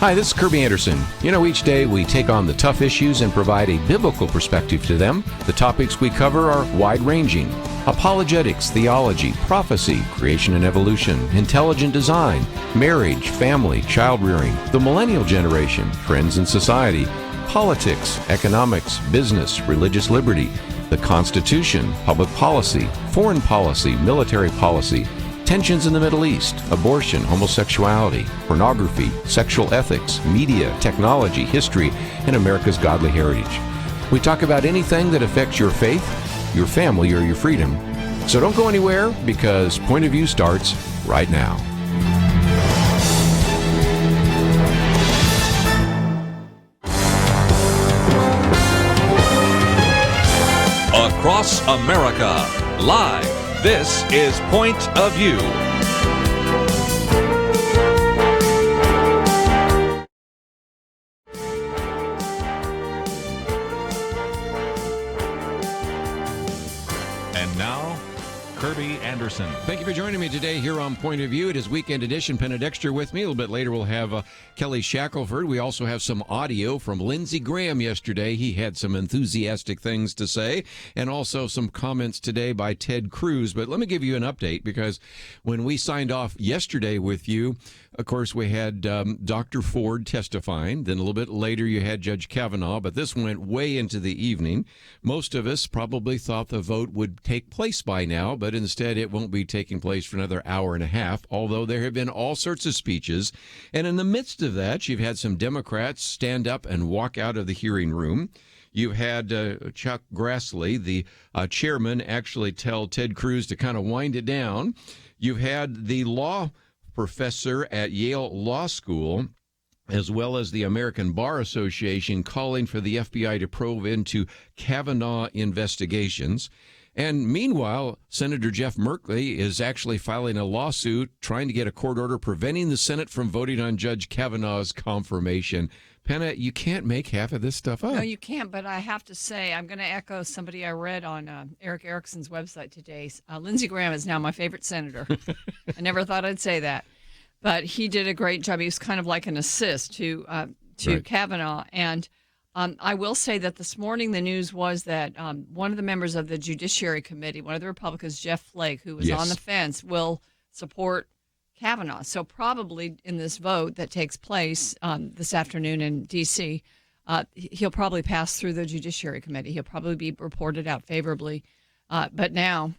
Hi, this is Kerby Anderson. You know, each day we take on the tough issues and provide a biblical perspective to them. The topics we cover are wide-ranging: apologetics, theology, prophecy, creation and evolution, intelligent design, marriage, family, child-rearing, the millennial generation, trends in society, politics, economics, business, religious liberty, the Constitution, public policy, foreign policy, military policy, tensions in the Middle East, abortion, homosexuality, pornography, sexual ethics, media, technology, history, and America's godly heritage. We talk about anything that affects your faith, your family, or your freedom. So don't go anywhere, because Point of View starts right now. Across America, live. This is Point of View. And now, Kerby Anderson. Thank you for joining me today here on Point of View. It is Weekend Edition. Penna, Dexter with me. A little bit later we'll have Kelly Shackelford. We also have some audio from Lindsey Graham yesterday. He had some enthusiastic things to say, and also some comments today by Ted Cruz. But let me give you an update, because when we signed off yesterday with you, of course, we had Dr. Ford testifying. Then a little bit later you had Judge Kavanaugh, but this went way into the evening. Most of us probably thought the vote would take place by now, but instead it won't be taking place for another hour and a half, although there have been all sorts of speeches. And in the midst of that, you've had some Democrats stand up and walk out of the hearing room. You've had Chuck Grassley, the chairman, actually tell Ted Cruz to kind of wind it down. You've had the law professor at Yale Law School, as well as the American Bar Association, calling for the FBI to probe into Kavanaugh investigations. And meanwhile, Senator Jeff Merkley is actually filing a lawsuit trying to get a court order preventing the Senate from voting on Judge Kavanaugh's confirmation. Penna, you can't make half of this stuff up. No, you can't, but I have to say, I'm going to echo somebody I read on Eric Erickson's website today. Lindsey Graham is now my favorite senator. I never thought I'd say that, but he did a great job. He was kind of like an assist to Right. Kavanaugh. And I will say that this morning the news was that one of the members of the Judiciary Committee, one of the Republicans, Jeff Flake, who was on the fence, will support Kavanaugh. So probably in this vote that takes place this afternoon in D.C., he'll probably pass through the Judiciary Committee. He'll probably be reported out favorably. But now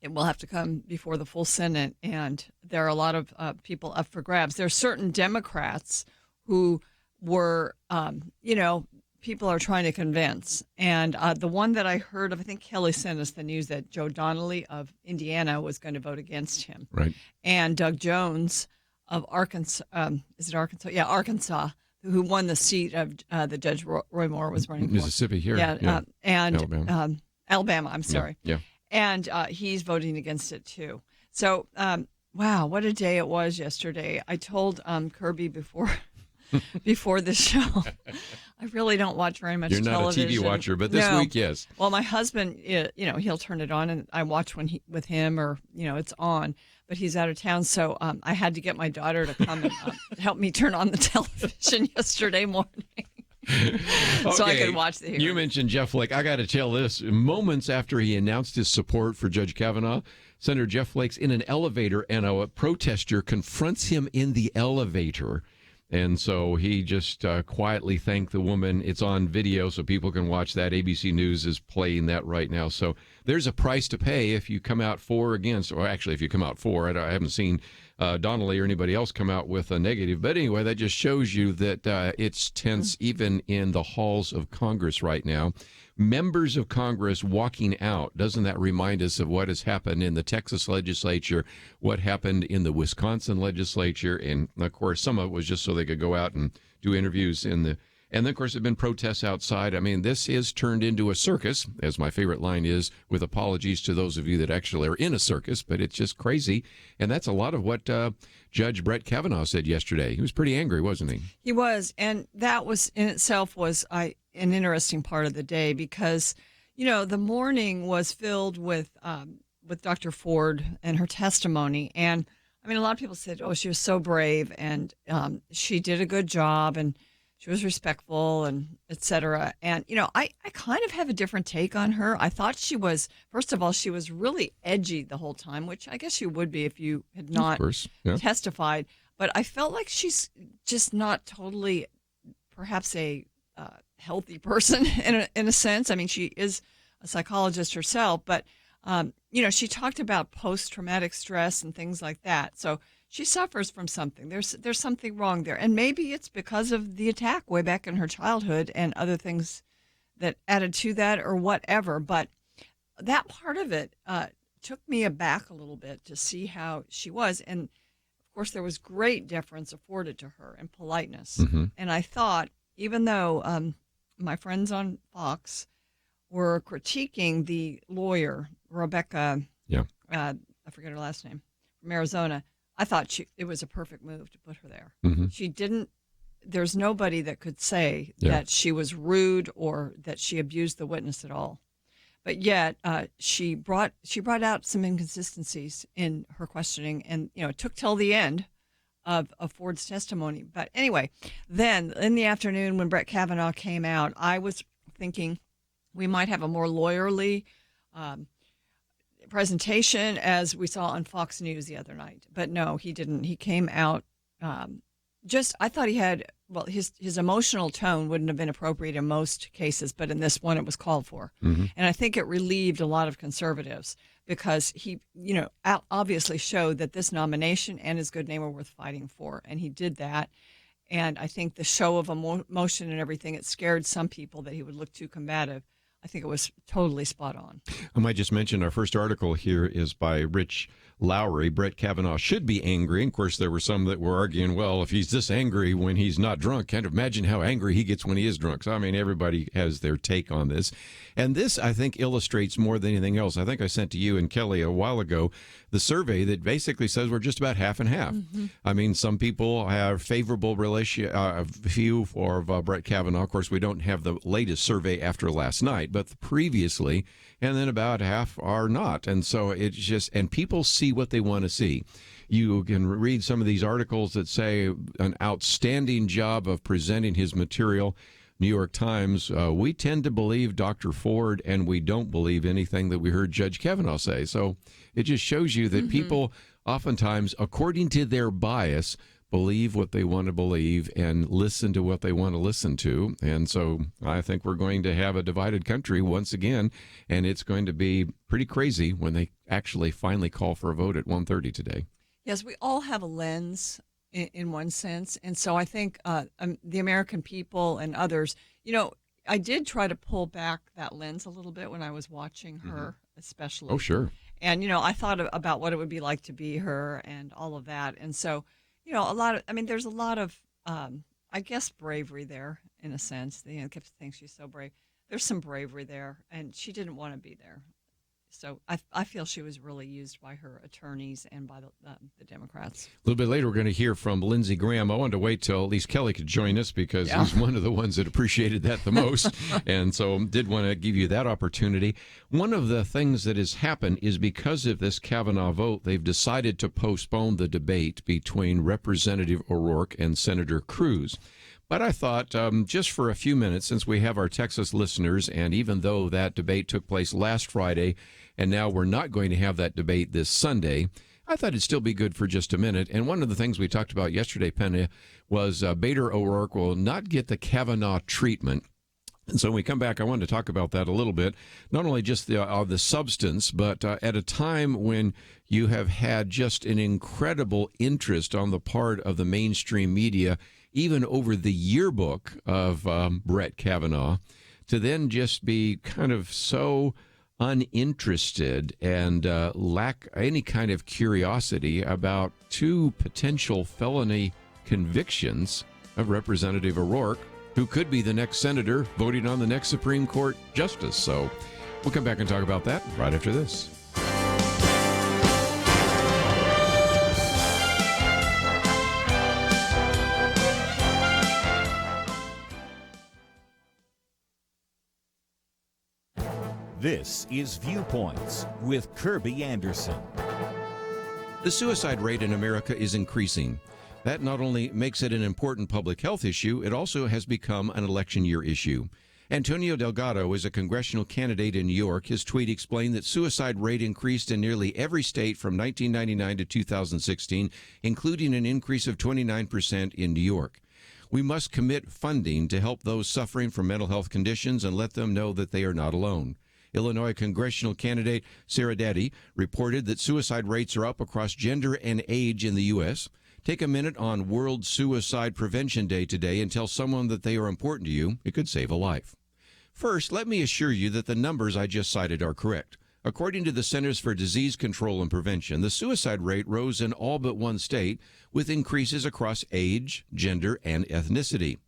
it will have to come before the full Senate, and there are a lot of people up for grabs. There are certain Democrats who were, people are trying to convince. And the one that I heard of, I think Kelly sent us the news that Joe Donnelly of Indiana was going to vote against him. Right. And Doug Jones of Arkansas, is it Arkansas? Yeah, Arkansas, who won the seat of that Judge Roy Moore was running for. Mississippi here. And Alabama. Alabama, I'm sorry. Yeah. And he's voting against it, too. So, wow, what a day it was yesterday. I told Kerby before this show, I really don't watch very much television. You're not a TV watcher, but this week, yes. Well, my husband, he'll turn it on, and I watch with him, or, it's on. But he's out of town, so I had to get my daughter to come and help me turn on the television yesterday morning. So I could watch the hearing. You mentioned Jeff Flake. I got to tell this. Moments after he announced his support for Judge Kavanaugh, Senator Jeff Flake's in an elevator, and a protester confronts him in the elevator. And so he just quietly thanked the woman. It's on video, so people can watch that. ABC News is playing that right now. So there's a price to pay if you come out for or against, or actually if you come out for. I haven't seen Donnelly or anybody else come out with a negative. But anyway, that just shows you that it's tense even in the halls of Congress right now. Members of Congress walking out. Doesn't that remind us of what has happened in the Texas legislature, what happened in the Wisconsin legislature? And, of course, some of it was just so they could go out and do interviews in the... And then, of course, there have been protests outside. I mean, this is turned into a circus, as my favorite line is, with apologies to those of you that actually are in a circus, but it's just crazy. And that's a lot of what Judge Brett Kavanaugh said yesterday. He was pretty angry, wasn't he? He was, and that was in itself was an interesting part of the day because, the morning was filled with Dr. Ford and her testimony, and I mean, a lot of people said, "Oh, she was so brave, and she did a good job, and she was respectful, and et cetera." And I kind of have a different take on her. I thought she was, first of all, she was really edgy the whole time, which I guess you would be if you had Of not course. Yeah. testified. But I felt like she's just not totally, perhaps a healthy person in a sense. I mean, she is a psychologist herself, but she talked about post-traumatic stress and things like that. So she suffers from something. There's something wrong there. And maybe it's because of the attack way back in her childhood and other things that added to that or whatever. But that part of it took me aback a little bit to see how she was. And, of course, there was great deference afforded to her and politeness. Mm-hmm. And I thought, even though my friends on Fox were critiquing the lawyer, Rebecca, Yeah. I forget her last name, from Arizona, I thought it was a perfect move to put her there. Mm-hmm. She didn't, there's nobody that could say Yeah. that she was rude or that she abused the witness at all. But yet she brought out some inconsistencies in her questioning, and it took till the end of Ford's testimony. But anyway, then in the afternoon when Brett Kavanaugh came out, I was thinking we might have a more lawyerly presentation as we saw on Fox News the other night. But no, he didn't. He came out I thought he had, well, his emotional tone wouldn't have been appropriate in most cases, but in this one it was called for. Mm-hmm. And I think it relieved a lot of conservatives because he, obviously showed that this nomination and his good name were worth fighting for. And he did that. And I think the show of emotion and everything, it scared some people that he would look too combative. I think it was totally spot on. I might just mention our first article here is by Rich Lowry. Brett Kavanaugh should be angry. And of course, there were some that were arguing, well, if he's this angry when he's not drunk, can't imagine how angry he gets when he is drunk. So, I mean, everybody has their take on this. And this, I think, illustrates more than anything else. I think I sent to you and Kelly a while ago the survey that basically says we're just about half and half. Mm-hmm. I mean, some people have favorable view for Brett Kavanaugh. Of course, we don't have the latest survey after last night, but previously, and then about half are not. And so it's just, and people see what they want to see. You can read some of these articles that say an outstanding job of presenting his material. New York Times, we tend to believe Dr. Ford, and we don't believe anything that we heard Judge Kavanaugh say. So it just shows you that people oftentimes, according to their bias, believe what they want to believe and listen to what they want to listen to. And so I think we're going to have a divided country once again, and it's going to be pretty crazy when they actually finally call for a vote at 1:30 today. Yes, we all have a lens in one sense. And so I think the American people and others, I did try to pull back that lens a little bit when I was watching her, especially. Oh, sure. And, I thought about what it would be like to be her and all of that. And so, there's a lot of, I guess, bravery there in a sense. Kept saying she's so brave. There's some bravery there, and she didn't want to be there. So I feel she was really used by her attorneys and by the Democrats. A little bit later, we're going to hear from Lindsey Graham. I wanted to wait till at least Kelly could join us because he's one of the ones that appreciated that the most. And so did want to give you that opportunity. One of the things that has happened is because of this Kavanaugh vote, they've decided to postpone the debate between Representative O'Rourke and Senator Cruz. But I thought just for a few minutes, since we have our Texas listeners, and even though that debate took place last Friday, and now we're not going to have that debate this Sunday, I thought it'd still be good for just a minute. And one of the things we talked about yesterday, Penna, was Bader O'Rourke will not get the Kavanaugh treatment. And so when we come back, I wanted to talk about that a little bit, not only just the substance, but at a time when you have had just an incredible interest on the part of the mainstream media, even over the yearbook of Brett Kavanaugh, to then just be kind of so uninterested and lack any kind of curiosity about two potential felony convictions of Representative O'Rourke, who could be the next senator voting on the next Supreme Court justice. So we'll come back and talk about that right after this. This is Viewpoints with Kerby Anderson. The suicide rate in America is increasing. That not only makes it an important public health issue, it also has become an election year issue. Antonio Delgado is a congressional candidate in New York. His tweet explained that suicide rate increased in nearly every state from 1999 to 2016, including an increase of 29% in New York. We must commit funding to help those suffering from mental health conditions and let them know that they are not alone. Illinois congressional candidate Sarah Daddy reported that suicide rates are up across gender and age in the U.S. Take a minute on World Suicide Prevention Day today and tell someone that they are important to you. It could save a life. First, let me assure you that the numbers I just cited are correct. According to the Centers for Disease Control and Prevention, the suicide rate rose in all but one state, with increases across age, gender, and ethnicity.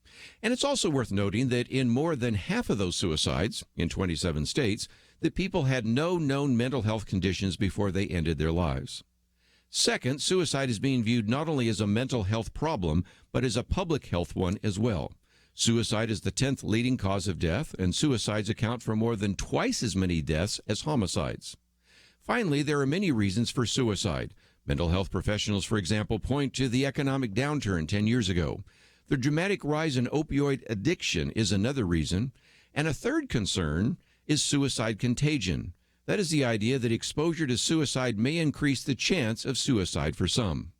And it's also worth noting that in more than half of those suicides, in 27 states, the people had no known mental health conditions before they ended their lives. Second, suicide is being viewed not only as a mental health problem, but as a public health one as well. Suicide is the 10th leading cause of death, and suicides account for more than twice as many deaths as homicides. Finally, there are many reasons for suicide. Mental health professionals, for example, point to the economic downturn 10 years ago. The dramatic rise in opioid addiction is another reason. And a third concern is suicide contagion. That is the idea that exposure to suicide may increase the chance of suicide for some.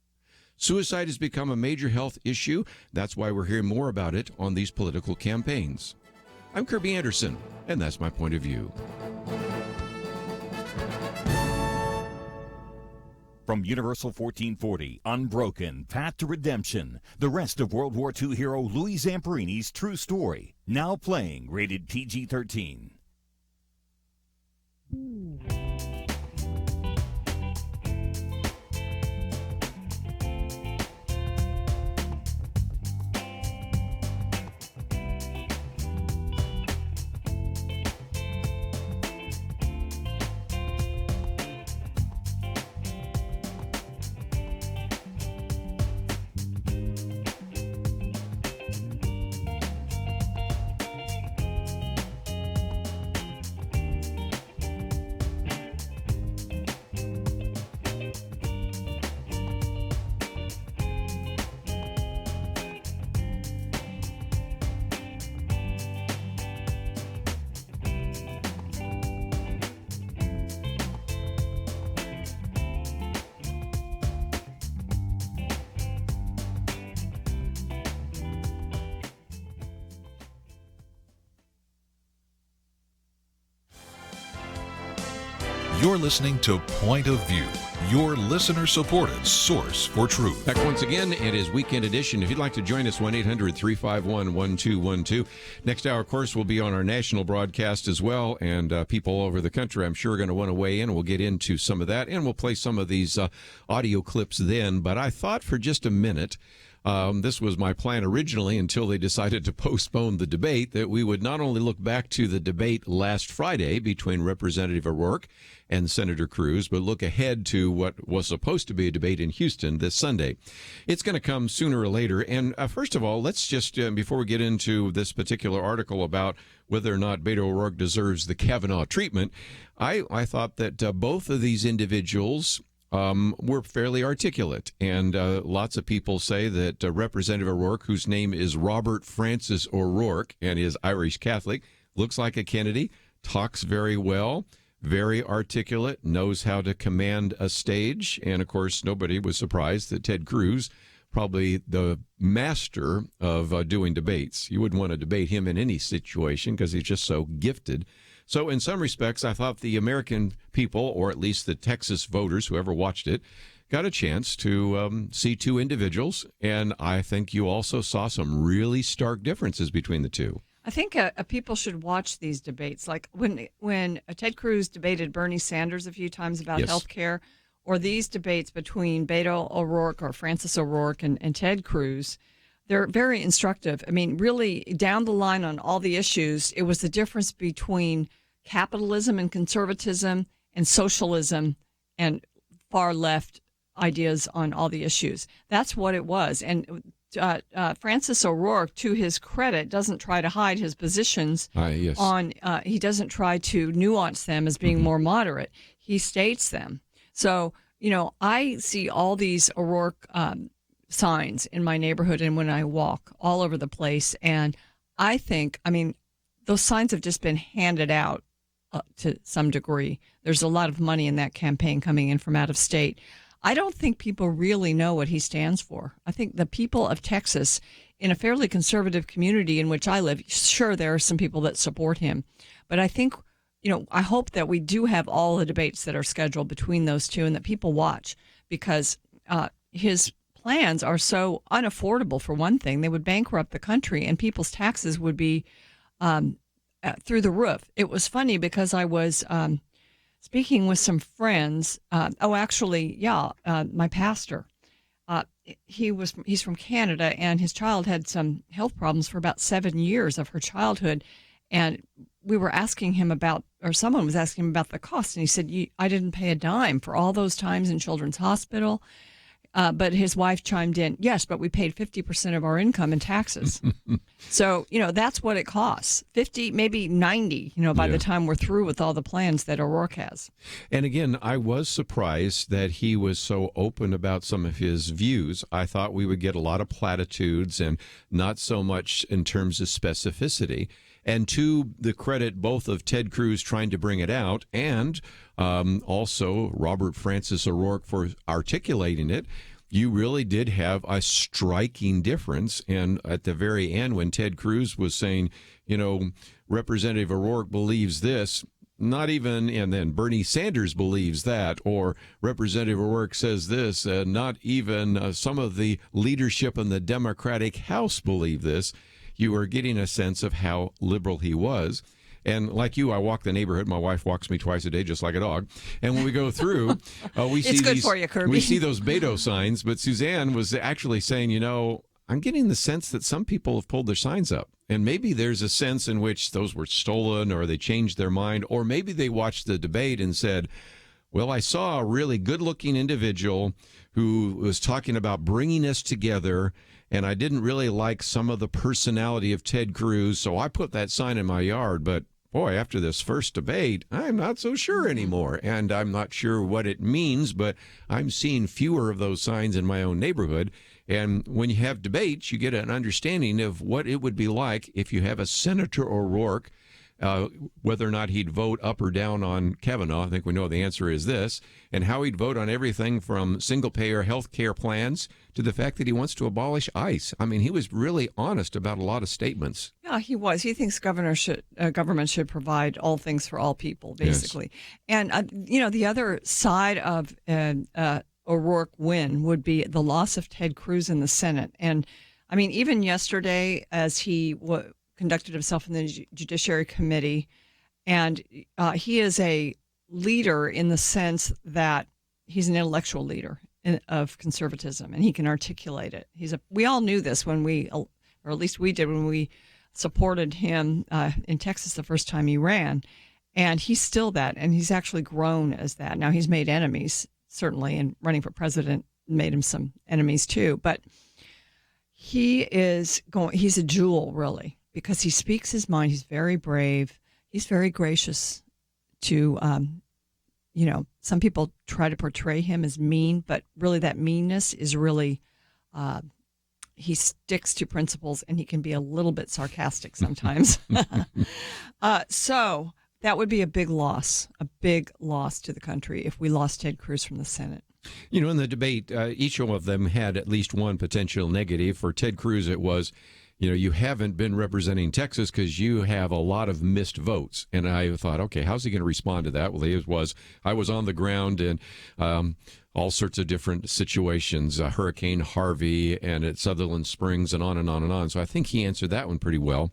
Suicide has become a major health issue. That's why we're hearing more about it on these political campaigns. I'm Kerby Anderson, and that's my point of view. From Universal 1440, Unbroken, Path to Redemption, the rest of World War II hero Louis Zamperini's true story, now playing, rated PG-13. You're listening to Point of View, your listener-supported source for truth. Back once again, it is Weekend Edition. If you'd like to join us, 1-800-351-1212. Next hour, of course, will be on our national broadcast as well, and people all over the country, I'm sure, are going to want to weigh in. We'll get into some of that, and we'll play some of these audio clips then. But I thought for just a minute, this was my plan originally until they decided to postpone the debate, that we would not only look back to the debate last Friday between Representative O'Rourke and Senator Cruz, but look ahead to what was supposed to be a debate in Houston this Sunday. It's going to come sooner or later. And first of all, let's just, before we get into this particular article about whether or not Beto O'Rourke deserves the Kavanaugh treatment, I thought that both of these individuals were fairly articulate. And lots of people say that Representative O'Rourke, whose name is Robert Francis O'Rourke and is Irish Catholic, looks like a Kennedy, talks very well, very articulate, knows how to command a stage. And, of course, nobody was surprised that Ted Cruz, probably the master of doing debates. You wouldn't want to debate him in any situation because he's just so gifted. So in some respects, I thought the American people, or at least the Texas voters, whoever watched it, got a chance to see two individuals. And I think you also saw some really stark differences between the two. I think people should watch these debates. Like when Ted Cruz debated Bernie Sanders a few times about health care, or these debates between Beto O'Rourke or Francis O'Rourke and Ted Cruz, they're very instructive. I mean, really, down the line on all the issues, it was the difference between capitalism and conservatism and socialism and far left ideas on all the issues. That's what it was. And Francis O'Rourke, to his credit, doesn't try to hide his positions on, he doesn't try to nuance them as being more moderate. He states them. So, I see all these O'Rourke signs in my neighborhood and when I walk all over the place. And I think, those signs have just been handed out to some degree. There's a lot of money in that campaign coming in from out of state. I don't think people really know what he stands for. I think the people of Texas, in a fairly conservative community in which I live, sure, there are some people that support him. But I think, I hope that we do have all the debates that are scheduled between those two and that people watch, because his plans are so unaffordable. For one thing, they would bankrupt the country and people's taxes would be through the roof. It was funny because I was speaking with some friends. My pastor. He's from Canada, and his child had some health problems for about 7 years of her childhood, and we were asking him someone was asking him about the cost, and he said, I didn't pay a dime for all those times in Children's Hospital. But his wife chimed in, yes, but we paid 50% of our income in taxes. So, that's what it costs. 50, maybe 90, by the time we're through with all the plans that O'Rourke has. And again, I was surprised that he was so open about some of his views. I thought we would get a lot of platitudes and not so much in terms of specificity. And to the credit both of Ted Cruz trying to bring it out and also Robert Francis O'Rourke for articulating it, you really did have a striking difference. And at the very end, when Ted Cruz was saying, Representative O'Rourke believes this, not even, and then Bernie Sanders believes that, or Representative O'Rourke says this, not even some of the leadership in the Democratic House believe this. You were getting a sense of how liberal he was. And like you, I walk the neighborhood. My wife walks me twice a day, just like a dog. And when we go through, we see good for you, Kerby. We see those Beto signs. But Suzanne was actually saying, I'm getting the sense that some people have pulled their signs up. And maybe there's a sense in which those were stolen, or they changed their mind, or maybe they watched the debate and said, well, I saw a really good-looking individual who was talking about bringing us together, and I didn't really like some of the personality of Ted Cruz, so I put that sign in my yard. But boy, after this first debate, I'm not so sure anymore, and I'm not sure what it means, but I'm seeing fewer of those signs in my own neighborhood. And when you have debates, you get an understanding of what it would be like if you have a Senator O'Rourke, whether or not he'd vote up or down on Kavanaugh. I think we know the answer is this, and how he'd vote on everything from single-payer health care plans to the fact that he wants to abolish ICE. He was really honest about a lot of statements. Yeah, he was. He thinks government should provide all things for all people, basically. Yes. And, the other side of O'Rourke win would be the loss of Ted Cruz in the Senate. And, even yesterday, as he conducted himself in the Judiciary Committee, and he is a leader in the sense that he's an intellectual leader of conservatism, and he can articulate it. We all knew this when or at least we did when we supported him in Texas the first time he ran, and he's still that, and he's actually grown as that. Now he's made enemies, certainly, and running for president made him some enemies too, but he's a jewel, really, because he speaks his mind. He's very brave. He's very gracious to, some people try to portray him as mean, but really that meanness is really, he sticks to principles, and he can be a little bit sarcastic sometimes. So that would be a big loss to the country if we lost Ted Cruz from the Senate. In the debate, each of them had at least one potential negative. For Ted Cruz, it was, you haven't been representing Texas because you have a lot of missed votes. And I thought, okay, how's he going to respond to that? Well, I was on the ground in all sorts of different situations, Hurricane Harvey and at Sutherland Springs and on and on and on. So I think he answered that one pretty well.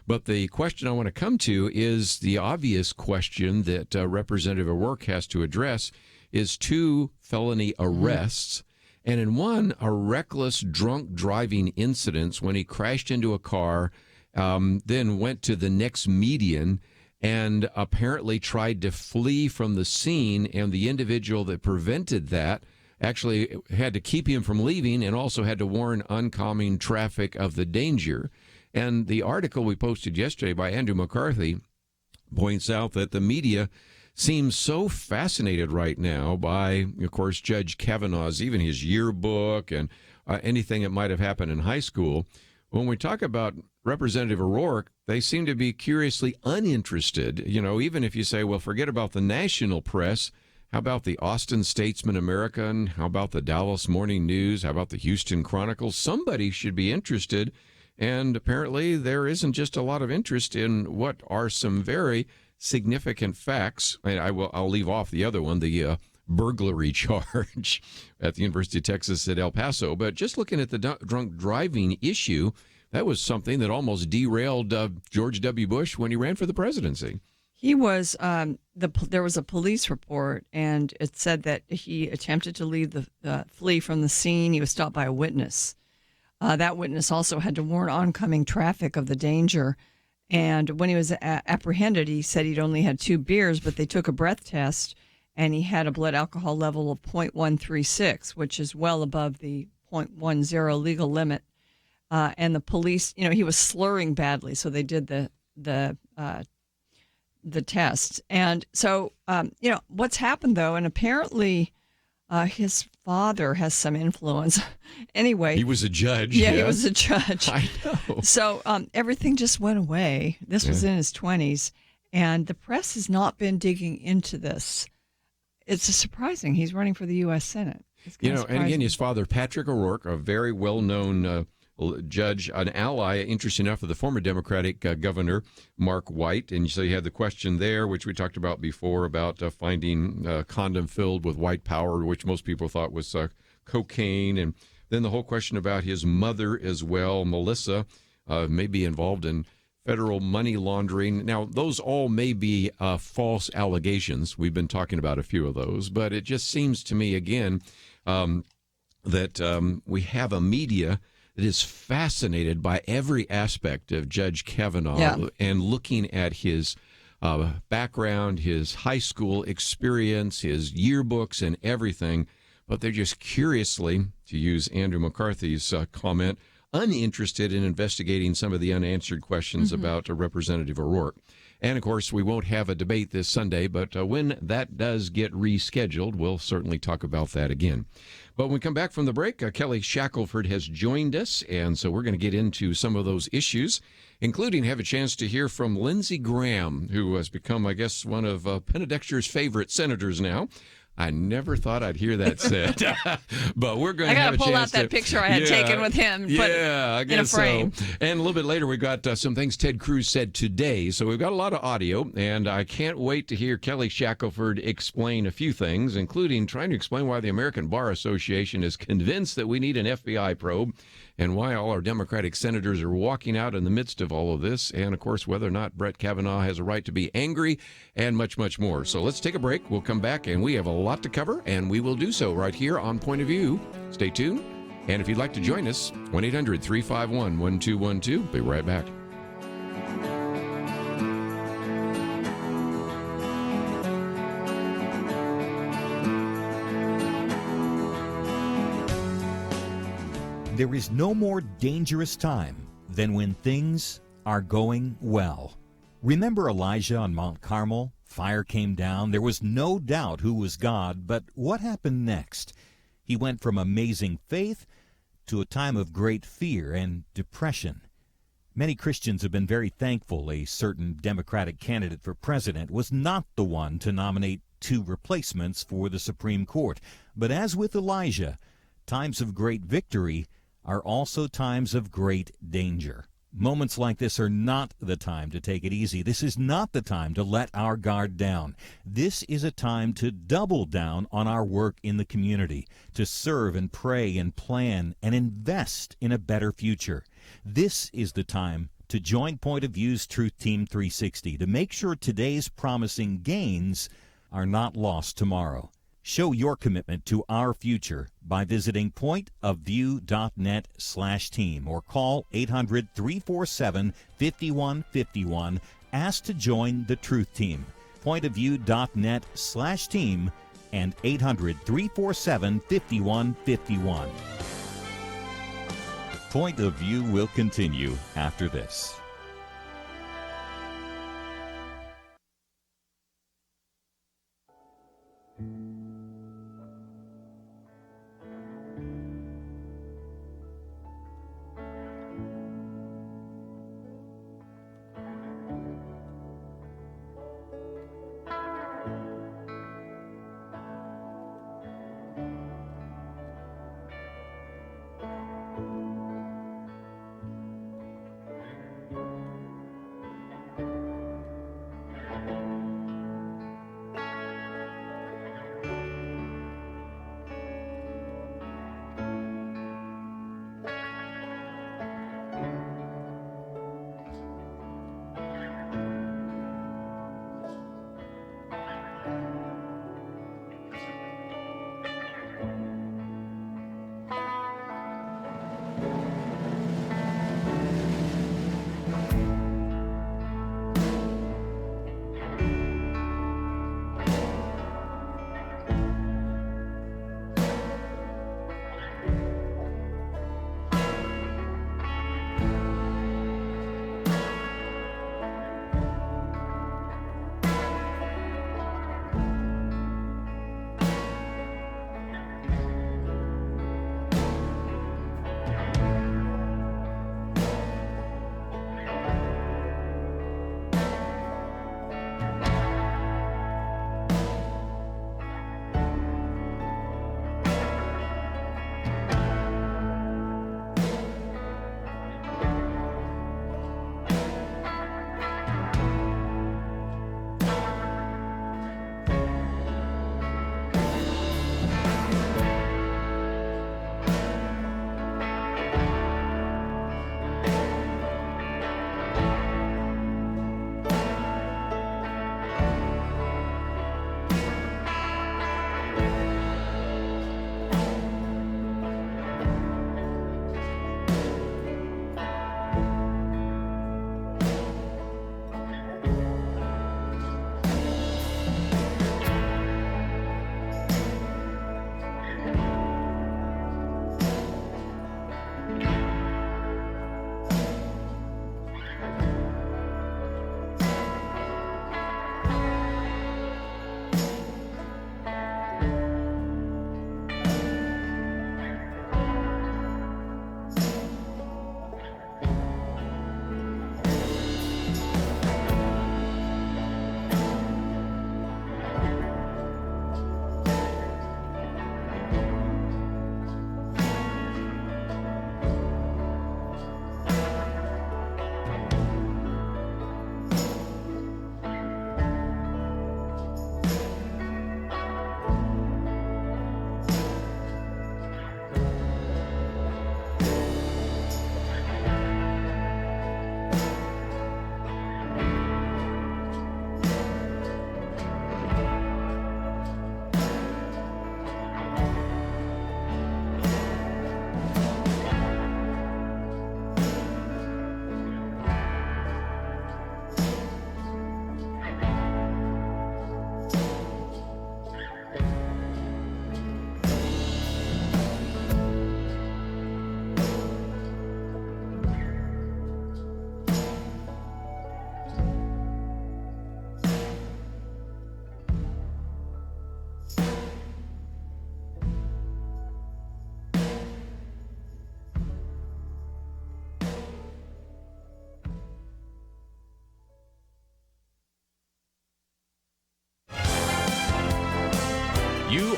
But the question I want to come to is the obvious question that Representative O'Rourke has to address is 2 felony arrests. And in one, a reckless drunk driving incident when he crashed into a car, then went to the next median and apparently tried to flee from the scene. And the individual that prevented that actually had to keep him from leaving and also had to warn oncoming traffic of the danger. And the article we posted yesterday by Andrew McCarthy points out that the media seems so fascinated right now by, of course, Judge Kavanaugh's, even his yearbook and anything that might have happened in high school. When we talk about Representative O'Rourke, they seem to be curiously uninterested. You know, even if you say, well, forget about the national press, how about the Austin Statesman-American? How about the Dallas Morning News? How about the Houston Chronicle? Somebody should be interested. And apparently there isn't just a lot of interest in what are some very significant facts. And I'll leave off the other one, the burglary charge at the University of Texas at El Paso. But just looking at the drunk driving issue, that was something that almost derailed George W. Bush when he ran for the presidency. He was there was a police report, and it said that he attempted to flee from the scene. He was stopped by a witness. That witness also had to warn oncoming traffic of the danger. And when he was apprehended, he said he'd only had 2 beers, but they took a breath test, and he had a blood alcohol level of 0.136, which is well above the 0.10 legal limit. And the police, he was slurring badly, so they did the test. And so, what's happened, though, and apparently his father has some influence. Anyway. He was a judge. Yeah, he was a judge. I know. So everything just went away. This was in his 20s, and the press has not been digging into this. It's surprising. He's running for the U.S. Senate. And again, his father, Patrick O'Rourke, a very well-known judge, an ally, interesting enough, of the former Democratic governor, Mark White. And so you had the question there, which we talked about before, about finding a condom filled with white powder, which most people thought was cocaine. And then the whole question about his mother as well, Melissa, may be involved in federal money laundering. Now, those all may be false allegations. We've been talking about a few of those. But it just seems to me, again, that we have a media that is fascinated by every aspect of Judge Kavanaugh and looking at his background, his high school experience, his yearbooks and everything. But they're just curiously, to use Andrew McCarthy's comment, uninterested in investigating some of the unanswered questions about Representative O'Rourke. And, of course, we won't have a debate this Sunday, but when that does get rescheduled, we'll certainly talk about that again. But when we come back from the break, Kelly Shackelford has joined us, and so we're going to get into some of those issues, including have a chance to hear from Lindsey Graham, who has become, I guess, one of Penna Dexter's favorite senators now. I never thought I'd hear that said, but we're going to have a chance to... I got to pull out that picture I had taken with him, I guess in a frame. So. And a little bit later, we've got some things Ted Cruz said today. So we've got a lot of audio, and I can't wait to hear Kelly Shackelford explain a few things, including trying to explain why the American Bar Association is convinced that we need an FBI probe, and why all our Democratic senators are walking out in the midst of all of this, and, of course, whether or not Brett Kavanaugh has a right to be angry, and much, much more. So let's take a break. We'll come back, and we have a lot to cover, and we will do so right here on Point of View. Stay tuned, and if you'd like to join us, 1-800-351-1212. Be right back. There is no more dangerous time than when things are going well. Remember Elijah on Mount Carmel? Fire came down. There was no doubt who was God, but what happened next? He went from amazing faith to a time of great fear and depression. Many Christians have been very thankful a certain Democratic candidate for president was not the one to nominate 2 replacements for the Supreme Court. But as with Elijah, times of great victory are also times of great danger. Moments like this are not the time to take it easy. This is not the time to let our guard down. This is a time to double down on our work in the community, to serve and pray and plan and invest in a better future. This is the time to join Point of View's Truth Team 360 to make sure today's promising gains are not lost tomorrow. Show your commitment to our future by visiting pointofview.net/team or call 800-347-5151. Ask to join the Truth Team. Pointofview.net/team and 800-347-5151. Point of View will continue after this.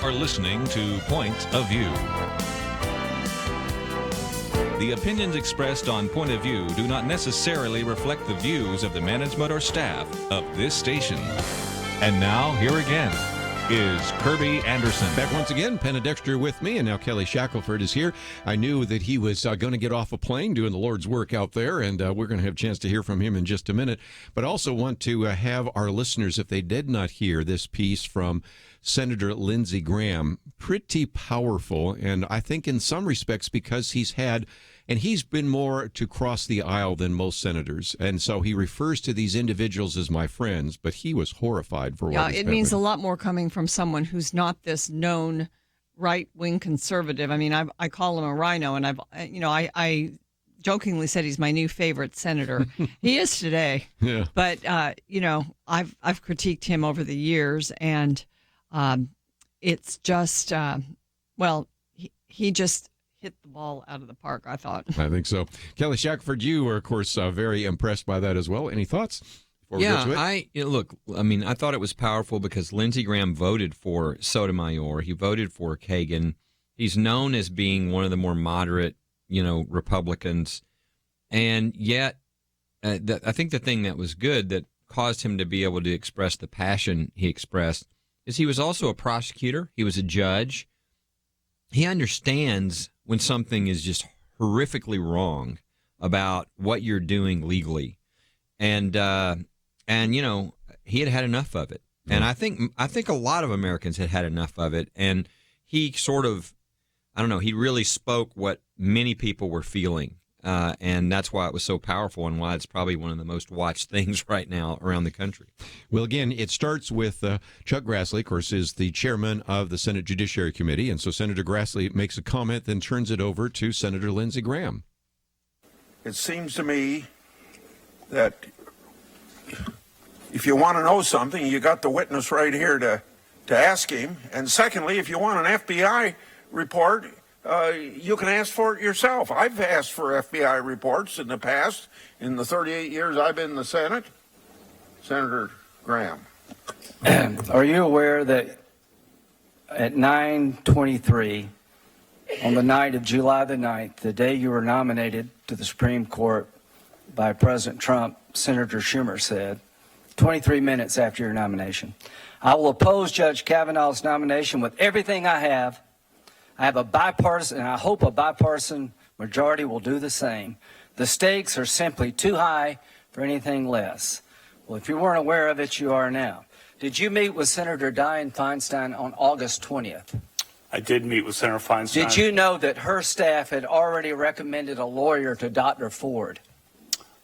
are listening to Point of View. The opinions expressed on Point of View do not necessarily reflect the views of the management or staff of this station. And now, here again is Kerby Anderson. Back once again, Penna Dexter with me, and now Kelly Shackelford is here. I knew that he was going to get off a plane doing the Lord's work out there, and we're going to have a chance to hear from him in just a minute. But I also want to have our listeners, if they did not hear this piece from Senator Lindsey Graham, pretty powerful, and I think in some respects because he's been more to cross the aisle than most senators, and so he refers to these individuals as my friends, but he was horrified for what was happening. Yeah, it means a lot more coming from someone who's not this known right-wing conservative. I mean, I call him a rhino, and I jokingly said he's my new favorite senator. He is today. Yeah. But I've critiqued him over the years, and it's just he just hit the ball out of the park, I thought. I think so. Kelly Shackelford, you were, of course, very impressed by that as well. Any thoughts before we get to it? I thought it was powerful because Lindsey Graham voted for Sotomayor. He voted for Kagan. He's known as being one of the more moderate, Republicans. And yet, I think the thing that was good that caused him to be able to express the passion he expressed is he was also a prosecutor. He was a judge. He understands when something is just horrifically wrong about what you're doing legally, and he had enough of it, and I think a lot of Americans had enough of it, and he sort of, he really spoke what many people were feeling, and that's why it was so powerful and why it's probably one of the most watched things right now around the country. Well, again, it starts with Chuck Grassley, of course, is the chairman of the Senate Judiciary Committee, and so Senator Grassley makes a comment, then turns it over to Senator Lindsey Graham. It seems to me that if you want to know something, you got the witness right here to ask him, and secondly, if you want an FBI report, you can ask for it yourself. I've asked for FBI reports in the past, in the 38 years I've been in the Senate. Senator Graham. Are you aware that at 9:23 on the night of July the 9th, the day you were nominated to the Supreme Court by President Trump, Senator Schumer said, 23 minutes after your nomination, "I will oppose Judge Kavanaugh's nomination with everything I have. I have a bipartisan, and I hope a bipartisan majority will do the same. The stakes are simply too high for anything less." Well, if you weren't aware of it, you are now. Did you meet with Senator Dianne Feinstein on August 20th? I did meet with Senator Feinstein. Did you know that her staff had already recommended a lawyer to Dr. Ford?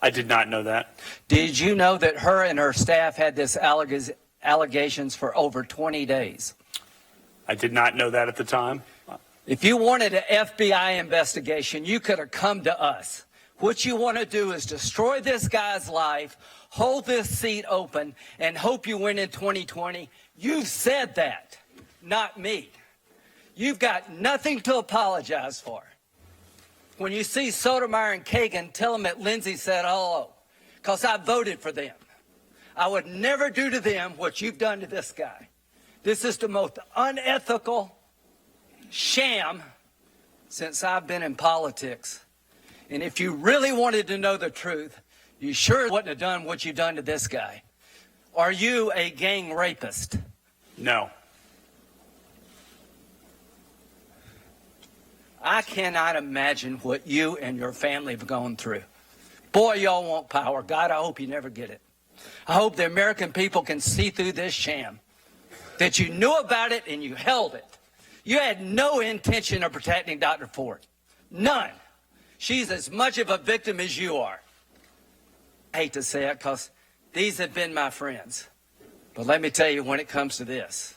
I did not know that. Did you know that her and her staff had this allegations for over 20 days? I did not know that at the time. If you wanted an FBI investigation, you could have come to us. What you want to do is destroy this guy's life, hold this seat open, and hope you win in 2020. You've said that, not me. You've got nothing to apologize for. When you see Sotomayor and Kagan, tell them that Lindsey said hello, because I voted for them. I would never do to them what you've done to this guy. This is the most unethical sham since I've been in politics. And if you really wanted to know the truth, you sure wouldn't have done what you've done to this guy. Are you a gang rapist? No. I cannot imagine what you and your family have gone through. Boy, y'all want power. God, I hope you never get it. I hope the American people can see through this sham, that you knew about it and you held it. You had no intention of protecting Dr. Ford. None. She's as much of a victim as you are. I hate to say it because these have been my friends. But let me tell you, when it comes to this,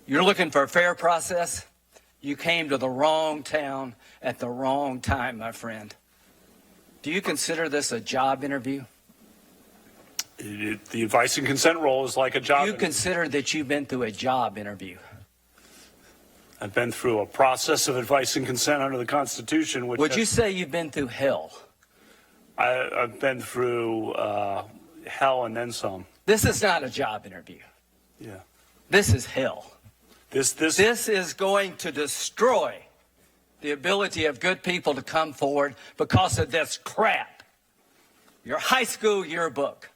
you're looking for a fair process. You came to the wrong town at the wrong time, my friend. Do you consider this a job interview? The advice and consent role is like a job You interview. consider that you've been through a job interview? I've been through a process of advice and consent under the Constitution. Which Would you say you've been through hell? I've been through hell and then some. This is not a job interview. Yeah. This is hell. This is going to destroy the ability of good people to come forward because of this crap. Your high school yearbook.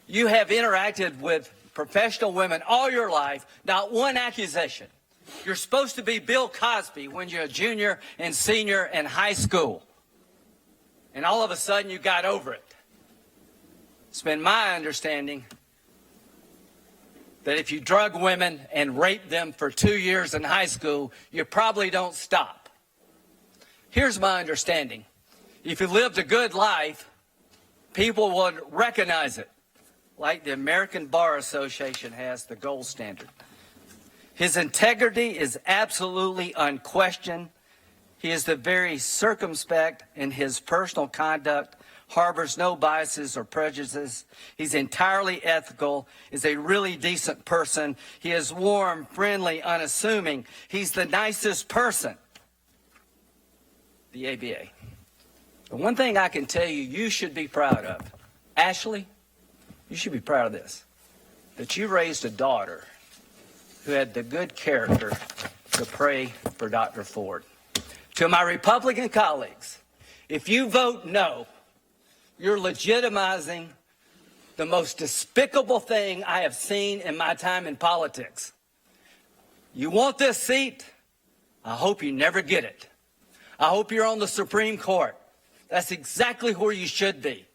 You have interacted with professional women all your life, not one accusation. You're supposed to be Bill Cosby when you're a junior and senior in high school. And all of a sudden you got over it. It's been my understanding that if you drug women and rape them for 2 years in high school, you probably don't stop. Here's my understanding. If you lived a good life, people would recognize it, like the American Bar Association has the gold standard. His integrity is absolutely unquestioned. He is the very circumspect in his personal conduct, harbors no biases or prejudices. He's entirely ethical, is a really decent person. He is warm, friendly, unassuming. He's the nicest person. The ABA. The one thing I can tell you, you should be proud of. Ashley, you should be proud of this. That you raised a daughter who had the good character to pray for Dr. Ford. To my Republican colleagues, if you vote no, you're legitimizing the most despicable thing I have seen in my time in politics. You want this seat? I hope you never get it. I hope you're on the Supreme Court. That's exactly where you should be.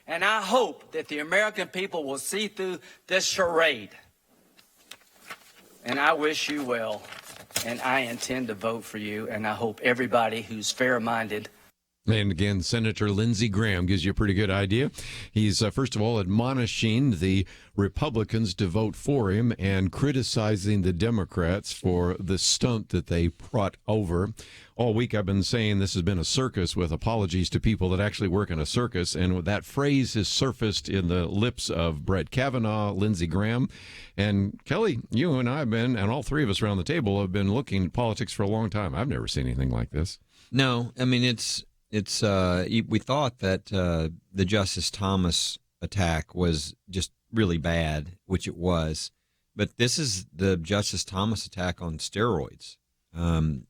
And I hope that the American people will see through this charade. And I wish you well, and I intend to vote for you, and I hope everybody who's fair-minded. And again, Senator Lindsey Graham gives you a pretty good idea. He's, first of all, admonishing the Republicans to vote for him and criticizing the Democrats for the stunt that they brought over. All week I've been saying this has been a circus, with apologies to people that actually work in a circus. And that phrase has surfaced in the lips of Brett Kavanaugh, Lindsey Graham. And Kelly, you and I have been, and all three of us around the table have been looking at politics for a long time. I've never seen anything like this. No, I mean, it's we thought that the Justice Thomas attack was just really bad, which it was, but this is the Justice Thomas attack on steroids. I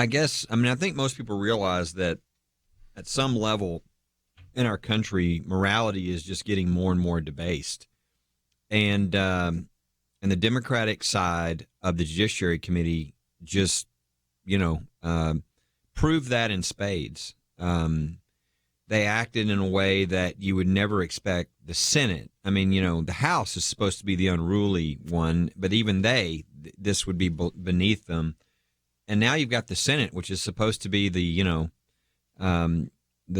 guess I think most people realize that at some level in our country, morality is just getting more and more debased, and the Democratic side of the Judiciary Committee just proved that in spades. They acted in a way that you would never expect the Senate. I mean, the House is supposed to be the unruly one, but even this would be beneath them. And now you've got the Senate, which is supposed to be the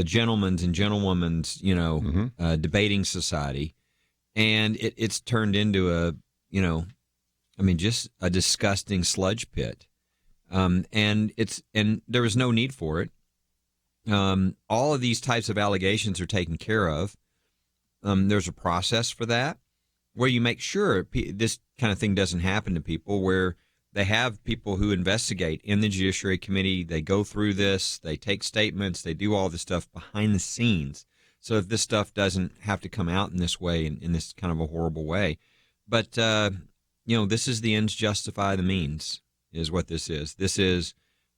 gentlemen's and gentlewomen's, debating society. And it's turned into just a disgusting sludge pit. And there was no need for it. All of these types of allegations are taken care of. There's a process for that where you make sure this kind of thing doesn't happen to people, where they have people who investigate in the Judiciary Committee. They go through this, they take statements, they do all this stuff behind the scenes. So if this stuff doesn't have to come out in this way, in this kind of a horrible way. But, this is the ends justify the means. Is what this is. This is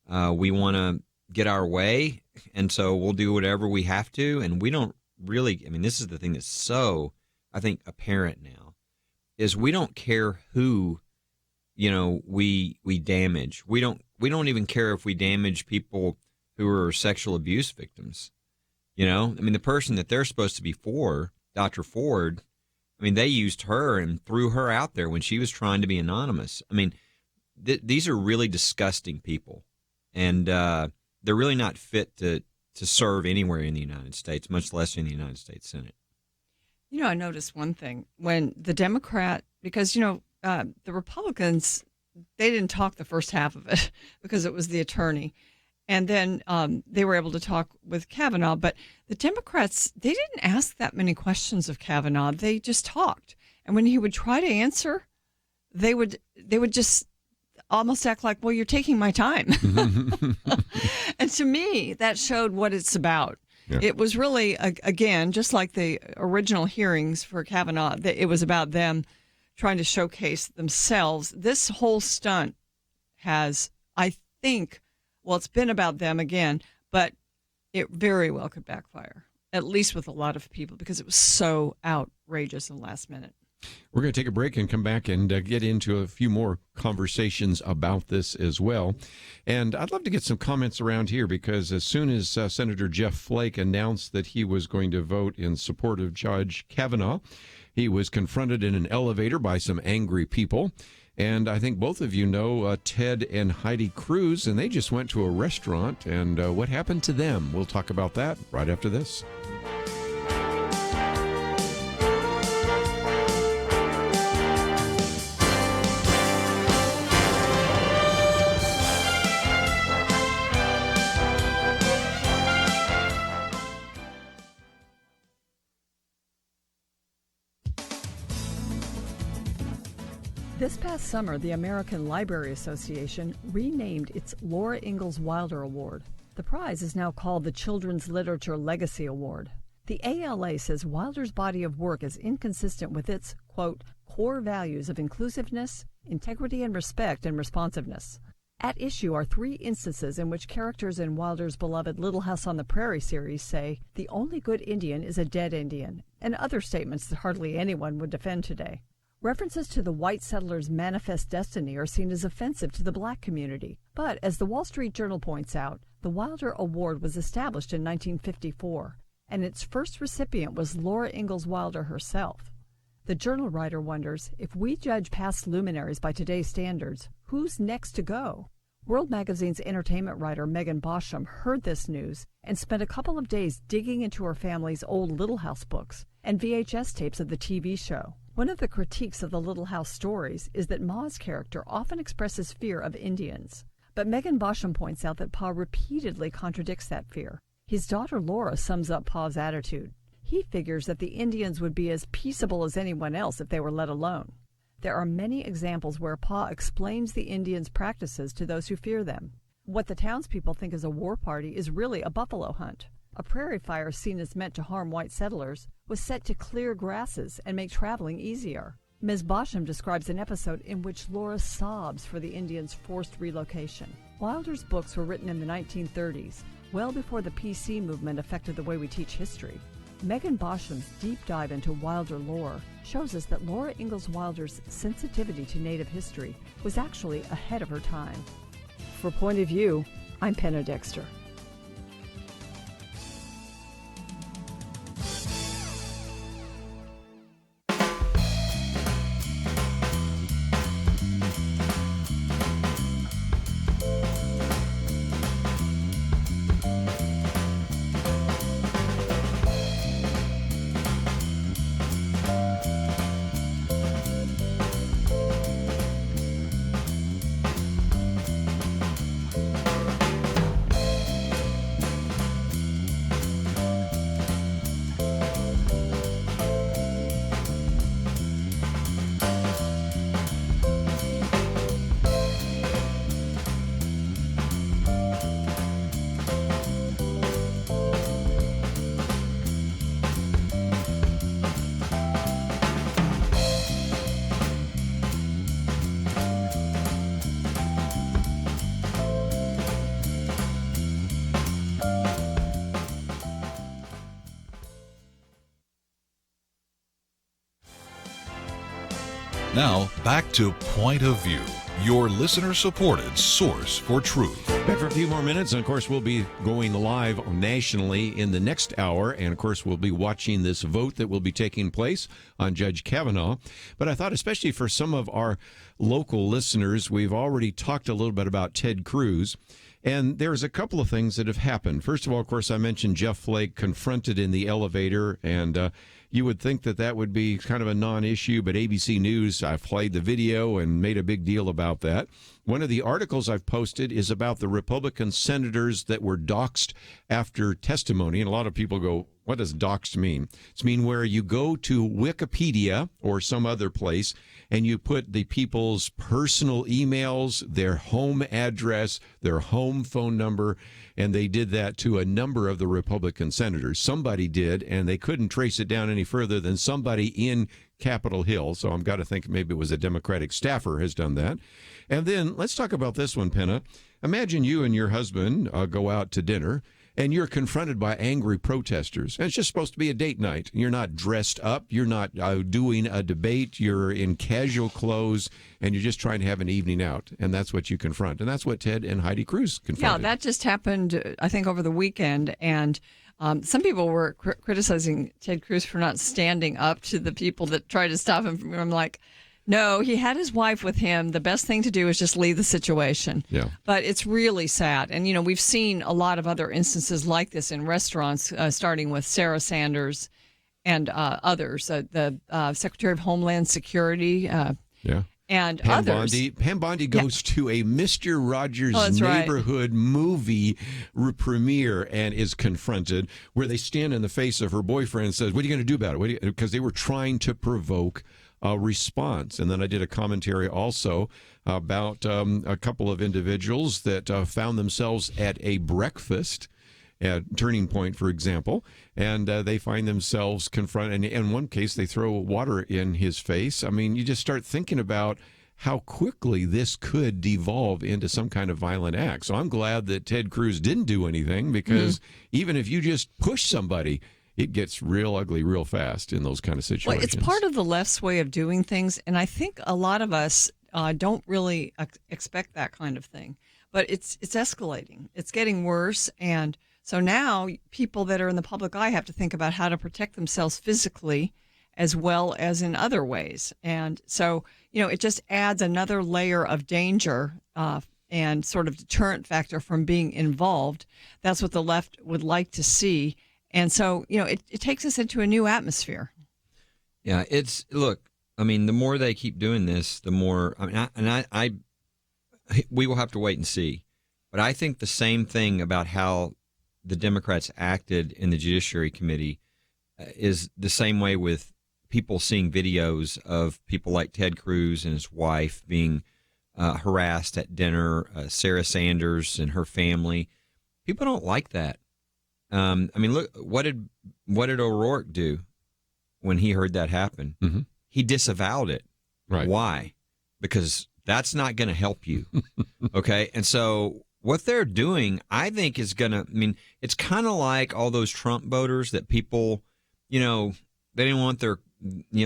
we want to get our way, and so we'll do whatever we have to, and we don't really, this is the thing that's so, I think, apparent now, is we don't care who, we damage. We don't even care if we damage people who are sexual abuse victims. The person that they're supposed to be for, Dr. Ford, they used her and threw her out there when she was trying to be anonymous. These are really disgusting people, and they're really not fit to serve anywhere in the United States, much less in the United States Senate. I noticed one thing. When the Democrat, because, the Republicans, they didn't talk the first half of it because it was the attorney. And then they were able to talk with Kavanaugh. But the Democrats, they didn't ask that many questions of Kavanaugh. They just talked. And when he would try to answer, they would just almost act like, well, you're taking my time. And to me, that showed what it's about. Yeah. It was really, again, just like the original hearings for Kavanaugh, it was about them trying to showcase themselves. This whole stunt has, I think, well, it's been about them again, but it very well could backfire, at least with a lot of people, because it was so outrageous in the last minute. We're going to take a break and come back and get into a few more conversations about this as well. And I'd love to get some comments around here, because as soon as Senator Jeff Flake announced that he was going to vote in support of Judge Kavanaugh, he was confronted in an elevator by some angry people. And I think both of you know Ted and Heidi Cruz, and they just went to a restaurant. And what happened to them? We'll talk about that right after this. This past summer, the American Library Association renamed its Laura Ingalls Wilder Award. The prize is now called the Children's Literature Legacy Award. The ALA says Wilder's body of work is inconsistent with its, quote, core values of inclusiveness, integrity and respect, and responsiveness. At issue are 3 instances in which characters in Wilder's beloved Little House on the Prairie series say, the only good Indian is a dead Indian, and other statements that hardly anyone would defend today. References to the white settlers' manifest destiny are seen as offensive to the black community. But, as the Wall Street Journal points out, the Wilder Award was established in 1954, and its first recipient was Laura Ingalls Wilder herself. The Journal writer wonders, if we judge past luminaries by today's standards, who's next to go? World Magazine's entertainment writer Megan Bosham heard this news and spent a couple of days digging into her family's old Little House books and VHS tapes of the TV show. One of the critiques of the Little House stories is that Ma's character often expresses fear of Indians. But Megan Bosham points out that Pa repeatedly contradicts that fear. His daughter Laura sums up Pa's attitude. He figures that the Indians would be as peaceable as anyone else if they were let alone. There are many examples where Pa explains the Indians' practices to those who fear them. What the townspeople think is a war party is really a buffalo hunt. A prairie fire seen as meant to harm white settlers was set to clear grasses and make traveling easier. Ms. Bosham describes an episode in which Laura sobs for the Indians' forced relocation. Wilder's books were written in the 1930s, well before the PC movement affected the way we teach history. Megan Bosham's deep dive into Wilder lore shows us that Laura Ingalls Wilder's sensitivity to Native history was actually ahead of her time. For Point of View, I'm Penna Dexter. Now, back to Point of View, your listener-supported source for truth. Back for a few more minutes, and of course we'll be going live nationally in the next hour, and of course we'll be watching this vote that will be taking place on Judge Kavanaugh. But I thought, especially for some of our local listeners, we've already talked a little bit about Ted Cruz, and there's a couple of things that have happened. First of all, of course, I mentioned Jeff Flake confronted in the elevator, and you would think that that would be kind of a non-issue, but ABC News, I played the video and made a big deal about that. One of the articles I've posted is about the Republican senators that were doxxed after testimony, and a lot of people go, what does doxxed mean? It's mean where you go to Wikipedia or some other place and you put the people's personal emails, their home address, their home phone number, and they did that to a number of the Republican senators. Somebody did, and they couldn't trace it down any further than somebody in Capitol Hill, so I've got to think maybe it was a Democratic staffer has done that. And then let's talk about this one, Penna. Imagine you and your husband go out to dinner, and you're confronted by angry protesters. And it's just supposed to be a date night. You're not dressed up. You're not doing a debate. You're in casual clothes, and you're just trying to have an evening out. And that's what you confront. And that's what Ted and Heidi Cruz confronted. Yeah, that just happened, I think, over the weekend. And some people were criticizing Ted Cruz for not standing up to the people that tried to stop him from, like, no, he had his wife with him. The best thing to do is just leave the situation. Yeah. But it's really sad. And, we've seen a lot of other instances like this in restaurants, starting with Sarah Sanders and others, the Secretary of Homeland Security. And Pam others. Pam Bondi goes to a Mr. Rogers' Neighborhood movie premiere and is confronted where they stand in the face of her boyfriend and says, what are you going to do about it? Because they were trying to provoke a response. And then I did a commentary also about a couple of individuals that found themselves at a breakfast at Turning Point, for example, and they find themselves confronted. And in one case, they throw water in his face. I mean, you just start thinking about how quickly this could devolve into some kind of violent act. So I'm glad that Ted Cruz didn't do anything, because even if you just push somebody, it gets real ugly real fast in those kind of situations. Well, it's part of the left's way of doing things, and I think a lot of us don't really expect that kind of thing. But it's escalating. It's getting worse, and so now people that are in the public eye have to think about how to protect themselves physically as well as in other ways. And so, it just adds another layer of danger and sort of deterrent factor from being involved. That's what the left would like to see. And so, it takes us into a new atmosphere. Yeah, the more they keep doing this, the more, we will have to wait and see. But I think the same thing about how the Democrats acted in the Judiciary Committee is the same way with people seeing videos of people like Ted Cruz and his wife being harassed at dinner, Sarah Sanders and her family. People don't like that. Look, what did O'Rourke do when he heard that happen? Mm-hmm. He disavowed it. Right. Why? Because that's not going to help you. Okay. And so what they're doing, I think, is going to, it's kind of like all those Trump voters that people, they didn't want their,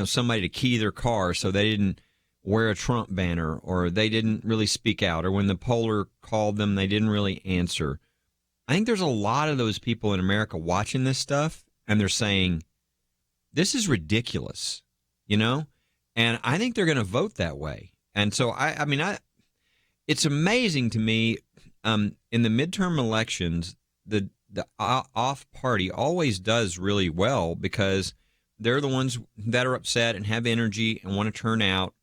somebody to key their car, so they didn't wear a Trump banner, or they didn't really speak out, or when the poller called them, they didn't really answer. I think there's a lot of those people in America watching this stuff, and they're saying, this is ridiculous, and I think they're going to vote that way. And so, it's amazing to me, in the midterm elections, the off party always does really well, because they're the ones that are upset and have energy and want to turn out,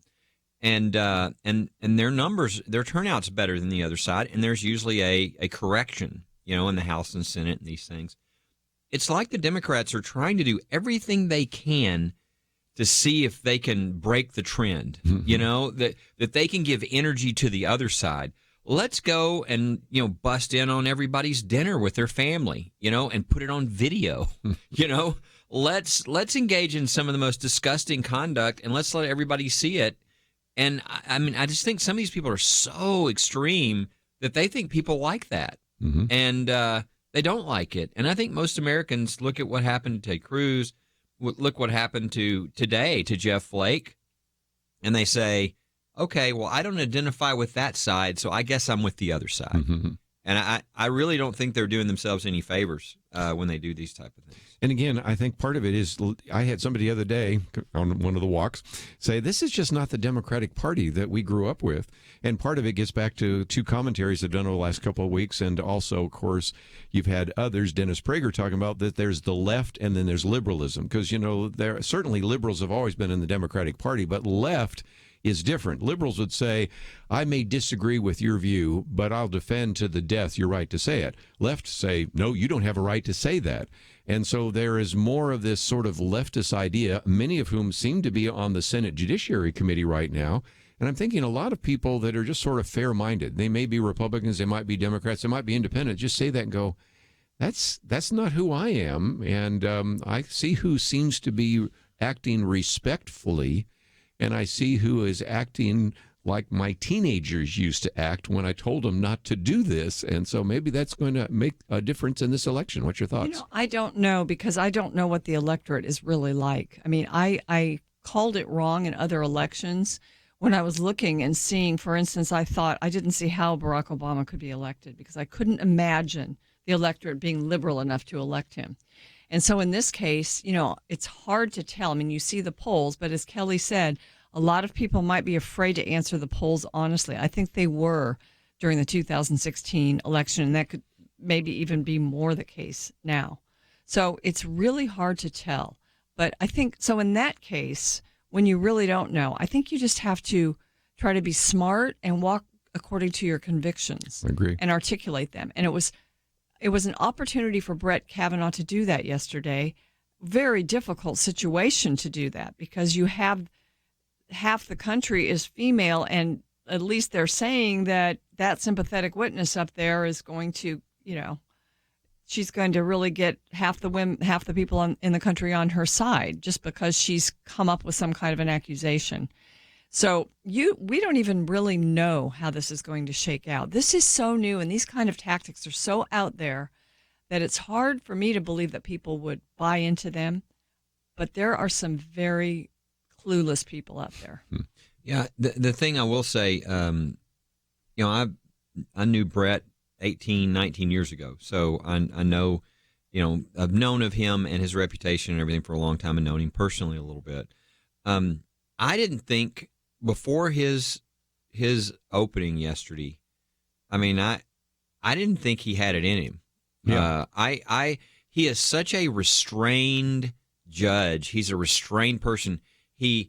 and their numbers, their turnout's better than the other side, and there's usually a correction, in the House and Senate and these things. It's like the Democrats are trying to do everything they can to see if they can break the trend, that they can give energy to the other side. Let's go and, bust in on everybody's dinner with their family, and put it on video, Let's engage in some of the most disgusting conduct, and let's let everybody see it. And I just think some of these people are so extreme that they think people like that. Mm-hmm. And they don't like it. And I think most Americans look at what happened to Ted Cruz, look what happened today to Jeff Flake, and they say, okay, well, I don't identify with that side, so I guess I'm with the other side. Mm-hmm. And I really don't think they're doing themselves any favors when they do these type of things. And again, I think part of it is, I had somebody the other day on one of the walks say, this is just not the Democratic Party that we grew up with. And part of it gets back to two commentaries I've done over the last couple of weeks. And also, of course, you've had others, Dennis Prager, talking about that there's the left and then there's liberalism. Because, there certainly liberals have always been in the Democratic Party, but left is different. Liberals would say, I may disagree with your view, but I'll defend to the death your right to say it. Left say, no, you don't have a right to say that. And so there is more of this sort of leftist idea, many of whom seem to be on the Senate Judiciary Committee right now. And I'm thinking a lot of people that are just sort of fair-minded. They may be Republicans, they might be Democrats, they might be independent. Just say that and go, that's not who I am. And I see who seems to be acting respectfully, and I see who is acting like my teenagers used to act when I told them not to do this. And so maybe that's going to make a difference in this election. What's your thoughts? I don't know, because I don't know what the electorate is really like. I mean, I called it wrong in other elections when I was looking and seeing, for instance, I thought I didn't see how Barack Obama could be elected because I couldn't imagine the electorate being liberal enough to elect him. And so in this case, it's hard to tell. I mean, you see the polls, but as Kelly said, a lot of people might be afraid to answer the polls honestly. I think they were during the 2016 election, and that could maybe even be more the case now. So it's really hard to tell. But I think, so in that case, when you really don't know, I think you just have to try to be smart and walk according to your convictions. I agree. And articulate them. And it was an opportunity for Brett Kavanaugh to do that yesterday. Very difficult situation to do that because you have half the country is female, and at least they're saying that sympathetic witness up there is going to, she's going to really get half the people in the country on her side just because she's come up with some kind of an accusation. So we don't even really know how this is going to shake out. This is so new, and these kind of tactics are so out there that it's hard for me to believe that people would buy into them. But there are some very clueless people out there. Yeah, the thing I will say, I knew Brett 18, 19 years ago, so I know, I've known of him and his reputation and everything for a long time, and known him personally a little bit. I didn't think before his opening yesterday. I mean, I didn't think he had it in him. Yeah. He is such a restrained judge. He's a restrained person.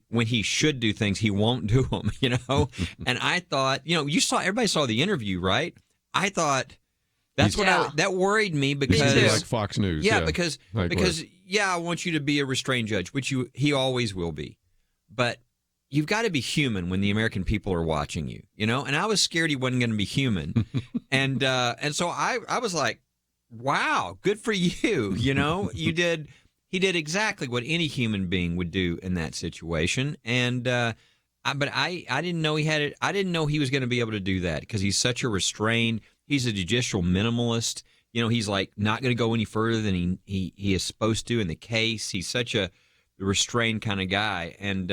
When he should do things, he won't do them, And I thought, everybody saw the interview, right? I thought that worried me because like Fox News. Yeah, because I want you to be a restrained judge, which he always will be. But you've got to be human when the American people are watching you, And I was scared he wasn't going to be human. and so I was like, wow, good for you. He did exactly what any human being would do in that situation. And but I didn't know he had it. I didn't know he was going to be able to do that because he's such a restrained. He's a judicial minimalist. He's like not going to go any further than he is supposed to in the case. He's such a restrained kind of guy. And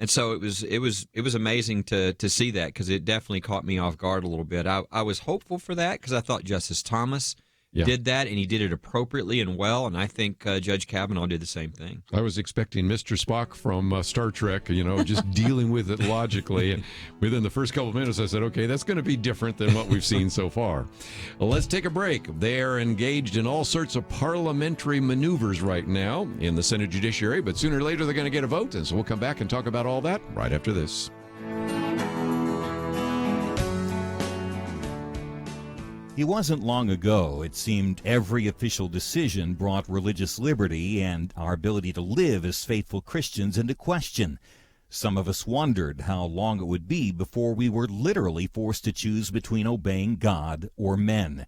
so it was amazing to see that because it definitely caught me off guard a little bit. I was hopeful for that because I thought Justice Thomas did that, and he did it appropriately and well, and I think Judge Kavanaugh did the same thing. I was expecting Mr. Spock from Star Trek, just dealing with it logically, and within the first couple of minutes I said, okay, that's going to be different than what we've seen so far. Well, let's take a break. They are engaged in all sorts of parliamentary maneuvers right now in the Senate Judiciary, but sooner or later they're going to get a vote, and so we'll come back and talk about all that right after this. It wasn't long ago, it seemed, every official decision brought religious liberty and our ability to live as faithful Christians into question. Some of us wondered how long it would be before we were literally forced to choose between obeying God or men.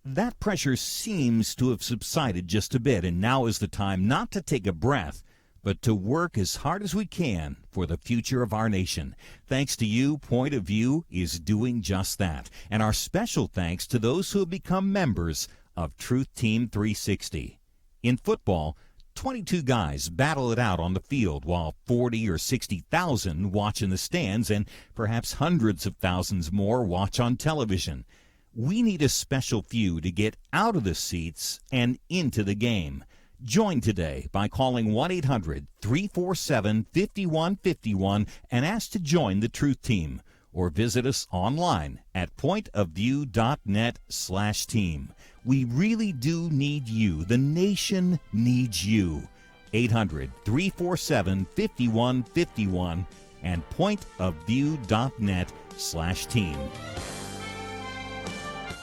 That pressure seems to have subsided just a bit, and now is the time not to take a breath, but to work as hard as we can for the future of our nation. Thanks to you, Point of View is doing just that. And our special thanks to those who have become members of Truth Team 360. In football, 22 guys battle it out on the field while 40 or 60,000 watch in the stands and perhaps hundreds of thousands more watch on television. We need a special few to get out of the seats and into the game. Join today by calling 1-800-347-5151 and ask to join the Truth Team, or visit us online at pointofview.net/team. We really do need you. The nation needs you. 800-347-5151 and pointofview.net/team.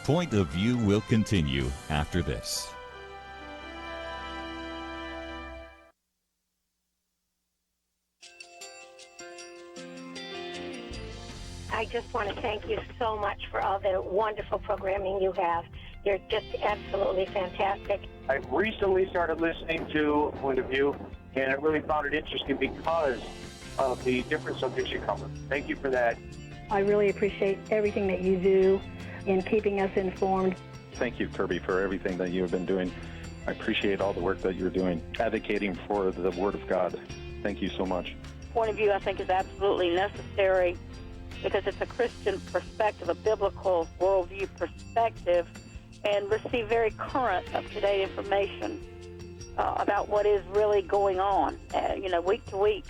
Point of View will continue after this. I just want to thank you so much for all the wonderful programming you have. You're just absolutely fantastic. I recently started listening to Point of View, and I really found it interesting because of the different subjects you cover. Thank you for that. I really appreciate everything that you do in keeping us informed. Thank you, Kerby, for everything that you have been doing. I appreciate all the work that you're doing, advocating for the Word of God. Thank you so much. Point of view, I think, is absolutely necessary because it's a Christian perspective, a biblical worldview perspective, and receive very current, up-to-date information about what is really going on, week to week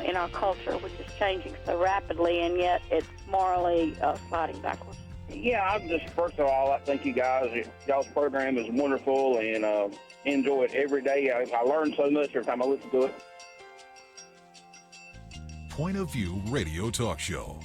in our culture, which is changing so rapidly, and yet it's morally sliding backwards. Yeah, I'm just, first of all, I thank you guys. Y'all's program is wonderful, and enjoy it every day. I learn so much every time I listen to it. Point of View Radio Talk Show.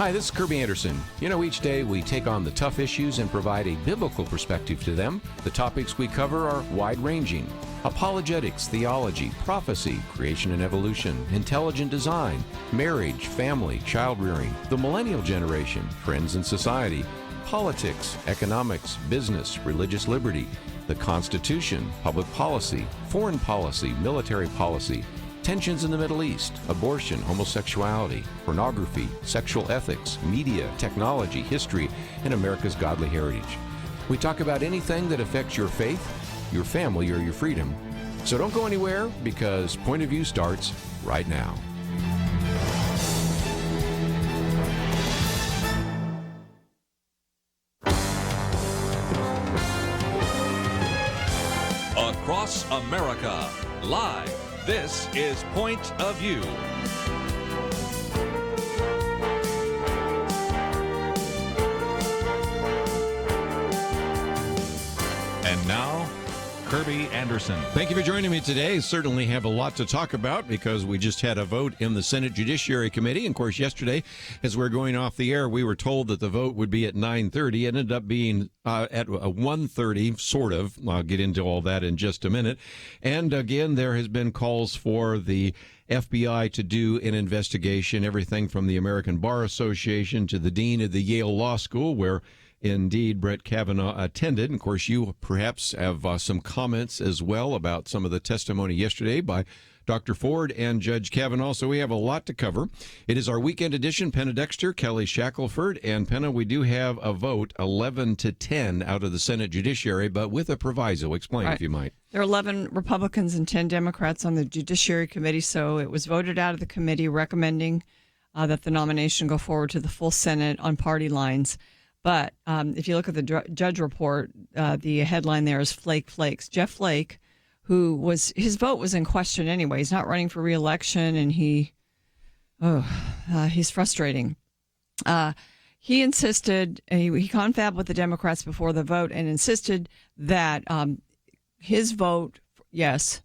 Hi, this is Kerby Anderson. You know, each day we take on the tough issues and provide a biblical perspective to them. The topics we cover are wide-ranging. Apologetics, theology, prophecy, creation and evolution, intelligent design, marriage, family, child-rearing, the millennial generation, friends and society, politics, economics, business, religious liberty, the Constitution, public policy, foreign policy, military policy, tensions in the Middle East, abortion, homosexuality, pornography, sexual ethics, media, technology, history, and America's godly heritage. We talk about anything that affects your faith, your family, or your freedom. So don't go anywhere, because Point of View starts right now. Across America, live. This is Point of View. And now, Kerby Anderson. Thank you for joining me today. Certainly have a lot to talk about because we just had a vote in the Senate Judiciary Committee. And of course, yesterday, as we're going off the air, we were told that the vote would be at 9:30. It ended up being at 1:30, sort of. I'll get into all that in just a minute. And again, there has been calls for the FBI to do an investigation, everything from the American Bar Association to the dean of the Yale Law School, where indeed Brett Kavanaugh attended. And of course, you perhaps have some comments as well about some of the testimony yesterday by Dr. Ford and Judge Kavanaugh. So we have a lot to cover. It is our weekend edition. Penna Dexter, Kelly Shackelford, and Penna, we do have a vote 11-10 out of the Senate Judiciary, but with a proviso. Explain, Right. if you might. There are 11 Republicans and 10 Democrats on the Judiciary Committee, so it was voted out of the committee recommending that the nomination go forward to the full Senate on party lines. But if you look at the judge report, the headline there is Flake Flakes. Jeff Flake, his vote was in question anyway. He's not running for re-election, and he's frustrating. He insisted, he confab with the Democrats before the vote and insisted that his vote, yes,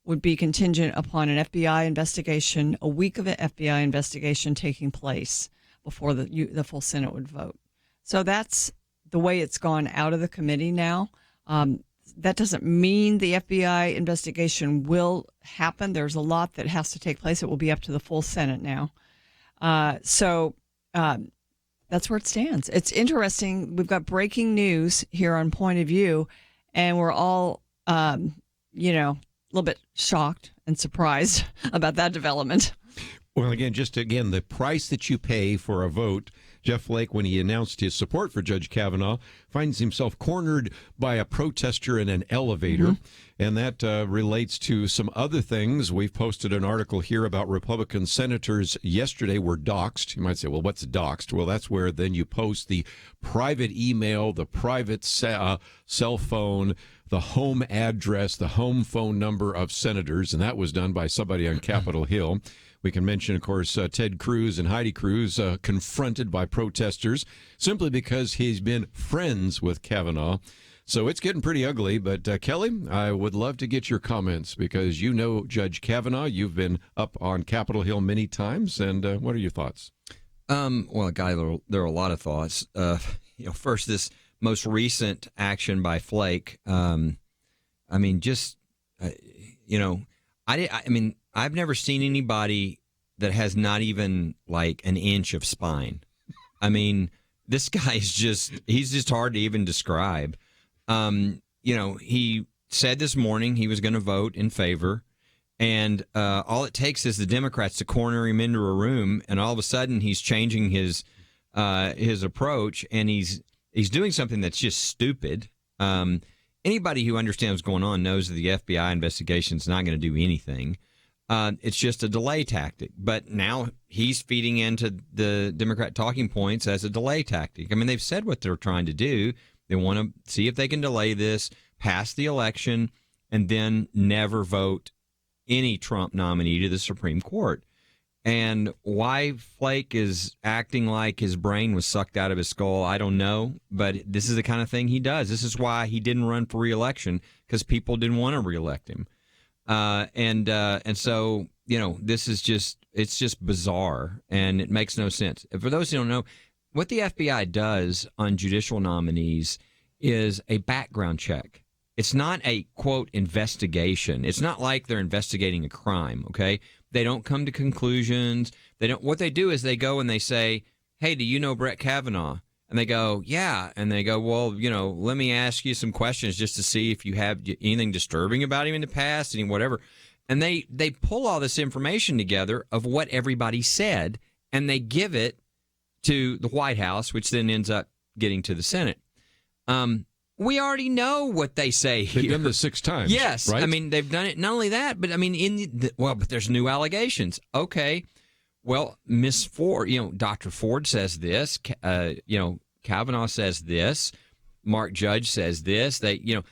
would be contingent upon an FBI investigation, a week of an FBI investigation taking place before the full Senate would vote. So that's the way it's gone out of the committee now. That doesn't mean the FBI investigation will happen. There's a lot that has to take place. It will be up to the full Senate now. So that's where it stands. It's interesting. We've got breaking news here on Point of View, and we're all, a little bit shocked and surprised about that development. Well, again, the price that you pay for a vote. Jeff Flake, when he announced his support for Judge Kavanaugh, finds himself cornered by a protester in an elevator. And that relates to some other things. We've posted an article here about Republican senators yesterday were doxxed. You might say, well, what's doxxed? Well, that's where then you post the private email, the private cell phone, the home address, the home phone number of senators. And that was done by somebody on Capitol Hill. We can mention, of course, Ted Cruz and Heidi Cruz confronted by protesters simply because he's been friends with Kavanaugh. So it's getting pretty ugly. But Kelly, I would love to get your comments because you know Judge Kavanaugh. You've been up on Capitol Hill many times. And what are your thoughts? Well, Guy, there are a lot of thoughts. First, this most recent action by Flake. I've never seen anybody that has not even like an inch of spine. I mean, this guy is he's just hard to even describe. He said this morning he was going to vote in favor, and all it takes is the Democrats to corner him into a room, and all of a sudden he's changing his approach, and he's doing something that's just stupid. Anybody who understands what's going on knows that the FBI investigation is not going to do anything. It's just a delay tactic. But now he's feeding into the Democrat talking points as a delay tactic. I mean, they've said what they're trying to do. They want to see if they can delay this, pass the election, and then never vote any Trump nominee to the Supreme Court. And why Flake is acting like his brain was sucked out of his skull, I don't know. But this is the kind of thing he does. This is why he didn't run for re-election, because people didn't want to re-elect him. And so this is it's just bizarre, and it makes no sense. For those who don't know, what the FBI does on judicial nominees is a background check. It's not a, quote, investigation. It's not like they're investigating a crime, okay? They don't come to conclusions. What they do is they go and they say, hey, do you know Brett Kavanaugh? And they go, yeah. And they go, well, let me ask you some questions just to see if you have anything disturbing about him in the past, any whatever. And they pull all this information together of what everybody said, and they give it to the White House, which then ends up getting to the Senate. We already know what they say here. They've done this 6 times. Yes. Right? I mean, they've done it. Not only that, but I mean, but there's new allegations. Okay. Well, Miss Ford, Dr. Ford says this, Kavanaugh says this, Mark Judge says this. They've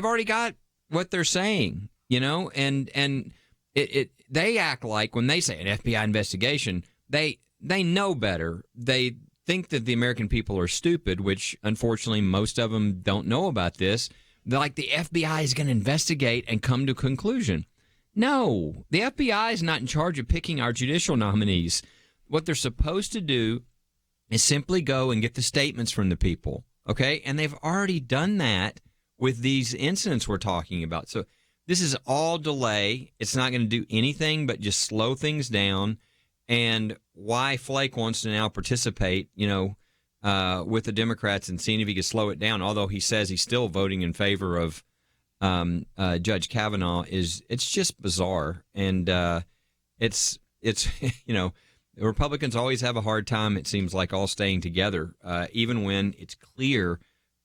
already got what they're saying, and they act like when they say an FBI investigation, they know better. They think that the American people are stupid, which unfortunately most of them don't know about this. They're like, the FBI is going to investigate and come to a conclusion. No, the FBI is not in charge of picking our judicial nominees. What they're supposed to do is simply go and get the statements from the people, okay? And they've already done that with these incidents we're talking about. So this is all delay. It's not going to do anything but just slow things down. And why Flake wants to now participate, with the Democrats and seeing if he can slow it down, although he says he's still voting in favor of Judge Kavanaugh, it's just bizarre. And it's the Republicans always have a hard time, it seems like, all staying together, even when it's clear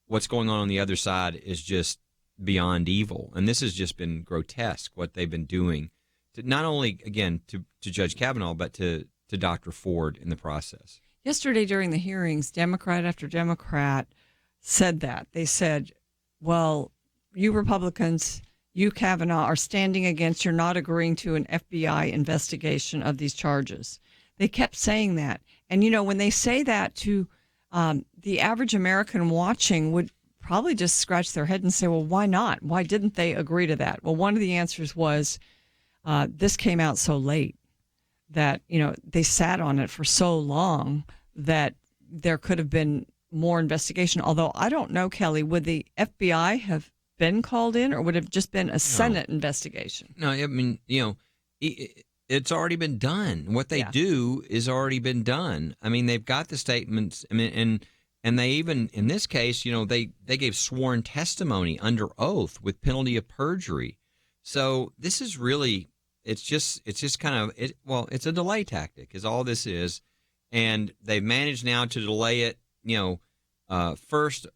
what's going on the other side is just beyond evil. And this has just been grotesque, what they've been doing. Not only, again, to Judge Kavanaugh, but to Dr. Ford in the process. Yesterday during the hearings, Democrat after Democrat said that. They said, well, you Republicans, you Kavanaugh, are standing against, you're not agreeing to an FBI investigation of these charges. They kept saying that. And, when they say that to the average American watching would probably just scratch their head and say, well, why not? Why didn't they agree to that? Well, one of the answers was, this came out so late that, they sat on it for so long that there could have been more investigation. Although I don't know, Kelly, would the FBI have been called in, or would it have just been a Senate investigation? No, I mean, it's already been done. What they do is already been done. I mean, they've got the statements. I mean, and they even, in this case, they gave sworn testimony under oath with penalty of perjury. So this is really, it's just kind of, it's a delay tactic is all this is. And they've managed now to delay it, first,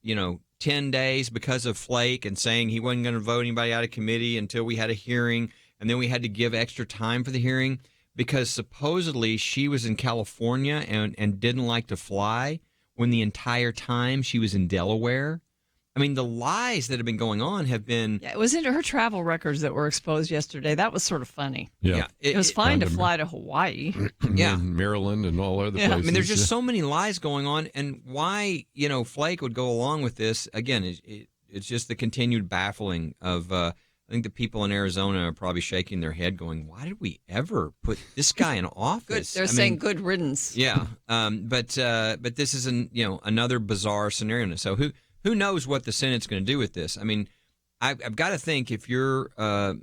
10 days because of Flake and saying he wasn't going to vote anybody out of committee until we had a hearing. And then we had to give extra time for the hearing because supposedly she was in California and didn't like to fly when the entire time she was in Delaware. I mean, the lies that have been going on have been... Yeah, it was into her travel records that were exposed yesterday. That was sort of funny. Yeah. It was fine to fly to Hawaii. Yeah. Maryland and all other places. I mean, there's just so many lies going on. And why, Flake would go along with this, again, it's just the continued baffling of... I think the people in Arizona are probably shaking their head going, why did we ever put this guy in office? They're saying good riddance. Yeah. But this is another bizarre scenario. So who knows what the Senate's going to do with this? I mean, I've got to think if you're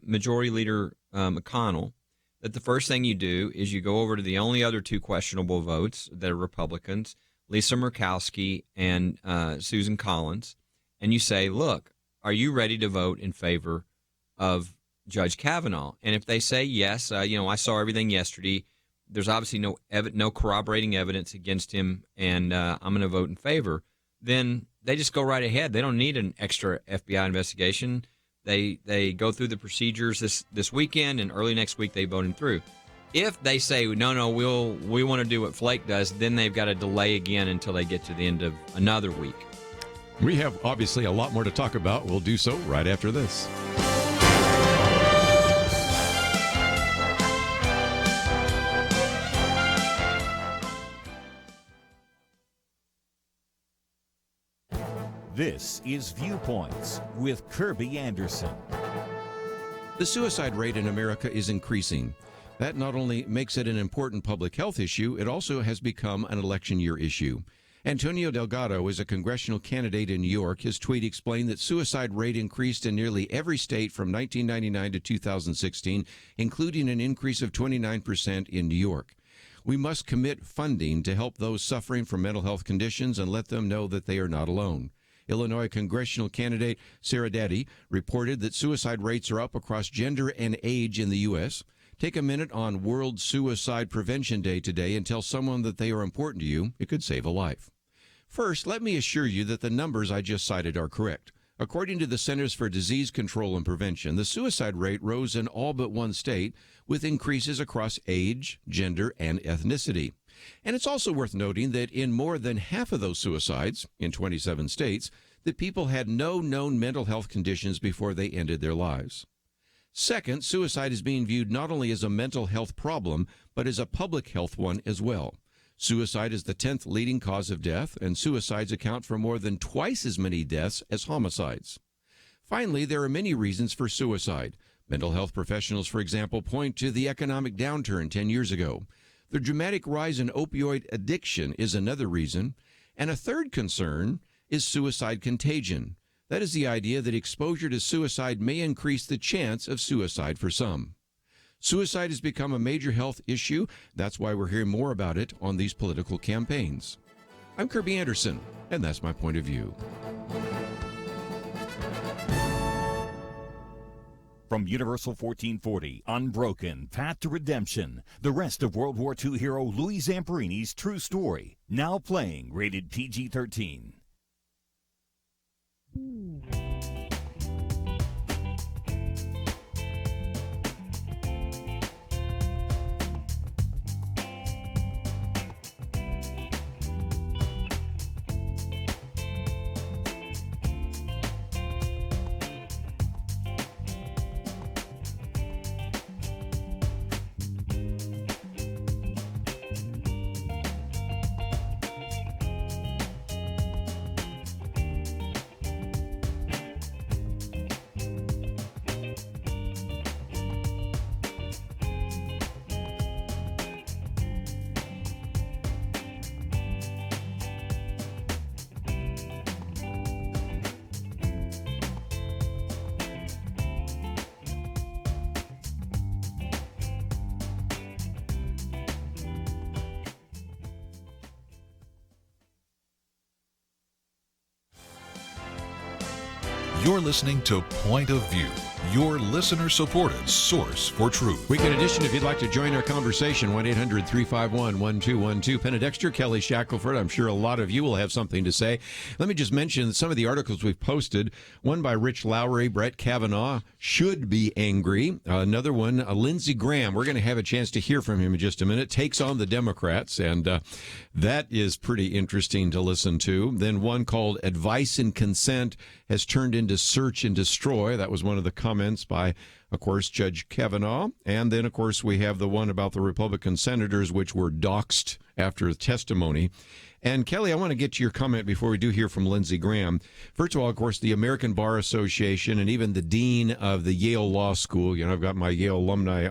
Majority Leader McConnell, that the first thing you do is you go over to the only other 2 questionable votes that are Republicans, Lisa Murkowski and Susan Collins, and you say, look, are you ready to vote in favor of Judge Kavanaugh? And if they say yes, I saw everything yesterday. There's obviously no corroborating evidence against him, and I'm going to vote in favor. Then they just go right ahead. They don't need an extra FBI investigation. They go through the procedures this weekend, and early next week they vote him through. If they say no, we want to do what Flake does, then they've got to delay again until they get to the end of another week. We have obviously a lot more to talk about. We'll do so right after this. This is Viewpoints with Kerby Anderson. The suicide rate in America is increasing. That not only makes it an important public health issue, it also has become an election year issue. Antonio Delgado is a congressional candidate in New York. His tweet explained that suicide rate increased in nearly every state from 1999 to 2016, including an increase of 29% in New York. We must commit funding to help those suffering from mental health conditions and let them know that they are not alone. Illinois congressional candidate Sarah Daddy reported that suicide rates are up across gender and age in the U.S. Take a minute on World Suicide Prevention Day today and tell someone that they are important to you. It could save a life. First, let me assure you that the numbers I just cited are correct. According to the Centers for Disease Control and Prevention, the suicide rate rose in all but one state, with increases across age, gender, and ethnicity. And it's also worth noting that in more than half of those suicides, in 27 states, the people had no known mental health conditions before they ended their lives. Second, suicide is being viewed not only as a mental health problem, but as a public health one as well. Suicide is the 10th leading cause of death, and suicides account for more than twice as many deaths as homicides. Finally, there are many reasons for suicide. Mental health professionals, for example, point to the economic downturn 10 years ago. The dramatic rise in opioid addiction is another reason. And a third concern is suicide contagion. That is the idea that exposure to suicide may increase the chance of suicide for some. Suicide has become a major health issue. That's why we're hearing more about it on these political campaigns. I'm Kerby Anderson, and that's my point of view. From Universal 1440, Unbroken, Path to Redemption, the rest of World War II hero Louis Zamperini's true story, now playing, rated PG-13. You're listening to Point of View, your listener-supported source for truth. Weekend edition, if you'd like to join our conversation, 1-800-351-1212. Penna, Dexter, Kelly Shackelford. I'm sure a lot of you will have something to say. Let me just mention some of the articles we've posted. One by Rich Lowry, Brett Kavanaugh, should be angry. Another one, Lindsey Graham. We're going to have a chance to hear from him in just a minute. Takes on the Democrats, and that is pretty interesting to listen to. Then one called Advice and Consent has turned into Search and Destroy. That was one of the comments by, of course, Judge Kavanaugh. And then, of course, we have the one about the Republican senators, which were doxxed after the testimony. And, Kelly, I want to get to your comment before we do hear from Lindsey Graham. First of all, of course, the American Bar Association and even the dean of the Yale Law School, you know, I've got my Yale alumni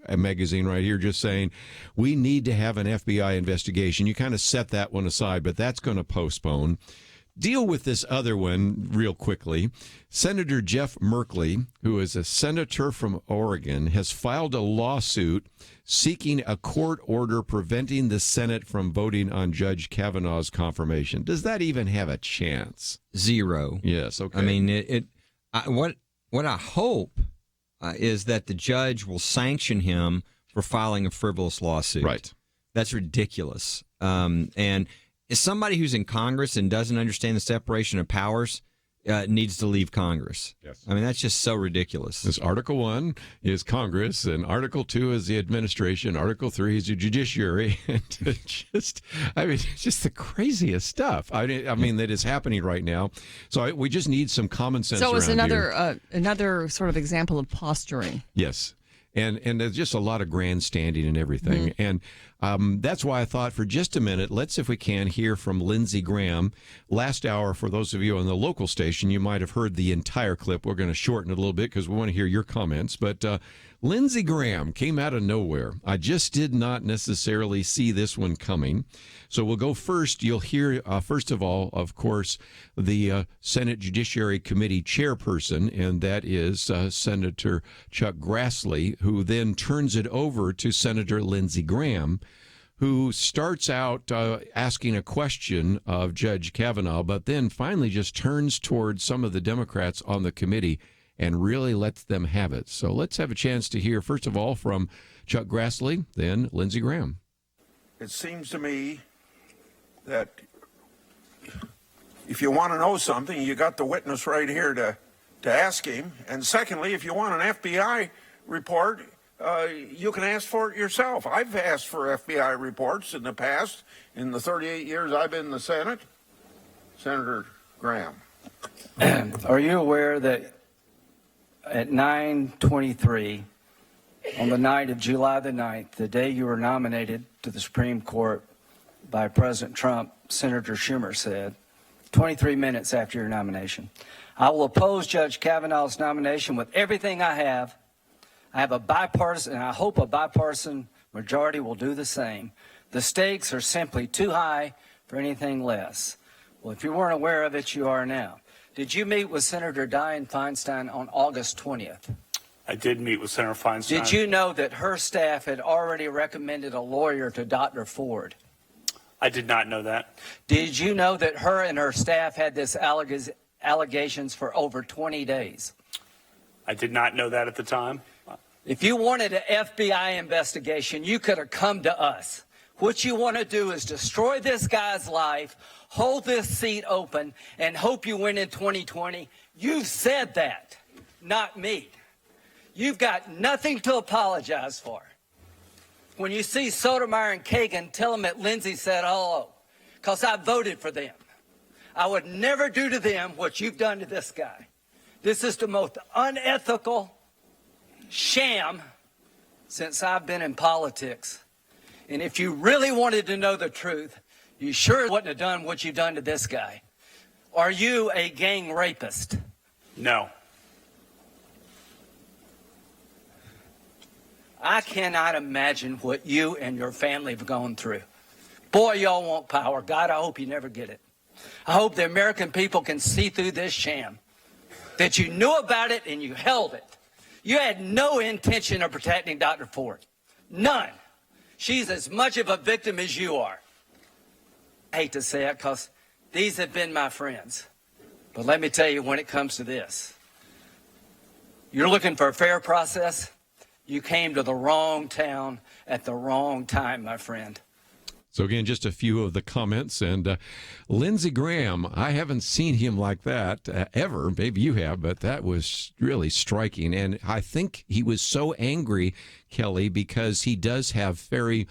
magazine right here just saying we need to have an FBI investigation. You kind of set that one aside, but that's going to postpone. Deal with this other one real quickly. Senator Jeff Merkley, who is a senator from Oregon, has filed a lawsuit seeking a court order preventing the Senate from voting on Judge Kavanaugh's confirmation. Does that even have a chance? Zero. Yes, okay. I mean, what I hope is that the judge will sanction him for filing a frivolous lawsuit. Right. That's ridiculous. And as somebody who's in Congress and doesn't understand the separation of powers needs to leave Congress. Yes. I mean, that's just so ridiculous. This Article 1 is Congress, and Article 2 is the administration. Article 3 is the judiciary. And it's just the craziest stuff. I mean, that is happening right now. So we just need some common sense around here. So it's another sort of example of posturing. Yes. And there's just a lot of grandstanding and everything. Mm-hmm. And That's why I thought for just a minute, let's, if we can, hear from Lindsey Graham. Last hour, for those of you on the local station, you might have heard the entire clip. We're going to shorten it a little bit because we want to hear your comments. But Lindsey Graham came out of nowhere. I just did not necessarily see this one coming. So we'll go first. You'll hear, first of all, of course, the Senate Judiciary Committee chairperson, and that is Senator Chuck Grassley, who then turns it over to Senator Lindsey Graham, who starts out asking a question of Judge Kavanaugh, but then finally just turns towards some of the Democrats on the committee and really lets them have it. So let's have a chance to hear, first of all, from Chuck Grassley, then Lindsey Graham. It seems to me that if you want to know something, you got the witness right here to ask him. And secondly, if you want an FBI report, you can ask for it yourself. I've asked for FBI reports in the past, in the 38 years I've been in the Senate. Senator Graham. Are you aware that at 9:23 on the night of July the 9th, the day you were nominated to the Supreme Court by President Trump, Senator Schumer said, 23 minutes after your nomination, I will oppose Judge Kavanaugh's nomination with everything I have. I have a bipartisan, and I hope a bipartisan majority will do the same. The stakes are simply too high for anything less. Well, if you weren't aware of it, you are now. Did you meet with Senator Dianne Feinstein on August 20th? I did meet with Senator Feinstein. Did you know that her staff had already recommended a lawyer to Dr. Ford? I did not know that. Did you know that her and her staff had this allegations for over 20 days? I did not know that at the time. If you wanted an FBI investigation, you could have come to us. What you want to do is destroy this guy's life, hold this seat open, and hope you win in 2020. You've said that, not me. You've got nothing to apologize for. When you see Sotomayor and Kagan, tell them that Lindsey said hello, because I voted for them. I would never do to them what you've done to this guy. This is the most unethical sham since I've been in politics. And if you really wanted to know the truth, you sure wouldn't have done what you've done to this guy. Are you a gang rapist? No. I cannot imagine what you and your family have gone through. Boy, y'all want power. God, I hope you never get it. I hope the American people can see through this sham, that you knew about it and you held it. You had no intention of protecting Dr. Ford. None. She's as much of a victim as you are. I hate to say it because these have been my friends. But let me tell you, when it comes to this, you're looking for a fair process. You came to the wrong town at the wrong time, my friend. So again, just a few of the comments. And Lindsey Graham, I haven't seen him like that ever. Maybe you have, but that was really striking. And I think he was so angry, Kelly, because he does have very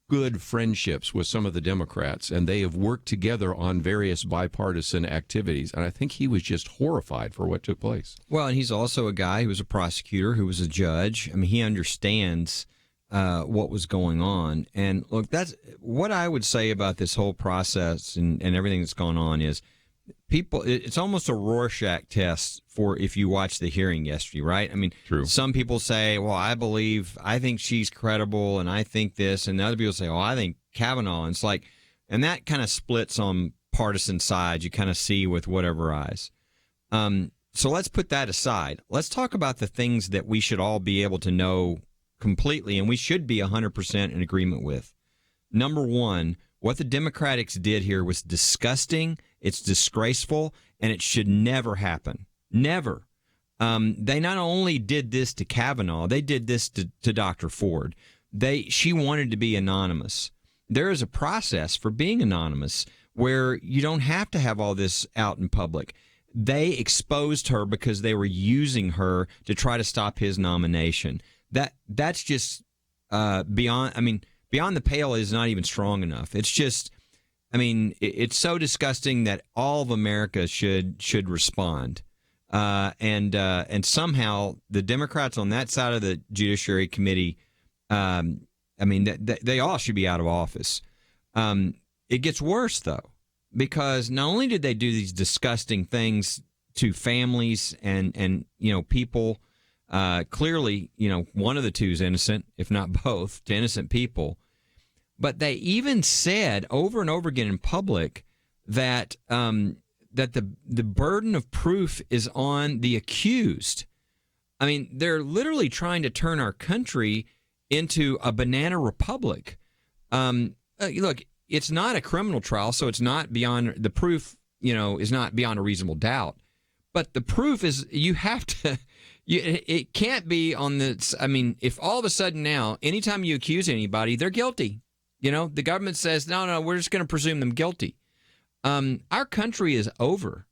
good friendships with some of the Democrats, and they have worked together on various bipartisan activities. And I think he was just horrified for what took place. Well, and he's also a guy who was a prosecutor, who was a judge. I mean, he understands what was going on. And look, that's what I would say about this whole process and everything that's gone on is people, it's almost a Rorschach test for if you watch the hearing yesterday, right? I mean, True. Some people say, well, I think she's credible and I think this, and other people say, oh, I think Kavanaugh. And it's like, and that kind of splits on partisan sides. You kind of see with whatever eyes. So let's put that aside. Let's talk about the things that we should all be able to know completely, and we should be 100% in agreement with. Number one, what the Democrats did here was disgusting, it's disgraceful, and it should never happen. Never. They not only did this to Kavanaugh, they did this to Dr. Ford. She wanted to be anonymous. There is a process for being anonymous where you don't have to have all this out in public. They exposed her because they were using her to try to stop his nomination. That's just beyond. I mean, beyond the pale is not even strong enough. It's just, I mean, it's so disgusting that all of America should respond. And somehow the Democrats on that side of the Judiciary Committee I mean, they all should be out of office. It gets worse, though, because not only did they do these disgusting things to families and people, clearly, one of the two is innocent, if not both, to innocent people. But they even said over and over again in public that that the burden of proof is on the accused. I mean, they're literally trying to turn our country into a banana republic. Look, it's not a criminal trial, so it's not beyond the proof. Is not beyond a reasonable doubt. But the proof is you have to. It can't be on the. I mean, if all of a sudden now, anytime you accuse anybody, they're guilty. The government says, no, we're just going to presume them guilty. Our country is over.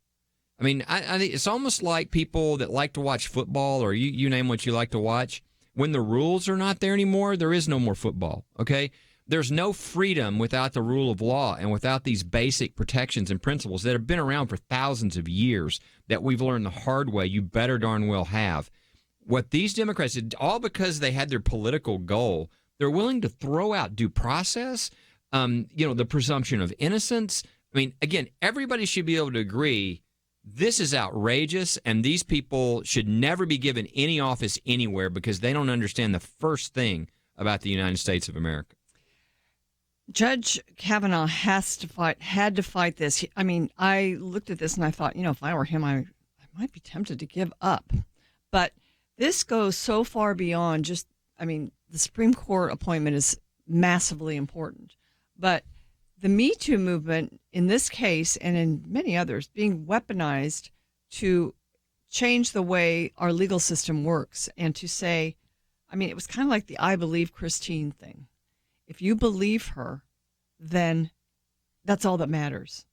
I mean, I think it's almost like people that like to watch football, or you name what you like to watch. When the rules are not there anymore, there is no more football, okay? There's no freedom without the rule of law and without these basic protections and principles that have been around for thousands of years that we've learned the hard way you better darn well have. What these Democrats did, all because they had their political goal, they're willing to throw out due process, the presumption of innocence. I mean, again, everybody should be able to agree this is outrageous, and these people should never be given any office anywhere because they don't understand the first thing about the United States of America. Judge Kavanaugh had to fight this. I mean, I looked at this and I thought, if I were him, I might be tempted to give up. But this goes so far beyond just, the Supreme Court appointment is massively important. But the Me Too movement, in this case and in many others, being weaponized to change the way our legal system works and to say, it was kind of like the I Believe Christine thing. If you believe her, then that's all that matters.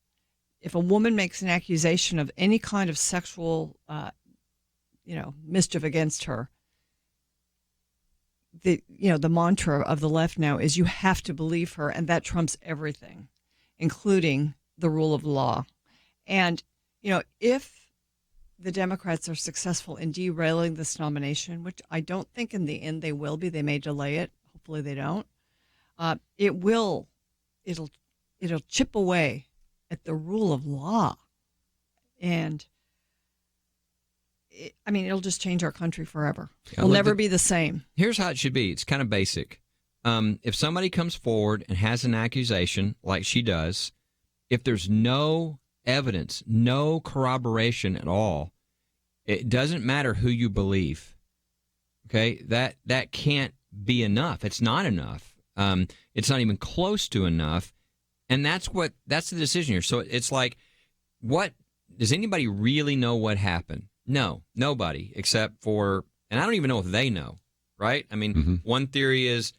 If a woman makes an accusation of any kind of sexual, mischief against her, the mantra of the left now is you have to believe her, and that trumps everything, including the rule of law. And, if the Democrats are successful in derailing this nomination, which I don't think in the end they will be, they may delay it. Hopefully they don't. It'll chip away at the rule of law. And it'll just change our country forever. We'll never be the same. Here's how it should be. It's kind of basic. If somebody comes forward and has an accusation like she does, if there's no evidence, no corroboration at all, it doesn't matter who you believe. Okay? That can't be enough. It's not enough. It's not even close to enough. And that's the decision here. So it's like, does anybody really know what happened? No, nobody, except for, and I don't even know if they know, right? One theory is,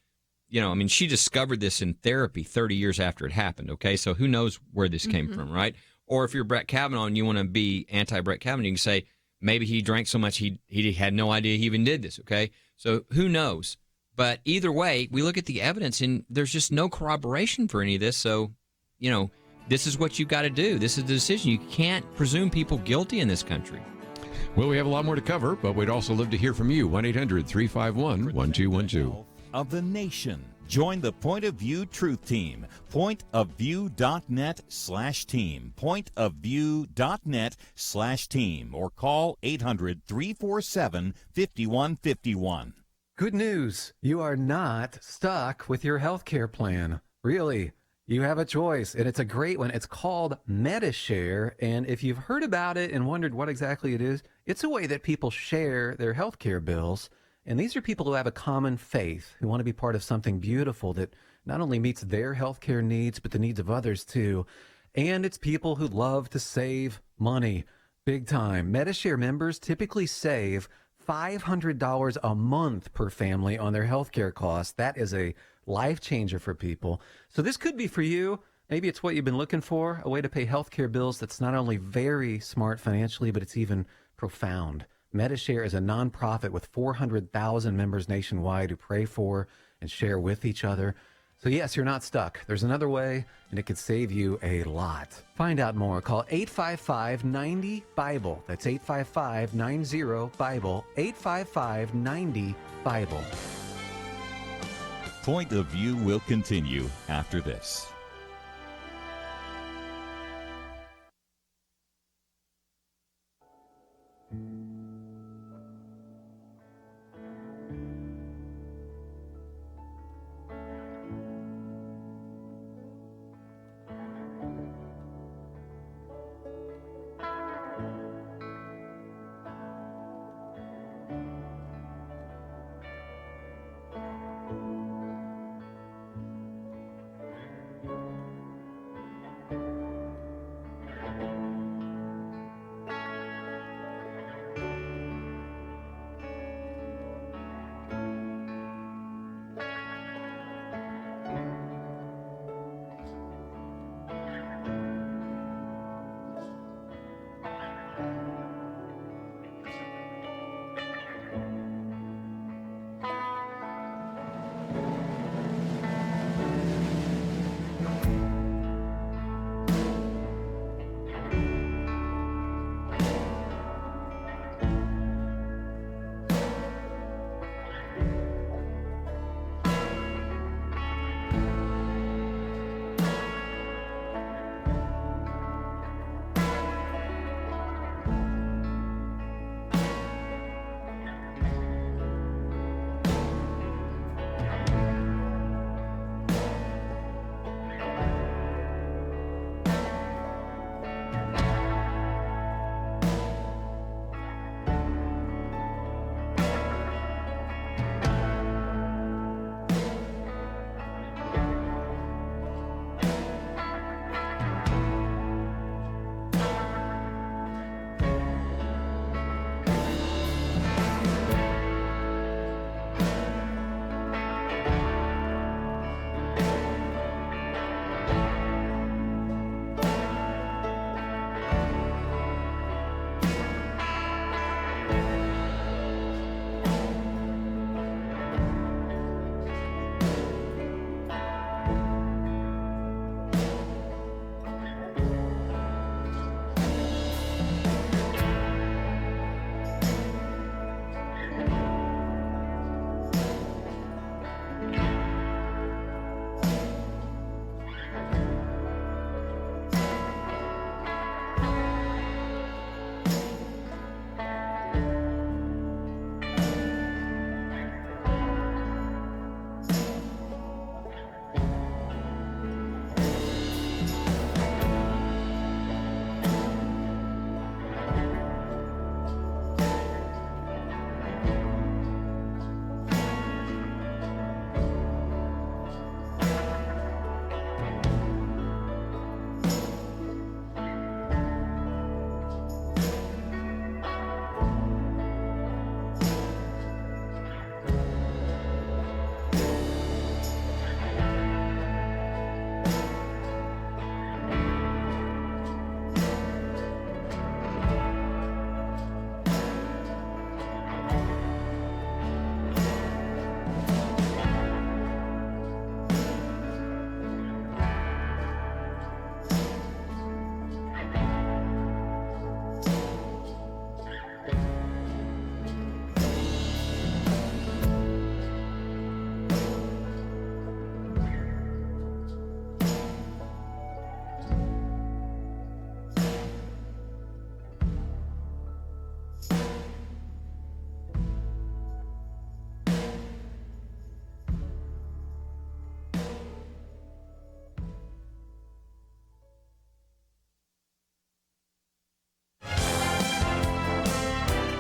she discovered this in therapy 30 years after it happened, okay? So who knows where this came from, right? Or if you're Brett Kavanaugh and you want to be anti-Brett Kavanaugh, you can say, maybe he drank so much he had no idea he even did this, okay? So who knows? But either way, we look at the evidence and there's just no corroboration for any of this. So, this is what you got to do. This is the decision. You can't presume people guilty in this country. Well, we have a lot more to cover, but we'd also love to hear from you. 1-800-351-1212. Of the nation. Join the Point of View Truth Team. Pointofview.net/team. Pointofview.net/team. Or call 800-347-5151. Good news. You are not stuck with your health care plan. Really. You have a choice, and it's a great one. It's called MediShare, and if you've heard about it and wondered what exactly it is, it's a way that people share their health care bills. And these are people who have a common faith, who want to be part of something beautiful that not only meets their healthcare needs, but the needs of others too. And it's people who love to save money big time. MediShare members typically save $500 a month per family on their healthcare costs. That is a life changer for people. So this could be for you. Maybe it's what you've been looking for, a way to pay healthcare bills that's not only very smart financially, but it's even profound. MediShare is a nonprofit with 400,000 members nationwide who pray for and share with each other. So yes, you're not stuck. There's another way, and it could save you a lot. Find out more. Call 855-90-BIBLE. That's 855-90-BIBLE. 855-90-BIBLE. Point of View will continue after this.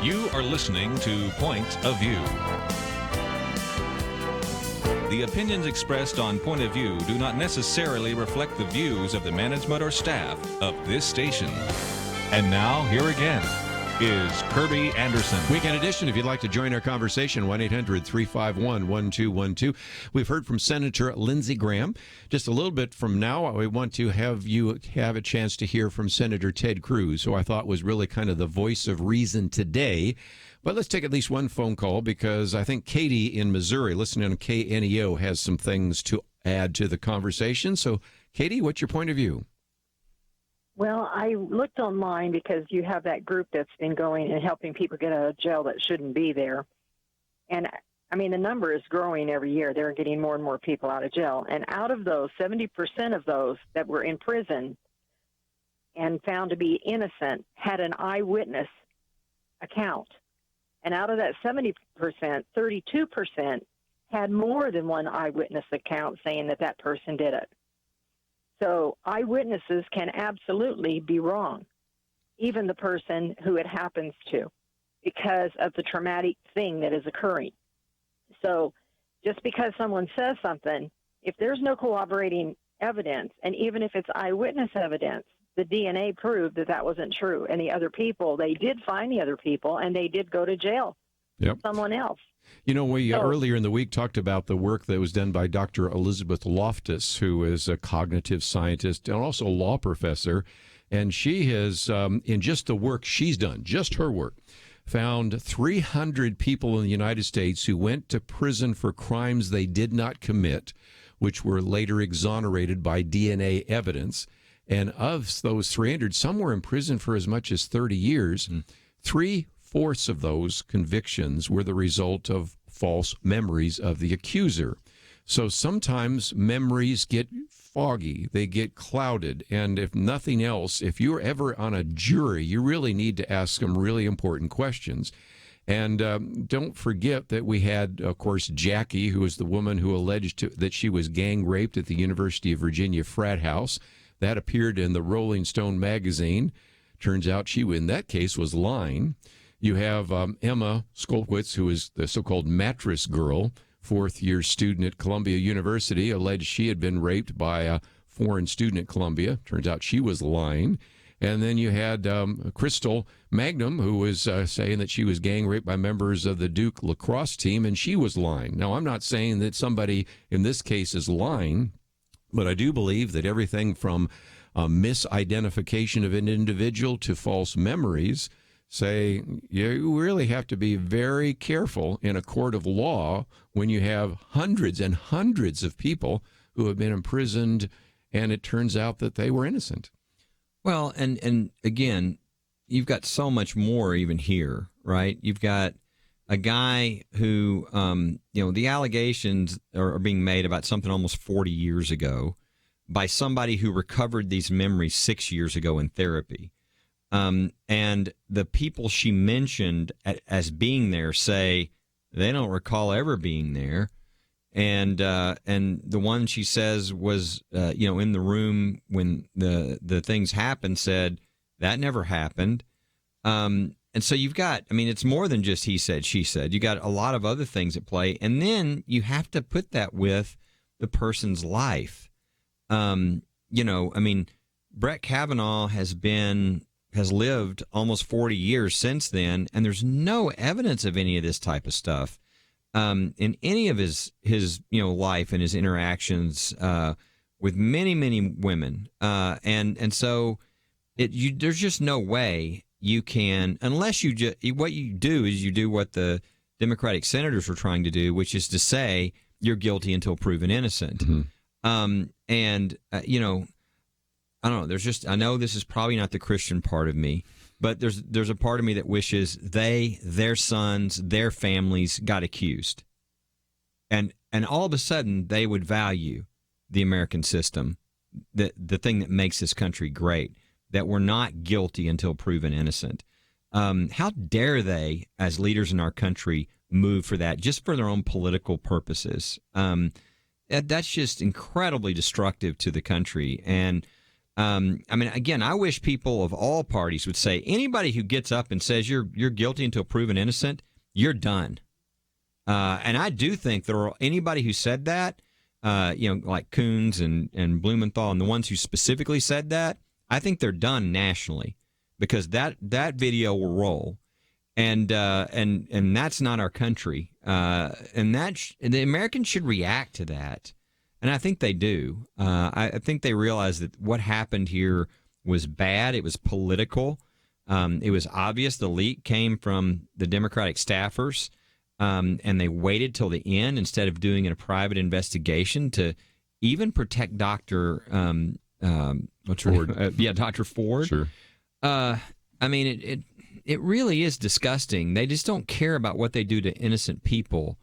You are listening to Point of View. The opinions expressed on Point of View do not necessarily reflect the views of the management or staff of this station. And now, here again is Kerby Anderson. Weekend edition. If you'd like to join our conversation, 1-800-351-1212. We've heard from Senator Lindsey Graham. Just a little bit from now, we want to have you have a chance to hear from Senator Ted Cruz, who I thought was really kind of the voice of reason today. But let's take at least one phone call, because I think Katie in Missouri, listening on KNEO, has some things to add to the conversation. So, Katie, what's your point of view? Well, I looked online because you have that group that's been going and helping people get out of jail that shouldn't be there. And I mean, the number is growing every year. They're getting more and more people out of jail. And out of those, 70% of those that were in prison and found to be innocent had an eyewitness account. And out of that 70%, 32% had more than one eyewitness account saying that that person did it. So eyewitnesses can absolutely be wrong, even the person who it happens to, because of the traumatic thing that is occurring. So just because someone says something, if there's no corroborating evidence, and even if it's eyewitness evidence, the DNA proved that that wasn't true. And the other people, they did find the other people, and they did go to jail. Yep. Someone else. You know, we earlier in the week talked about the work that was done by Dr. Elizabeth Loftus, who is a cognitive scientist and also a law professor. And she has, in just the work she's done, just her work, found 300 people in the United States who went to prison for crimes they did not commit, which were later exonerated by DNA evidence. And of those 300, some were in prison for as much as 30 years. 3/4 of those convictions were the result of false memories of the accuser. So sometimes memories get foggy, they get clouded, and if nothing else, if you're ever on a jury, you really need to ask some really important questions. And don't forget that we had, of course, Jackie, who was the woman who alleged that she was gang raped at the University of Virginia frat house. That appeared in the Rolling Stone magazine. Turns out she, in that case, was lying. You have Emma Skolkwitz, who is the so-called mattress girl, fourth-year student at Columbia University, alleged she had been raped by a foreign student at Columbia. Turns out she was lying. And then you had Crystal Magnum, who was saying that she was gang raped by members of the Duke lacrosse team, and she was lying. Now, I'm not saying that somebody in this case is lying, but I do believe that everything from misidentification of an individual to false memories say you really have to be very careful in a court of law when you have hundreds and hundreds of people who have been imprisoned and it turns out that they were innocent. Well, and again, you've got so much more even here, right? You've got a guy who, the allegations are being made about something almost 40 years ago by somebody who recovered these memories 6 years ago in therapy. And the people she mentioned as being there say they don't recall ever being there. And the one she says was, in the room when the things happened said that never happened. And so you've got, it's more than just he said, she said. You got a lot of other things at play. And then you have to put that with the person's life. Brett Kavanaugh has lived almost 40 years since then, and there's no evidence of any of this type of stuff in any of his life and his interactions with many, many women. And so there's just no way you can, unless what you do is you do what the Democratic senators were trying to do, which is to say you're guilty until proven innocent. Mm-hmm. I don't know. I know this is probably not the Christian part of me, but there's a part of me that wishes their sons, their families got accused. And all of a sudden they would value the American system, the thing that makes this country great, that we're not guilty until proven innocent. How dare they, as leaders in our country, move for that just for their own political purposes? That's just incredibly destructive to the country. And again, I wish people of all parties would say anybody who gets up and says you're guilty until proven innocent, you're done. And I do think there are anybody who said that, like Coons and Blumenthal and the ones who specifically said that, I think they're done nationally because that video will roll. And that's not our country. And the Americans should react to that. And I think they do. I think they realize that what happened here was bad. It was political. It was obvious the leak came from the Democratic staffers, and they waited till the end instead of doing a private investigation to even protect Dr. Ford. Dr. Ford. Sure. It really is disgusting. They just don't care about what they do to innocent people.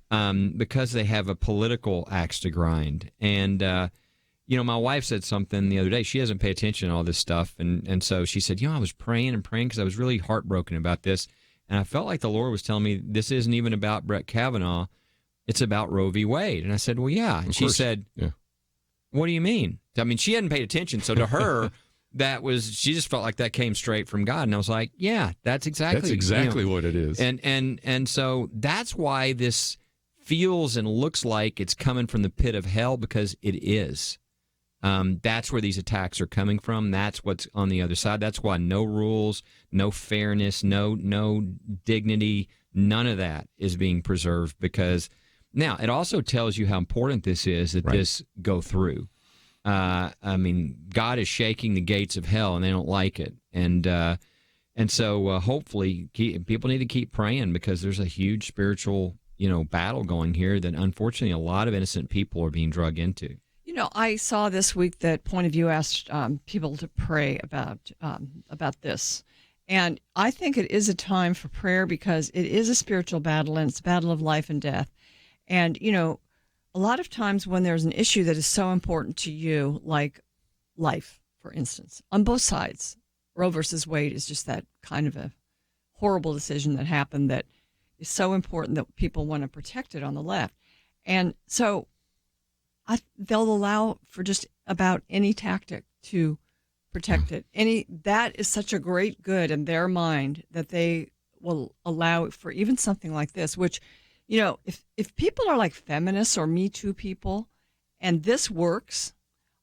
because they have a political axe to grind. And, my wife said something the other day. She doesn't pay attention to all this stuff. And so she said, I was praying and praying because I was really heartbroken about this. And I felt like the Lord was telling me this isn't even about Brett Kavanaugh. It's about Roe v. Wade. And I said, well, yeah. And she said, what do you mean? I mean, she hadn't paid attention. So to her, she just felt like that came straight from God. And I was like, yeah, that's exactly what it is. And so that's why this feels and looks like it's coming from the pit of hell, because it is. That's where these attacks are coming from. That's what's on the other side. That's why no rules, no fairness, no dignity, none of that is being preserved, because now it also tells you how important this is that this go through. I mean, God is shaking the gates of hell, and they don't like it. And so hopefully people need to keep praying, because there's a huge spiritual, battle going here that unfortunately a lot of innocent people are being drug into. I saw this week that Point of View asked people to pray about this. And I think it is a time for prayer, because it is a spiritual battle, and it's a battle of life and death. And, a lot of times when there's an issue that is so important to you, like life, for instance, on both sides, Roe versus Wade is just that kind of a horrible decision that happened that is so important that people want to protect it on the left. And so they'll allow for just about any tactic to protect it. That is such a great good in their mind that they will allow for even something like this, which, if people are like feminists or Me Too people, and this works,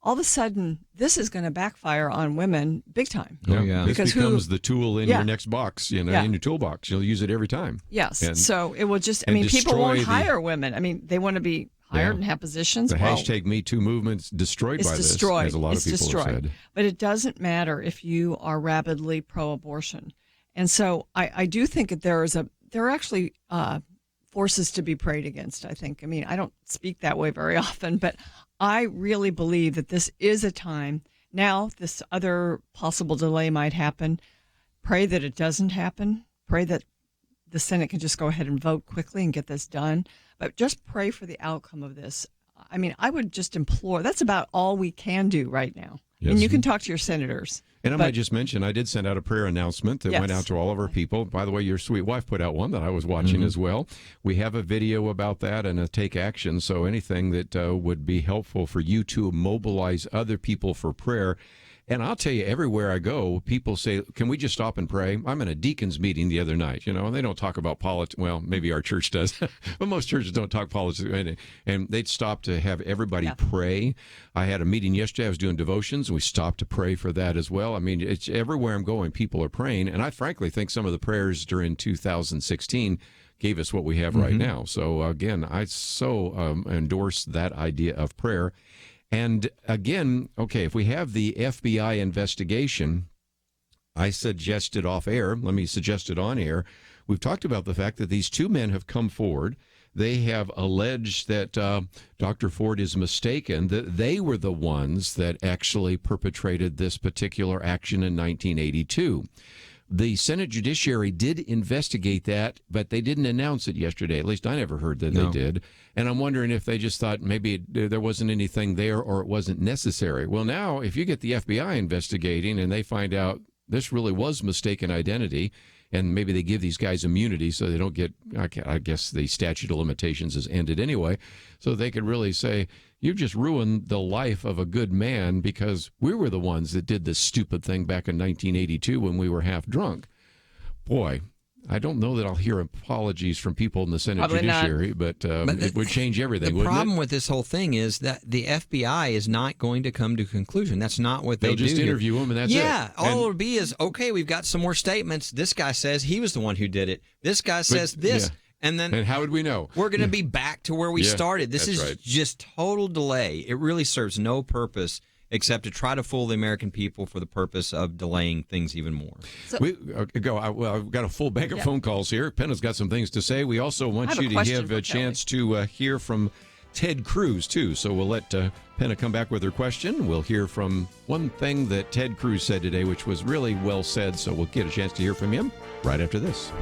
all of a sudden this is going to backfire on women big time. Oh, yeah. This becomes the tool in your next box, in your toolbox. You'll use it every time. Yes. So it will just, people won't hire women. They want to be hired and have positions. The hashtag Me Too movement's destroyed by this, as a lot of people have said. But it doesn't matter if you are rabidly pro-abortion. And so I do think that there are actually forces to be prayed against, I think. I don't speak that way very often, but I really believe that this is a time. Now, this other possible delay might happen. Pray that it doesn't happen. Pray that the Senate can just go ahead and vote quickly and get this done. But just pray for the outcome of this. I would just implore. That's about all we can do right now. Yes. And you can talk to your senators. And I might just mention, I did send out a prayer announcement that went out to all of our people. By the way, your sweet wife put out one that I was watching as well. We have a video about that and a take action. So anything that would be helpful for you to mobilize other people for prayer. And I'll tell you, everywhere I go, people say, can we just stop and pray? I'm in a deacons meeting the other night, and they don't talk about politics. Well, maybe our church does, but most churches don't talk politics. And they'd stop to have everybody pray. I had a meeting yesterday. I was doing devotions, and we stopped to pray for that as well. It's everywhere I'm going, people are praying. And I frankly think some of the prayers during 2016 gave us what we have right now. So, again, I so endorse that idea of prayer. And again, if we have the FBI investigation, I suggested off air, let me suggest it on air. We've talked about the fact that these two men have come forward. They have alleged that Dr. Ford is mistaken, that they were the ones that actually perpetrated this particular action in 1982. The Senate Judiciary did investigate that, but they didn't announce it yesterday. At least I never heard that they did. And I'm wondering if they just thought maybe there wasn't anything there or it wasn't necessary. Well, now, if you get the FBI investigating and they find out this really was mistaken identity, and maybe they give these guys immunity so they don't get, I guess the statute of limitations has ended anyway, so they could really say, you've just ruined the life of a good man because we were the ones that did this stupid thing back in 1982 when we were half drunk. Boy, I don't know that I'll hear apologies from people in the Senate Probably Judiciary, but it would change everything, wouldn't it? The problem with this whole thing is that the FBI is not going to come to conclusion. That's not what they do. They'll just interview them, and that's it. Yeah, all it'll be is, okay, we've got some more statements. This guy says he was the one who did it. This guy says this. Yeah. And then how would we know? We're going to be back to where we started. This is just total delay. It really serves no purpose except to try to fool the American people for the purpose of delaying things even more. So, I've got a full bank of phone calls here. Penna's got some things to say. We also want you to have a chance to hear from Ted Cruz, too. So we'll let Penna come back with her question. We'll hear from one thing that Ted Cruz said today, which was really well said. So we'll get a chance to hear from him right after this.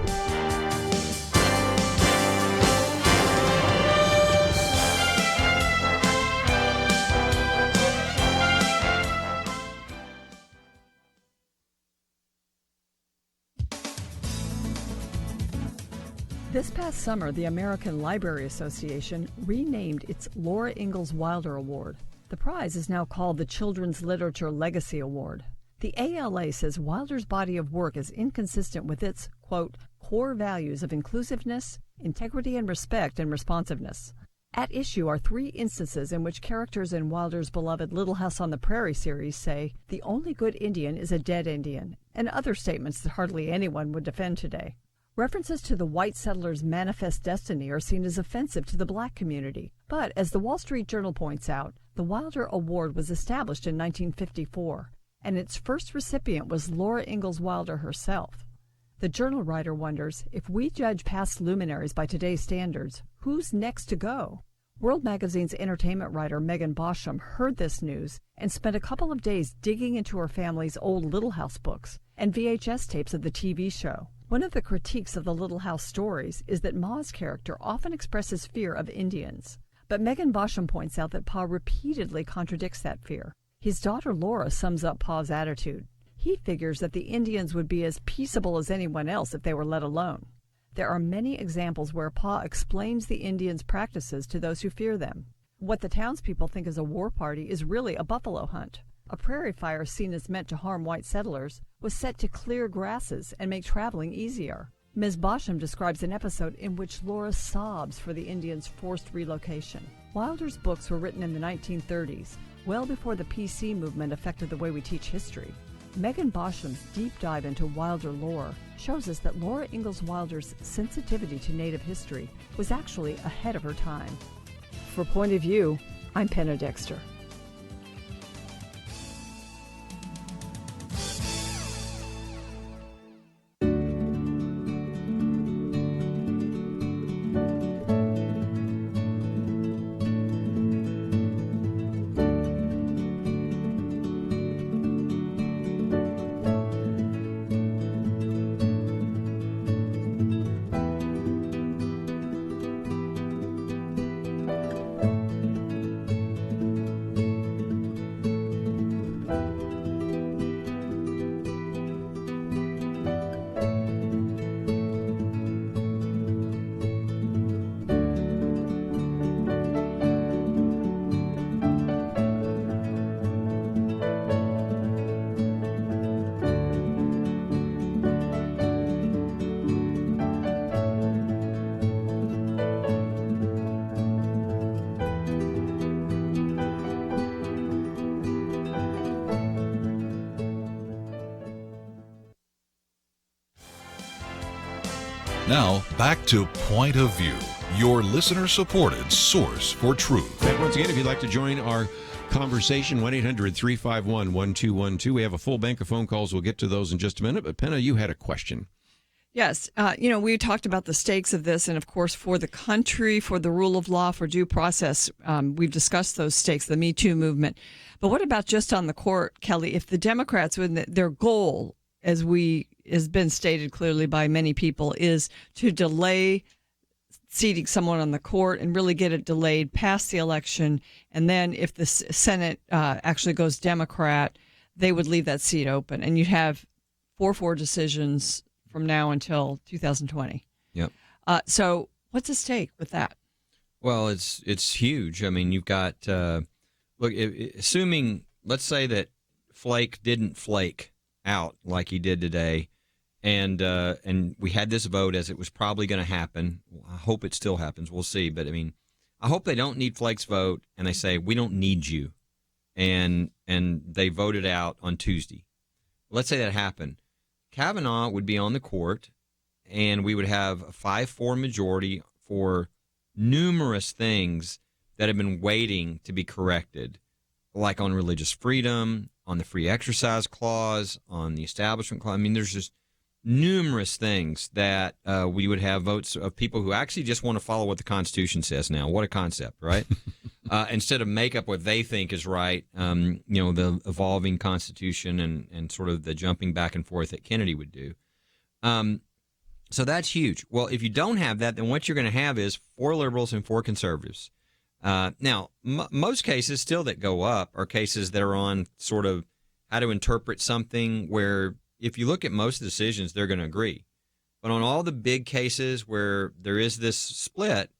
This past summer, the American Library Association renamed its Laura Ingalls Wilder Award. The prize is now called the Children's Literature Legacy Award. The ALA says Wilder's body of work is inconsistent with its, quote, core values of inclusiveness, integrity and respect and responsiveness. At issue are 3 instances in which characters in Wilder's beloved Little House on the Prairie series say, the only good Indian is a dead Indian, and other statements that hardly anyone would defend today. References to the white settlers' manifest destiny are seen as offensive to the black community. But, as the Wall Street Journal points out, the Wilder Award was established in 1954, and its first recipient was Laura Ingalls Wilder herself. The Journal writer wonders, if we judge past luminaries by today's standards, who's next to go? World Magazine's entertainment writer Megan Bosham heard this news and spent a couple of days digging into her family's old Little House books and VHS tapes of the TV show. One of the critiques of the Little House stories is that Ma's character often expresses fear of Indians. But Megan Bosham points out that Pa repeatedly contradicts that fear. His daughter Laura sums up Pa's attitude. He figures that the Indians would be as peaceable as anyone else if they were let alone. There are many examples where Pa explains the Indians' practices to those who fear them. What the townspeople think is a war party is really a buffalo hunt. A prairie fire seen as meant to harm white settlers was set to clear grasses and make traveling easier. Ms. Bosham describes an episode in which Laura sobs for the Indians' forced relocation. Wilder's books were written in the 1930s, well before the PC movement affected the way we teach history. Megan Bosham's deep dive into Wilder lore shows us that Laura Ingalls Wilder's sensitivity to Native history was actually ahead of her time. For Point of View, I'm Penna Dexter. Now, back to Point of View, your listener-supported source for truth. And once again, if you'd like to join our conversation, 1-800-351-1212. We have a full bank of phone calls. We'll get to those in just a minute. But, Penna, you had a question. Yes. We talked about the stakes of this, and of course, for the country, for the rule of law, for due process, we've discussed those stakes, the Me Too movement. But what about just on the court, Kelly? If the Democrats, their goal, as has been stated clearly by many people, is to delay seating someone on the court and really get it delayed past the election, and then if the Senate actually goes Democrat, they would leave that seat open, and you'd have 4-4 decisions from now until 2020. Yep. So what's at stake with that? Well, it's huge. I mean, you've got assuming, let's say that Flake didn't flake out like he did today, and we had this vote as it was probably going to happen. I hope it still happens. We'll see. But I mean, I hope they don't need Flake's vote, and they say we don't need you, and they voted out on Tuesday. Let's say that happened. Kavanaugh would be on the court, and we would have a 5-4 majority for numerous things that have been waiting to be corrected, like on religious freedom, on the free exercise clause, on the establishment clause. I mean, there's just numerous things that we would have votes of people who actually just want to follow what the Constitution says now. What a concept, right? Instead of make up what they think is right, the evolving Constitution and sort of the jumping back and forth that Kennedy would do. So that's huge. Well, if you don't have that, then what you're going to have is 4 liberals and 4 conservatives. Now, most cases still that go up are cases that are on sort of how to interpret something where if you look at most of the decisions, they're going to agree. But on all the big cases where there is this split,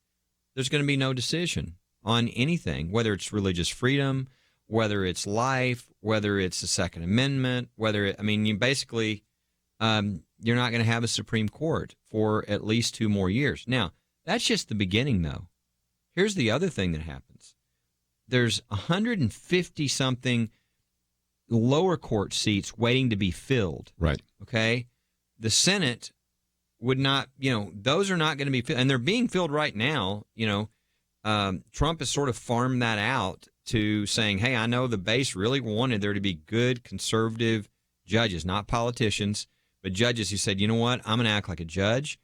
there's going to be no decision on anything, whether it's religious freedom, whether it's life, whether it's the Second Amendment, you basically, you're not going to have a Supreme Court for at least 2 more years. Now, that's just the beginning, though. Here's the other thing that happens. There's 150-something lower court seats waiting to be filled. Right. Okay? The Senate would not, those are not going to be filled, and they're being filled right now. Trump has sort of farmed that out to saying, hey, I know the base really wanted there to be good conservative judges, not politicians, but judges who said, you know what, I'm going to act like a judge.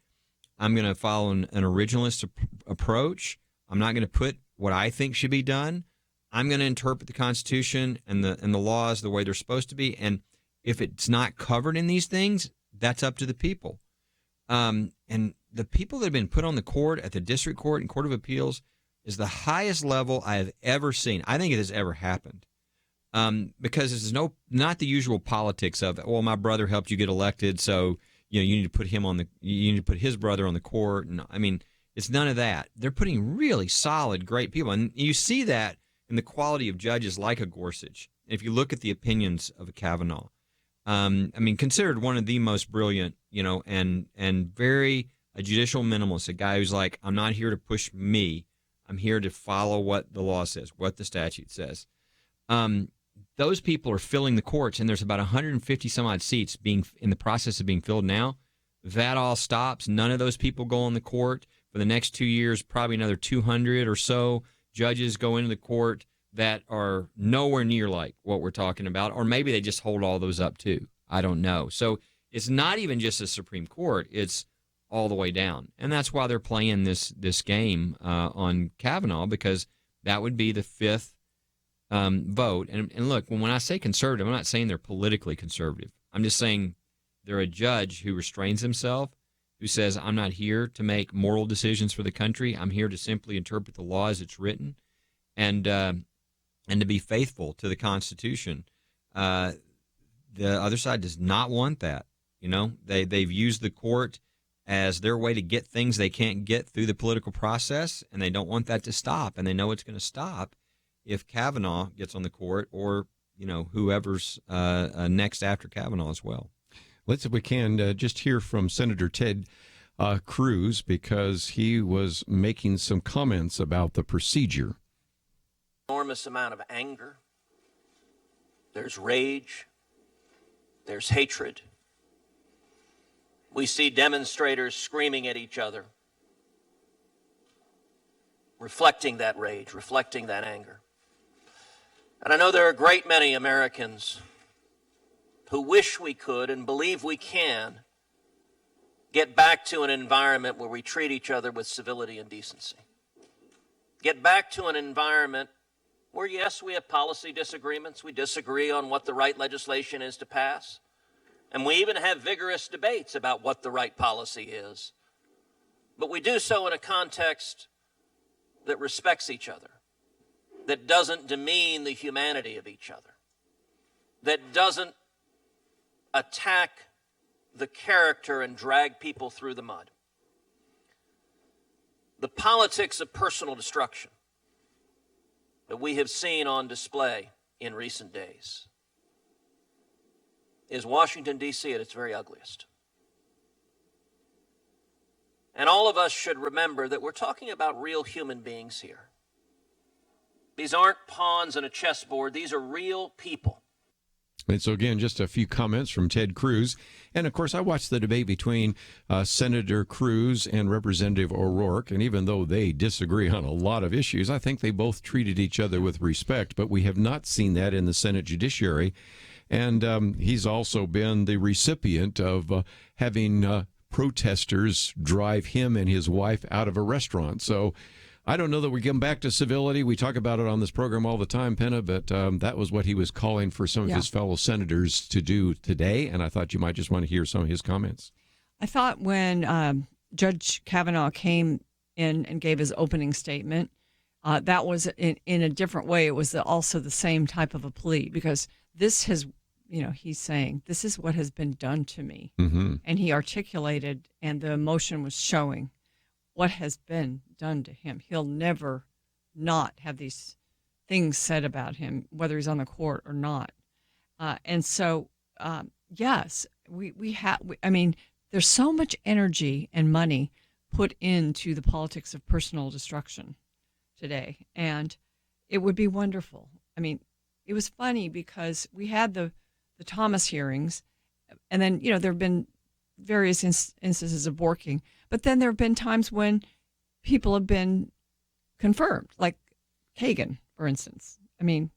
I'm going to follow an originalist approach. I'm not going to put what I think should be done. I'm going to interpret the Constitution and the laws the way they're supposed to be. And if it's not covered in these things, that's up to the people. And the people that have been put on the court at the district court and court of appeals is the highest level I have ever seen. I think it has ever happened. Because there's not the usual politics of, well, my brother helped you get elected, so you need to put you need to put his brother on the court. And it's none of that. They're putting really solid, great people, and you see that in the quality of judges like a Gorsuch. If you look at the opinions of a Kavanaugh, considered one of the most brilliant, and very a judicial minimalist, a guy who's like, I'm not here to push me. I'm here to follow what the law says, what the statute says. Those people are filling the courts, and there's about 150 some odd seats being in the process of being filled now. That all stops. None of those people go on the court for the next 2 years. Probably another 200 or so judges go into the court that are nowhere near like what we're talking about, or maybe they just hold all those up too. I don't know. So it's not even just the Supreme Court; it's all the way down, and that's why they're playing this game on Kavanaugh, because that would be the 5th vote. And look, when I say conservative, I'm not saying they're politically conservative. I'm just saying they're a judge who restrains himself, who says, I'm not here to make moral decisions for the country. I'm here to simply interpret the law as it's written, and to be faithful to the Constitution. The other side does not want that. They've used the court as their way to get things they can't get through the political process, and they don't want that to stop, and they know it's going to stop if Kavanaugh gets on the court, or whoever's next after Kavanaugh as well. Let's, if we can, just hear from Senator Ted Cruz, because he was making some comments about the procedure. Enormous amount of anger. There's rage. There's hatred. We see demonstrators screaming at each other, reflecting that rage, reflecting that anger. And I know there are a great many Americans who wish we could and believe we can get back to an environment where we treat each other with civility and decency. Get back to an environment where, yes, we have policy disagreements. We disagree on what the right legislation is to pass. And we even have vigorous debates about what the right policy is. But we do so in a context that respects each other, that doesn't demean the humanity of each other, that doesn't attack the character and drag people through the mud. The politics of personal destruction that we have seen on display in recent days is Washington, D.C. at its very ugliest. And all of us should remember that we're talking about real human beings here. These aren't pawns on a chessboard. These are real people. And so, again, just a few comments from Ted Cruz. And, of course, I watched the debate between Senator Cruz and Representative O'Rourke. And even though they disagree on a lot of issues, I think they both treated each other with respect. But we have not seen that in the Senate Judiciary. And he's also been the recipient of having protesters drive him and his wife out of a restaurant. So I don't know that we come back to civility. We talk about it on this program all the time, Penna, but that was what he was calling for some of his fellow senators to do today, and I thought you might just want to hear some of his comments. I thought when Judge Kavanaugh came in and gave his opening statement, that was in a different way. It was also the same type of a plea, because this has he's saying, this is what has been done to me. Mm-hmm. And he articulated, and the emotion was showing what has been done to him. He'll never not have these things said about him, whether he's on the court or not. And so, yes, we have, I mean, there's so much energy and money put into the politics of personal destruction today. And it would be wonderful. I mean, it was funny because we had the Thomas hearings, and then, there have been various instances of borking, but then there have been times when people have been confirmed, like Kagan, for instance. I mean,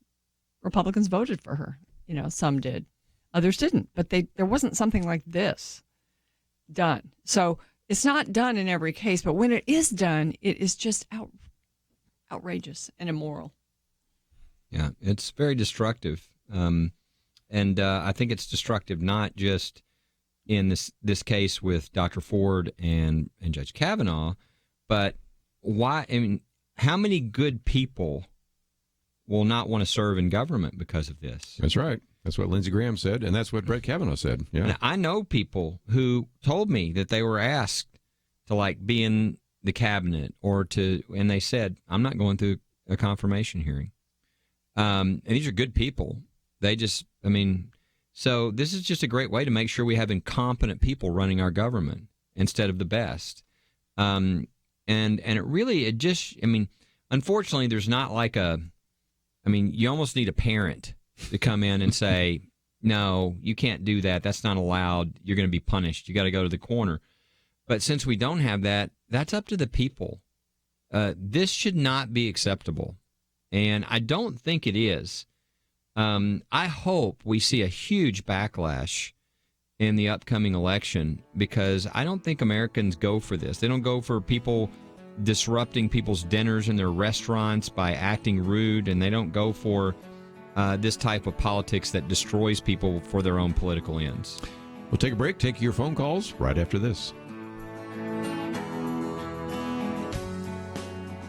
Republicans voted for her. Some did, others didn't, but there wasn't something like this done. So it's not done in every case, but when it is done, it is just outrageous and immoral. Yeah, it's very destructive. And I think it's destructive not just in this case with Dr. Ford and Judge Kavanaugh, but why? I mean, how many good people will not want to serve in government because of this? That's right. That's what Lindsey Graham said, and that's what Brett Kavanaugh said. Yeah, and I know people who told me that they were asked to be in the cabinet and they said, "I'm not going through a confirmation hearing." And these are good people. They just, so this is just a great way to make sure we have incompetent people running our government instead of the best. And it just, unfortunately, there's not you almost need a parent to come in and say, no, you can't do that. That's not allowed. You're going to be punished. You got to go to the corner. But since we don't have that, that's up to the people. This should not be acceptable. And I don't think it is. I hope we see a huge backlash in the upcoming election, because I don't think Americans go for this. They don't go for people disrupting people's dinners in their restaurants by acting rude, and they don't go for this type of politics that destroys people for their own political ends. We'll take a break, take your phone calls right after this.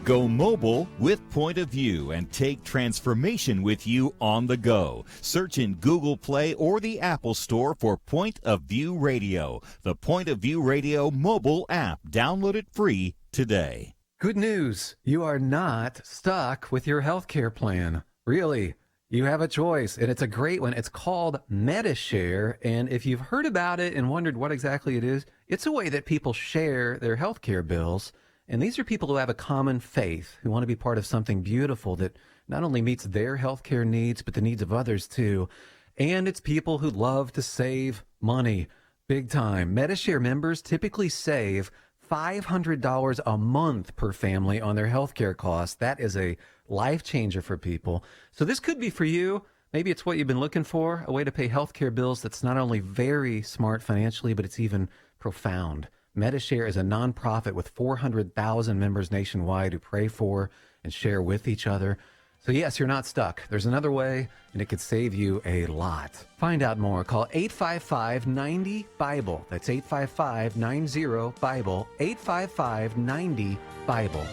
Go mobile with Point of View and take transformation with you on the go. Search in Google Play or the Apple Store for Point of View Radio, the Point of View Radio mobile app. Download it free today. Good news. You are not stuck with your health care plan. Really. You have a choice, and it's a great one. It's called MediShare, and if you've heard about it and wondered what exactly it is, it's a way that people share their health care bills. And these are people who have a common faith, who want to be part of something beautiful that not only meets their healthcare needs, but the needs of others too. And it's people who love to save money big time. MediShare members typically save $500 a month per family on their healthcare costs. That is a life changer for people. So this could be for you. Maybe it's what you've been looking for, a way to pay healthcare bills that's not only very smart financially, but it's even profound. MediShare is a nonprofit with 400,000 members nationwide who pray for and share with each other. So yes, you're not stuck. There's another way, and it could save you a lot. Find out more. Call 855-90-BIBLE. That's 855-90-BIBLE. 855-90-BIBLE.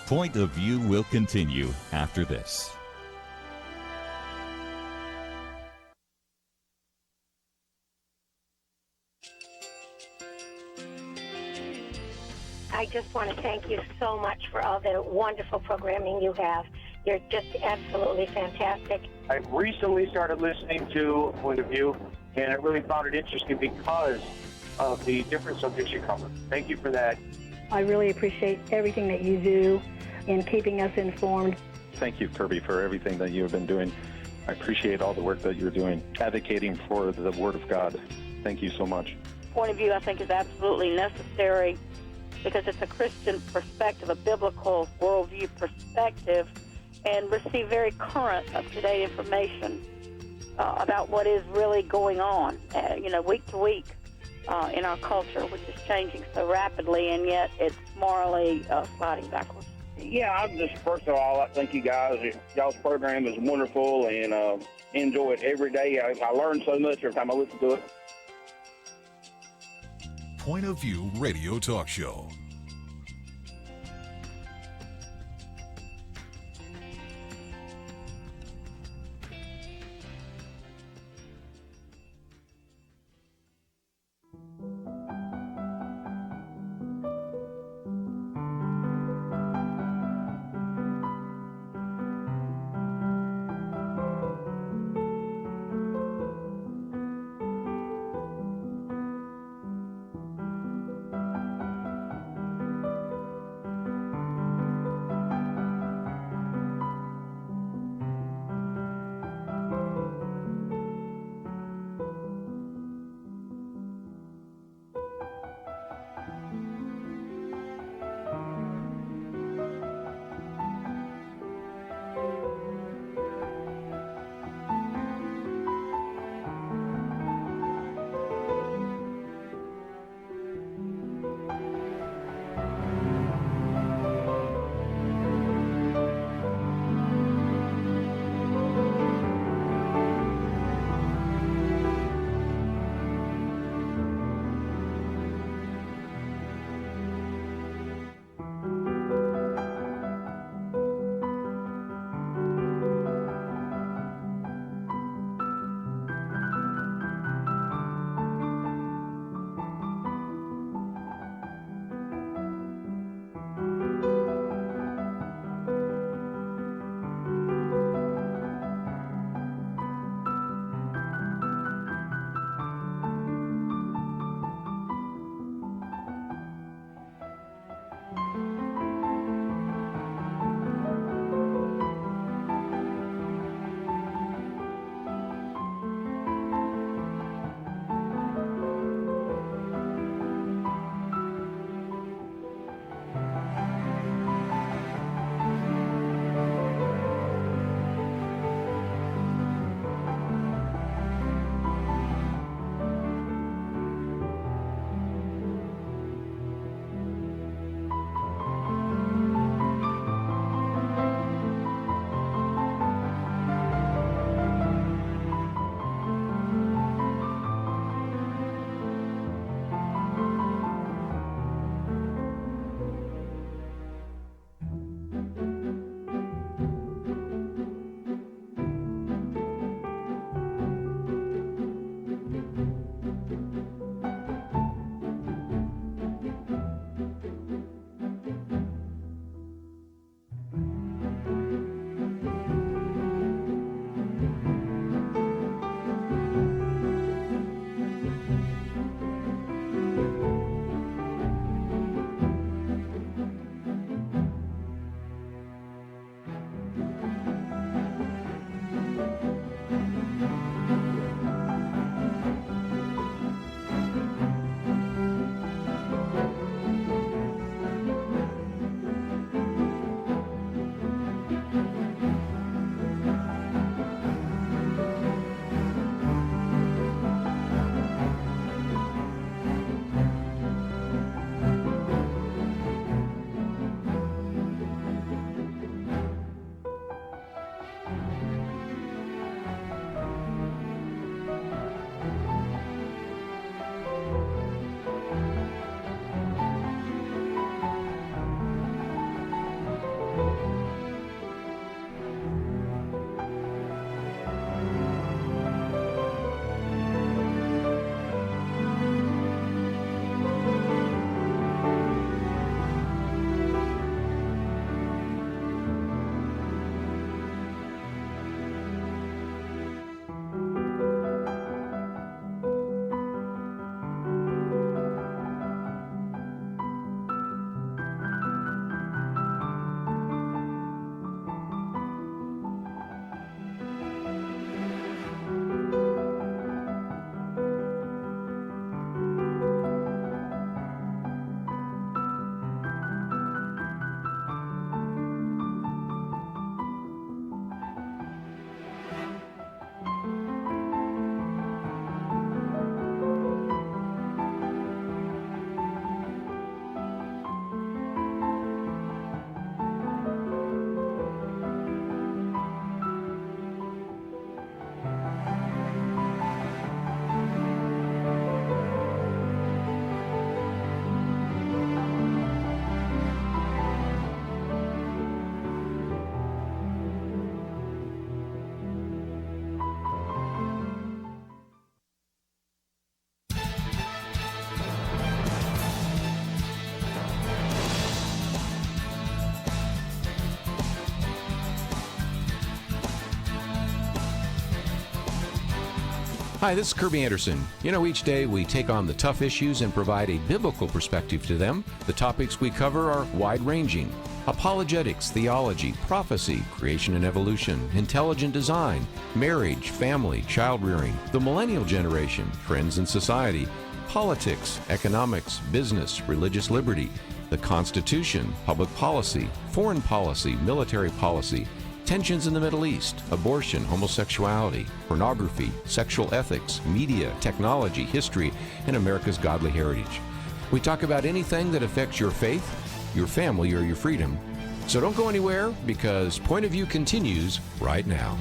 Point of View will continue after this. I just want to thank you so much for all the wonderful programming you have. You're just absolutely fantastic. I recently started listening to Point of View, and I really found it interesting because of the different subjects you cover. Thank you for that. I really appreciate everything that you do in keeping us informed. Thank you, Kerby, for everything that you have been doing. I appreciate all the work that you're doing, advocating for the Word of God. Thank you so much. Point of View, I think, is absolutely necessary because it's a Christian perspective, a biblical worldview perspective, and receive very current, up-to-date information about what is really going on, week to week in our culture, which is changing so rapidly, and yet it's morally sliding backwards. Yeah, I'm just, first of all, I thank you guys. Y'all's program is wonderful, and enjoy it every day. I learn so much every time I listen to it. Point of View Radio Talk Show. Hi, this is Kerby Anderson. You know, each day we take on the tough issues and provide a biblical perspective to them. The topics we cover are wide-ranging: apologetics, theology, prophecy, creation and evolution, intelligent design, marriage, family, child-rearing, the millennial generation, trends in society, politics, economics, business, religious liberty, the Constitution, public policy, foreign policy, military policy, tensions in the Middle East, abortion, homosexuality, pornography, sexual ethics, media, technology, history, and America's godly heritage. We talk about anything that affects your faith, your family, or your freedom. So don't go anywhere, because Point of View continues right now.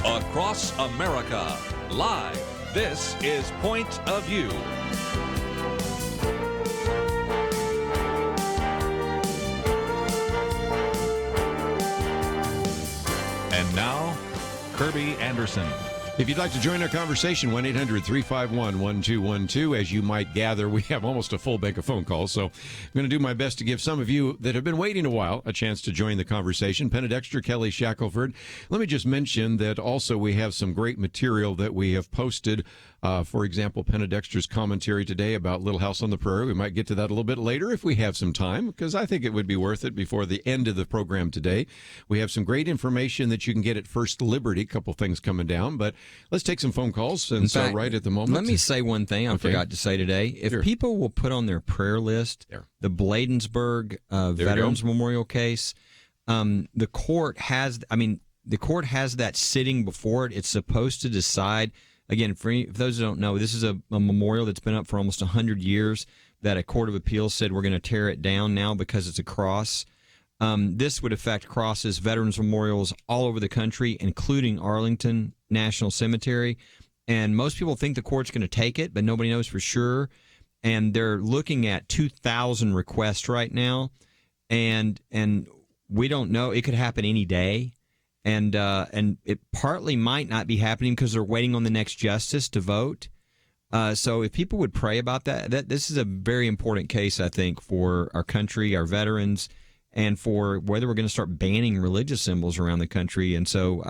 Across America, live. This is Point of View. And now, Kerby Anderson. If you'd like to join our conversation, 1-800-351-1212. As you might gather, we have almost a full bank of phone calls, so I'm going to do my best to give some of you that have been waiting a while a chance to join the conversation. Penna, Dexter, Kelly, Shackelford. Let me just mention that also we have some great material that we have posted. For example, Penna Dexter's commentary today about Little House on the Prairie. We might get to that a little bit later if we have some time, because I think it would be worth it before the end of the program today. We have some great information that you can get at First Liberty. A couple things coming down, but let's take some phone calls. And so right at the moment, let me say one thing I forgot to say today. If people will put on their prayer list the Bladensburg Veterans Memorial case, the court has that sitting before it. It's supposed to decide. Again, for those who don't know, this is a memorial that's been up for almost 100 years that a court of appeals said we're going to tear it down now because it's a cross. This would affect crosses, veterans memorials all over the country, including Arlington National Cemetery. And most people think the court's going to take it, but nobody knows for sure. And they're looking at 2,000 requests right now. And we don't know. It could happen any day. And it partly might not be happening because they're waiting on the next justice to vote. So if people would pray about that, this is a very important case, I think, for our country, our veterans, and for whether we're going to start banning religious symbols around the country. And so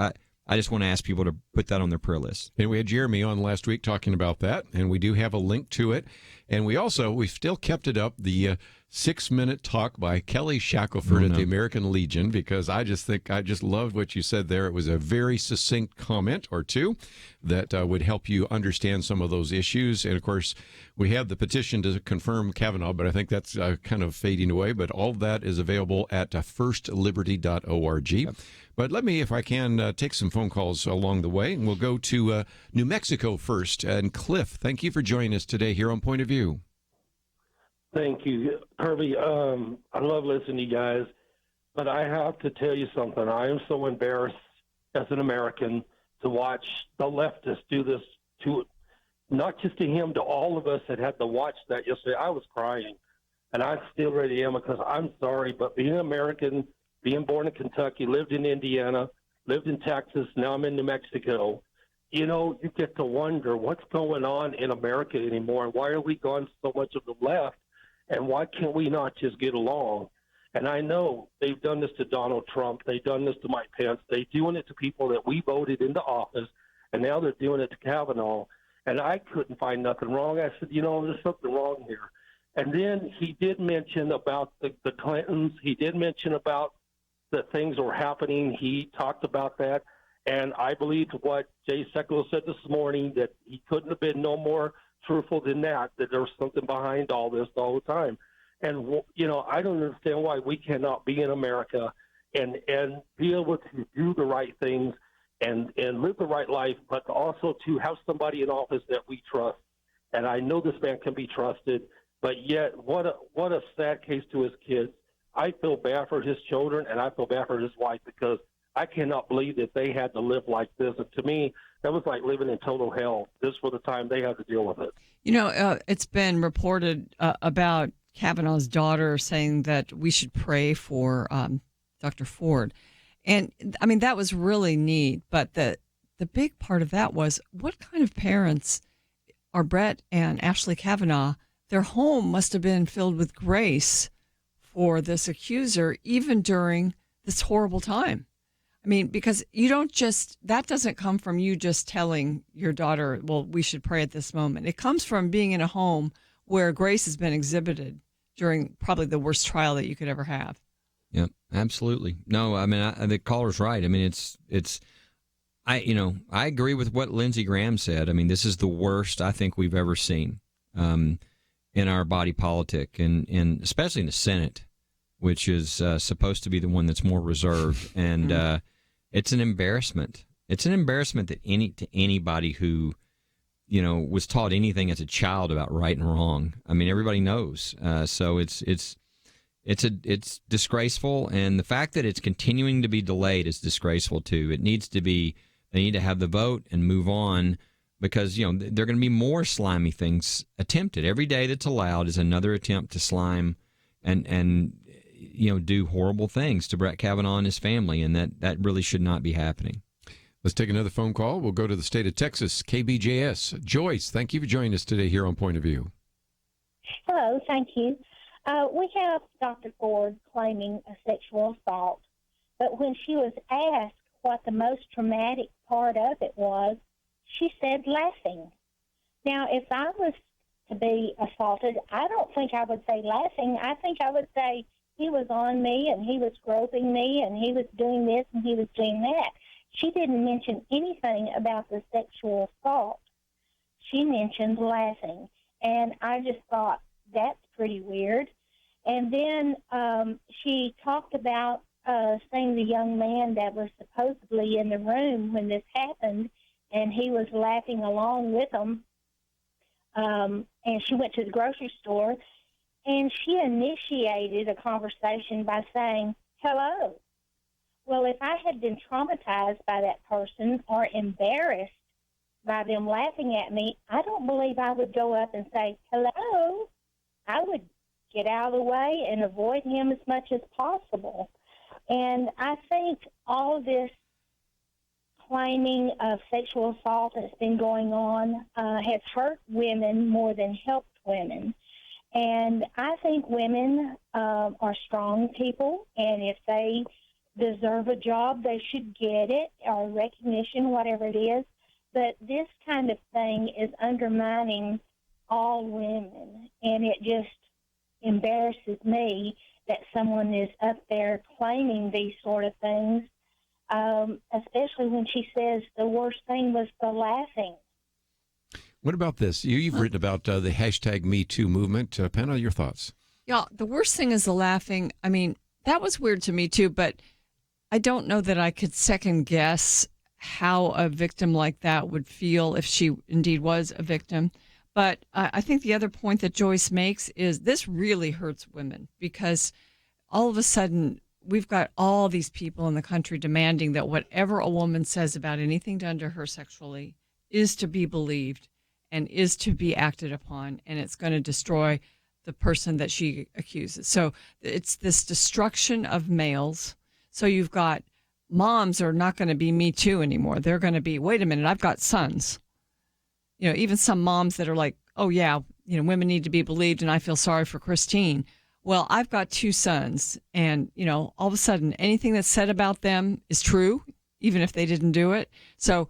I just want to ask people to put that on their prayer list. And we had Jeremy on last week talking about that, and we do have a link to it. And we've still kept it up, the 6-minute talk by Kelly Shackelford at the American Legion, because I just loved what you said there. It was a very succinct comment or two that would help you understand some of those issues. And, of course, we have the petition to confirm Kavanaugh, but I think that's kind of fading away. But all of that is available at firstliberty.org. Yep. But let me, if I can, take some phone calls along the way, and we'll go to New Mexico first. And Cliff, thank you for joining us today here on Point of View. Thank you, Kerby. I love listening to you guys, but I have to tell you something. I am so embarrassed as an American to watch the leftists do this to, not just to him, to all of us that had to watch that yesterday. I was crying, and I still really am, because I'm sorry, but being American, being born in Kentucky, lived in Indiana, lived in Texas, now I'm in New Mexico. You know, you get to wonder what's going on in America anymore, and why are we going so much of the left, and why can't we not just get along? And I know they've done this to Donald Trump. They've done this to Mike Pence. They're doing it to people that we voted into office, and now they're doing it to Kavanaugh. And I couldn't find nothing wrong. I said, you know, there's something wrong here. And then he did mention about the Clintons. He did mention about that things were happening. He talked about that. And I believe what Jay Sekulow said this morning, that he couldn't have been no more truthful than that there was something behind all this all the time. And, you know, I don't understand why we cannot be in America and be able to do the right things and live the right life, but also to have somebody in office that we trust. And I know this man can be trusted, but yet what a sad case to his kids. I feel bad for his children, and I feel bad for his wife, because I cannot believe that they had to live like this. And to me, that was like living in total hell. This was the time they had to deal with it. You know, it's been reported about Kavanaugh's daughter saying that we should pray for Dr. Ford. And, I mean, that was really neat. But the big part of that was, what kind of parents are Brett and Ashley Kavanaugh their home must have been filled with grace for this accuser, even during this horrible time. I mean, because that doesn't come from you just telling your daughter, well, we should pray at this moment. It comes from being in a home where grace has been exhibited during probably the worst trial that you could ever have. Yeah, absolutely. No, I mean, the caller's right. I mean, I agree with what Lindsey Graham said. I mean, this is the worst I think we've ever seen in our body politic, and especially in the Senate, which is supposed to be the one that's more reserved. And it's an embarrassment. It's an embarrassment that to anybody who, was taught anything as a child about right and wrong. I mean, everybody knows. So it's disgraceful, and the fact that it's continuing to be delayed is disgraceful too. They need to have the vote and move on, because there are going to be more slimy things attempted. Every day that's allowed is another attempt to slime and do horrible things to Brett Kavanaugh and his family, and that really should not be happening. Let's take another phone call. We'll go to the state of Texas, KBJS. Joyce, thank you for joining us today here on Point of View. Hello, thank you. We have Dr. Ford claiming a sexual assault, but when she was asked what the most traumatic part of it was, she said laughing. Now, if I was to be assaulted, I don't think I would say laughing. I think I would say he was on me and he was groping me and he was doing this and he was doing that. She didn't mention anything about the sexual assault. She mentioned laughing, and I just thought that's pretty weird. And then she talked about seeing the young man that was supposedly in the room when this happened, and he was laughing along with them. And she went to the grocery store, and she initiated a conversation by saying, hello. Well, if I had been traumatized by that person or embarrassed by them laughing at me, I don't believe I would go up and say, hello. I would get out of the way and avoid him as much as possible. And I think all this claiming of sexual assault that's been going on has hurt women more than helped women. And I think women are strong people, and if they deserve a job, they should get it, or recognition, whatever it is. But this kind of thing is undermining all women, and it just embarrasses me that someone is up there claiming these sort of things, especially when she says the worst thing was the laughing. What about this? You've written about the hashtag Me Too movement. Penna, your thoughts? Yeah, the worst thing is the laughing. I mean, that was weird to me too, but I don't know that I could second guess how a victim like that would feel if she indeed was a victim. But I think the other point that Joyce makes is this really hurts women, because all of a sudden we've got all these people in the country demanding that whatever a woman says about anything done to her sexually is to be believed and is to be acted upon, and it's going to destroy the person that she accuses. So it's this destruction of males. So you've got moms are not going to be Me Too anymore. They're going to be, wait a minute, I've got sons. Even some moms that are like, oh, yeah, women need to be believed, and I feel sorry for Christine. Well, I've got 2 sons, and, all of a sudden, anything that's said about them is true, even if they didn't do it. So,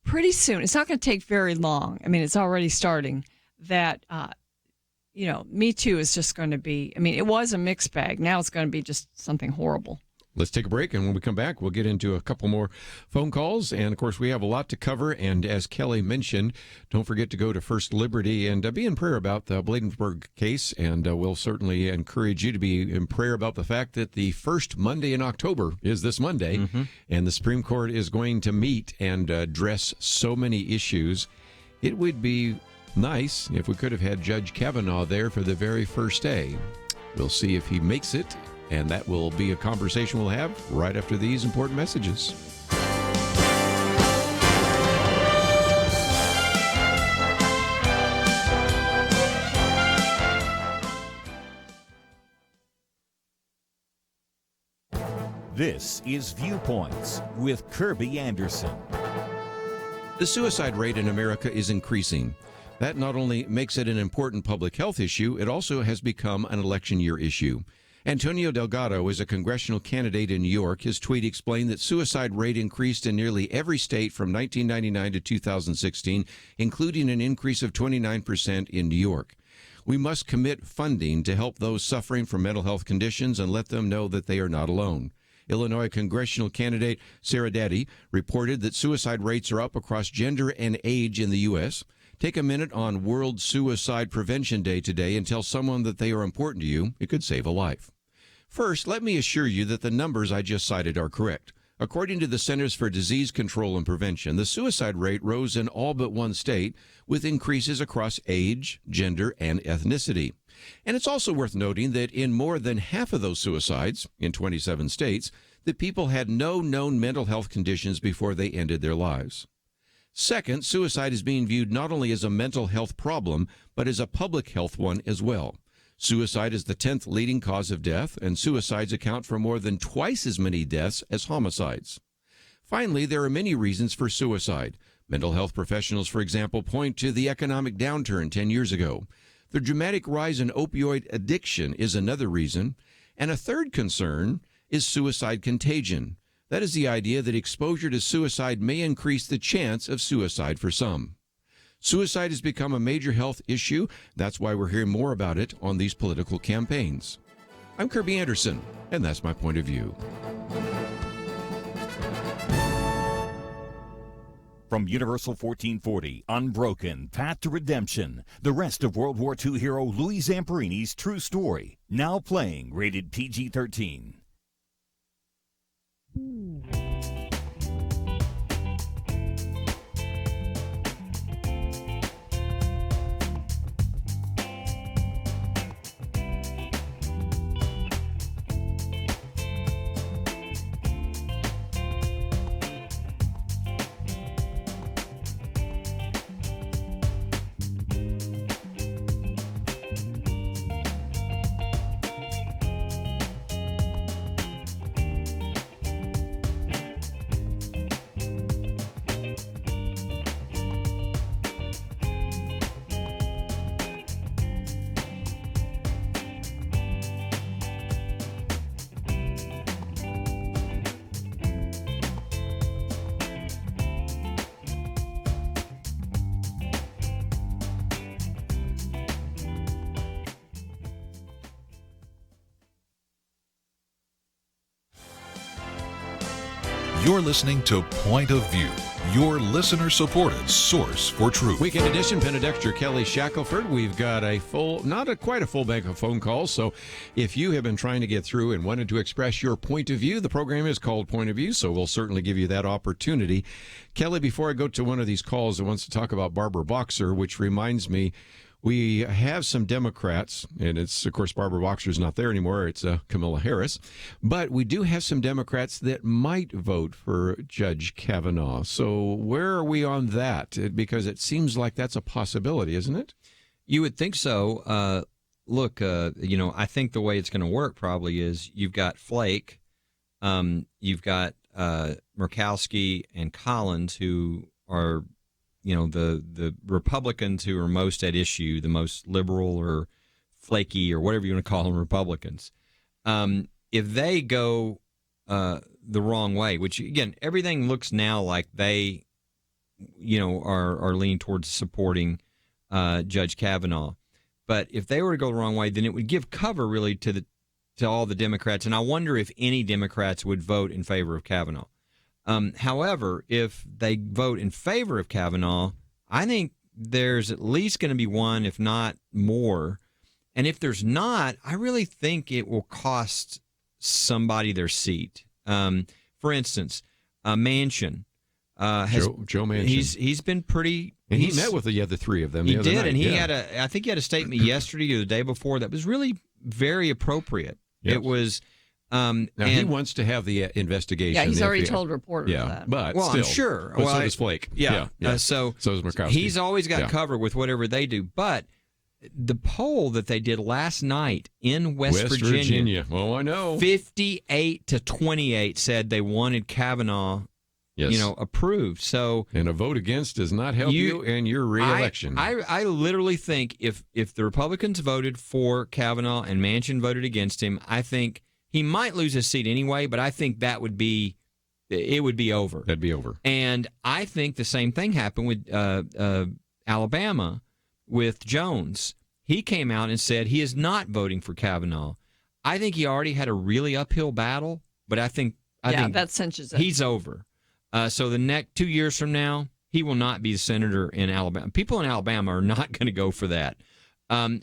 pretty soon, it's not going to take very long. I mean, it's already starting that, Me Too is just going to be, it was a mixed bag. Now it's going to be just something horrible. Let's take a break, and when we come back, we'll get into a couple more phone calls. And, of course, we have a lot to cover. And as Kelly mentioned, don't forget to go to First Liberty and be in prayer about the Bladensburg case. And we'll certainly encourage you to be in prayer about the fact that the first Monday in October is this Monday. Mm-hmm. And the Supreme Court is going to meet and address so many issues. It would be nice if we could have had Judge Kavanaugh there for the very first day. We'll see if he makes it. And that will be a conversation we'll have right after these important messages. This is Viewpoints with Kerby Anderson. The suicide rate in America is increasing. That not only makes it an important public health issue, it also has become an election year issue. Antonio Delgado is a congressional candidate in New York. His tweet explained that suicide rate increased in nearly every state from 1999 to 2016, including an increase of 29% in New York. We must commit funding to help those suffering from mental health conditions and let them know that they are not alone. Illinois congressional candidate Sarah Daddy reported that suicide rates are up across gender and age in the U.S. Take a minute on World Suicide Prevention Day today and tell someone that they are important to you. It could save a life. First, let me assure you that the numbers I just cited are correct. According to the Centers for Disease Control and Prevention, the suicide rate rose in all but one state, with increases across age, gender, and ethnicity. And it's also worth noting that in more than half of those suicides, in 27 states, the people had no known mental health conditions before they ended their lives. Second, suicide is being viewed not only as a mental health problem, but as a public health one as well. Suicide is the 10th leading cause of death, and suicides account for more than twice as many deaths as homicides. Finally, there are many reasons for suicide. Mental health professionals, for example, point to the economic downturn 10 years ago. The dramatic rise in opioid addiction is another reason. And a third concern is suicide contagion. That is the idea that exposure to suicide may increase the chance of suicide for some. Suicide has become a major health issue. That's why we're hearing more about it on these political campaigns. I'm Kerby Anderson, and that's my point of view. From Universal 1440, Unbroken, Path to Redemption, the rest of World War II hero Louis Zamperini's true story, now playing, rated PG-13. You're listening to Point of View, your listener-supported source for truth. Weekend edition, Penna, Dexter, Kelly, Shackelford. We've got a full, quite a full bank of phone calls. So if you have been trying to get through and wanted to express your point of view, the program is called Point of View, so we'll certainly give you that opportunity. Kelly, before I go to one of these calls, I want to talk about Barbara Boxer, which reminds me, we have some Democrats, and it's, of course, Barbara Boxer's not there anymore. It's Kamala Harris. But we do have some Democrats that might vote for Judge Kavanaugh. So where are we on that? Because it seems like that's a possibility, isn't it? You would think so. Look, I think the way it's going to work probably is you've got Flake, you've got Murkowski and Collins, who are the Republicans who are most at issue, the most liberal or flaky or whatever you want to call them, Republicans. If they go the wrong way, which, again, everything looks now like they, are leaning towards supporting Judge Kavanaugh. But if they were to go the wrong way, then it would give cover really to all the Democrats. And I wonder if any Democrats would vote in favor of Kavanaugh. However, if they vote in favor of Kavanaugh, I think there's at least going to be one, if not more. And if there's not, I really think it will cost somebody their seat. For instance, Manchin. Joe Manchin. He's been pretty. And he met with the other three of them. He the other did, night. and he had I think he had a statement yesterday or the day before that was really very appropriate. Yep. It was. Now, he wants to have the investigation. Yeah, he's the already FBI. told reporters that. But well, still. I'm sure. But well, so does Flake. Yeah. So does Murkowski. He's always got cover with whatever they do. But the poll that they did last night in West Virginia. Oh, I know. 58 to 28 said they wanted Kavanaugh approved. So, and a vote against does not help you in your reelection. I literally think if the Republicans voted for Kavanaugh and Manchin voted against him, I think he might lose his seat anyway. But I think it would be over. That'd be over. And I think the same thing happened with Alabama with Jones. He came out and said he is not voting for Kavanaugh. I think he already had a really uphill battle, but I think that cinches it. He's over. So the next 2 years from now, he will not be the senator in Alabama. People in Alabama are not going to go for that.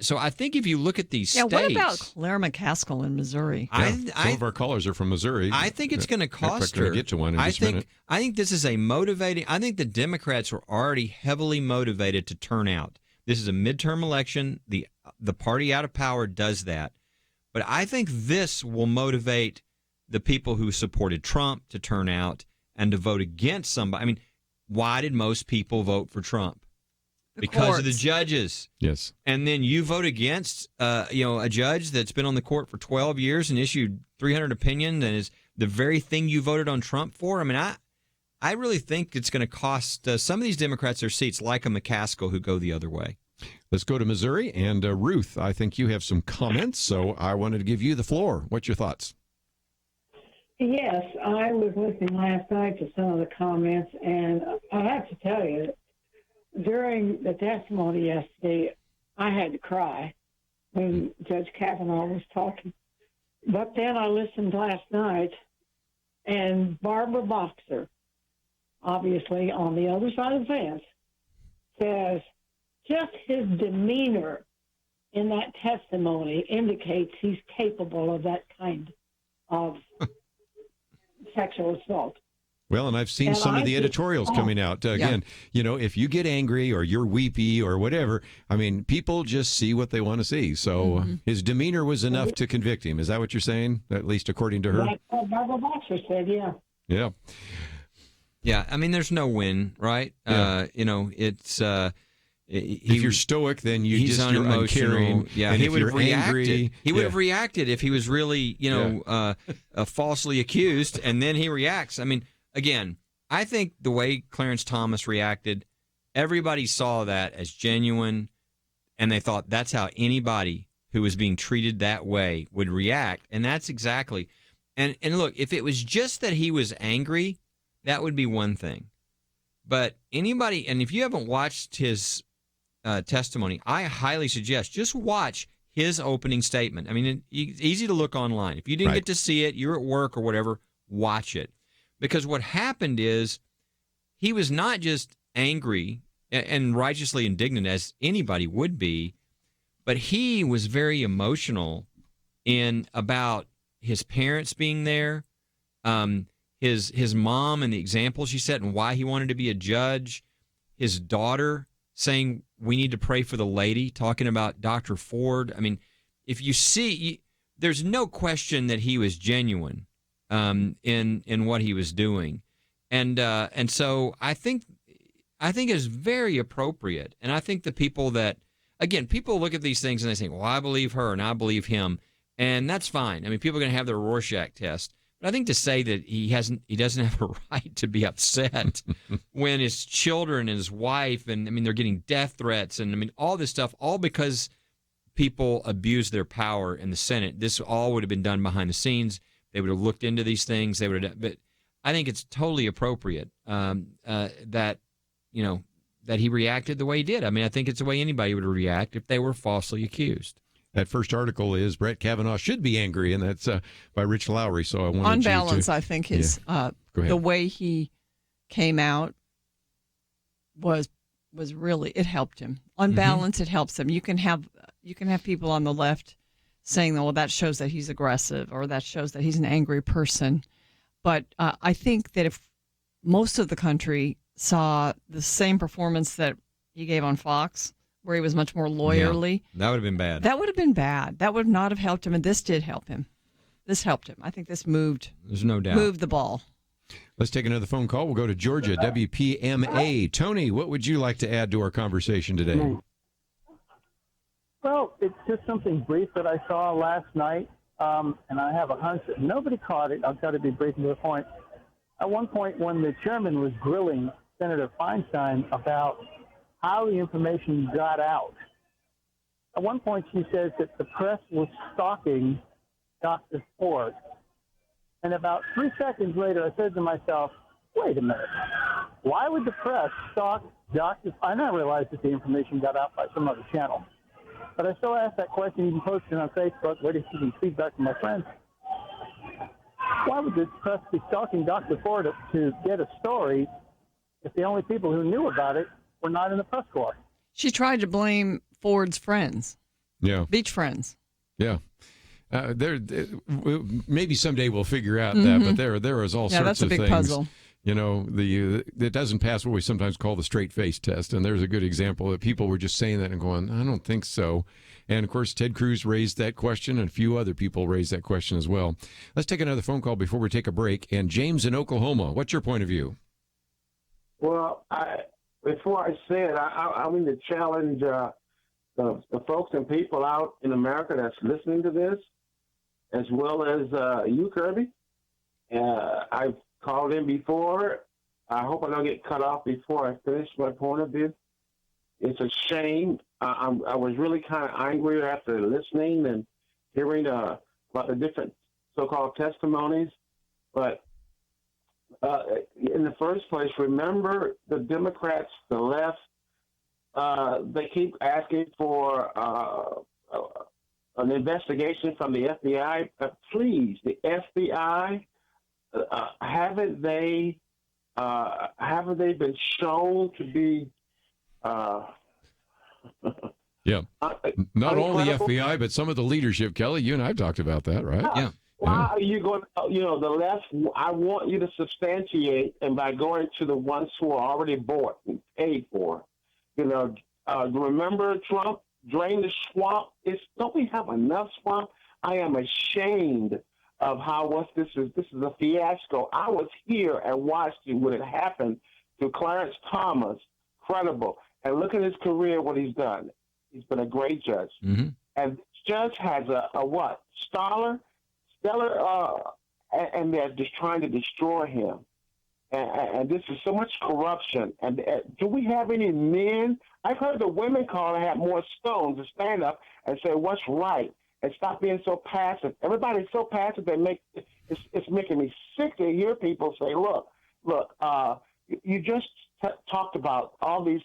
So I think if you look at these states... what about Claire McCaskill in Missouri? Some of our callers are from Missouri. I think it's going to cost her. We're going to get to one in just a minute. I think this is a motivating... I think the Democrats are already heavily motivated to turn out. This is a midterm election. The party out of power does that. But I think this will motivate the people who supported Trump to turn out and to vote against somebody. I mean, why did most people vote for Trump? Because of the judges. Yes. And then you vote against a judge that's been on the court for 12 years and issued 300 opinions and is the very thing you voted on Trump for. I mean, I really think it's going to cost some of these Democrats their seats, like a McCaskill, who go the other way. Let's go to Missouri. And Ruth, I think you have some comments, so I wanted to give you the floor. What's your thoughts? Yes, I was listening last night to some of the comments, and I have to tell you, during the testimony yesterday, I had to cry when Judge Kavanaugh was talking. But then I listened last night, and Barbara Boxer, obviously on the other side of the fence, says just his demeanor in that testimony indicates he's capable of that kind of sexual assault. Well, and I've seen some of the editorials coming out. Again, if you get angry or you're weepy or whatever, I mean, people just see what they want to see. So his demeanor was enough to convict him. Is that what you're saying? At least according to her? Like Barbara Boxer said, yeah. Yeah. Yeah, I mean, there's no win, right? Yeah. It's... if you're stoic, then you're uncaring. Yeah, and he if would you're have reacted. angry, He would have reacted if he was really, falsely accused, and then he reacts. I mean, again, I think the way Clarence Thomas reacted, everybody saw that as genuine, and they thought that's how anybody who was being treated that way would react, and that's exactly. And look, if it was just that he was angry, that would be one thing. But anybody, and if you haven't watched his testimony, I highly suggest just watch his opening statement. I mean, it's easy to look online. If you didn't get to see it, you're at work or whatever, watch it. Because what happened is he was not just angry and righteously indignant as anybody would be, but he was very emotional about his parents being there, his mom and the example she set and why he wanted to be a judge, his daughter saying we need to pray for the lady, talking about Dr. Ford. I mean, if you see, there's no question that he was genuine in what he was doing, and so I think it's very appropriate, and I think the people that, again, people look at these things and they think, well, I believe her and I believe him, and that's fine. I mean, people are going to have their Rorschach test. But I think to say that he doesn't have a right to be upset when his children and his wife, and I mean, they're getting death threats, and I mean, all this stuff, all because people abused their power in the Senate. This all would have been done behind the scenes. They would have looked into these things. But I think it's totally appropriate that he reacted the way he did. I mean, I think it's the way anybody would react if they were falsely accused. That first article is Brett Kavanaugh should be angry, and that's by Rich Lowry. So I wanted on you balance, to, I think his the way he came out was really, it helped him. On balance, it helps him. You can have people on the left saying, well, that shows that he's aggressive or that shows that he's an angry person. But I think that if most of the country saw the same performance that he gave on Fox, where he was much more lawyerly. Yeah, that would have been bad. That would have been bad. That would not have helped him, and this did help him. This helped him. I think this moved. There's no doubt. Moved the ball. Let's take another phone call. We'll go to Georgia, WPMA. Tony, what would you like to add to our conversation today? Well, it's just something brief that I saw last night, and I have a hunch that nobody caught it. I've got to be brief and to the point. At one point, when the chairman was grilling Senator Feinstein about how the information got out, at one point she says that the press was stalking Dr. Ford. And about 3 seconds later, I said to myself, wait a minute. Why would the press stalk Dr. I now realized that the information got out by some other channel. But I still asked that question, even posted on Facebook, waiting for some feedback from my friends. Why would the press be stalking Dr. Ford to get a story if the only people who knew about it were not in the press corps? She tried to blame Ford's friends. Yeah. Beach friends. Yeah. Maybe someday we'll figure out that, but there is all sorts that's a of big things. puzzle. You know, it doesn't pass what we sometimes call the straight face test, and there's a good example that people were just saying that and going, I don't think so. And of course, Ted Cruz raised that question, and a few other people raised that question as well. Let's take another phone call before we take a break. And James in Oklahoma, what's your point of view? Well, before I say it, I mean to challenge the folks and people out in America that's listening to this, as well as you, Kerby. I've called in before. I hope I don't get cut off before I finish my point of view. It's a shame. I was really kind of angry after listening and hearing about the different so-called testimonies. But in the first place, remember the Democrats, the left, they keep asking for an investigation from the FBI. Please, the FBI, haven't they been shown to be yeah, not only FBI, but some of the leadership. Kelly, you and I've talked about that, right? Yeah. Why are you going? The left. I want you to substantiate, and by going to the ones who are already bought and paid for. Remember Trump drained the swamp. Don't we have enough swamp? I am ashamed of how this is. This is a fiasco. I was here and watched it when it happened to Clarence Thomas. Credible. And look at his career, what he's done. He's been a great judge. Mm-hmm. And this judge has a what? Stellar, and they're just trying to destroy him. And this is so much corruption. And do we have any men? I've heard the women call and have more stones to stand up and say what's right and stop being so passive. Everybody's so passive it's making me sick to hear people say, look, you just talked about all these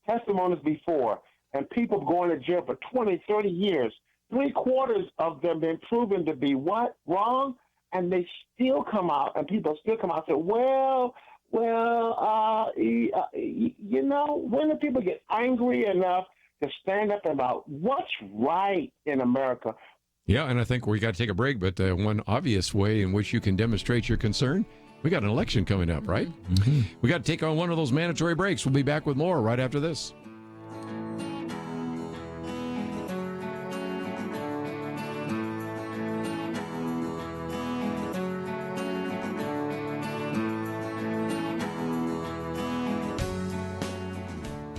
testimonies before, and people going to jail for 20, 30 years. 3/4 of them been proven to be what? Wrong? And they still come out, and people still come out and say, when do people get angry enough to stand up about what's right in America? Yeah, and I think we got to take a break, but one obvious way in which you can demonstrate your concern, we got an election coming up, right? Mm-hmm. We got to take on one of those mandatory breaks. We'll be back with more right after this.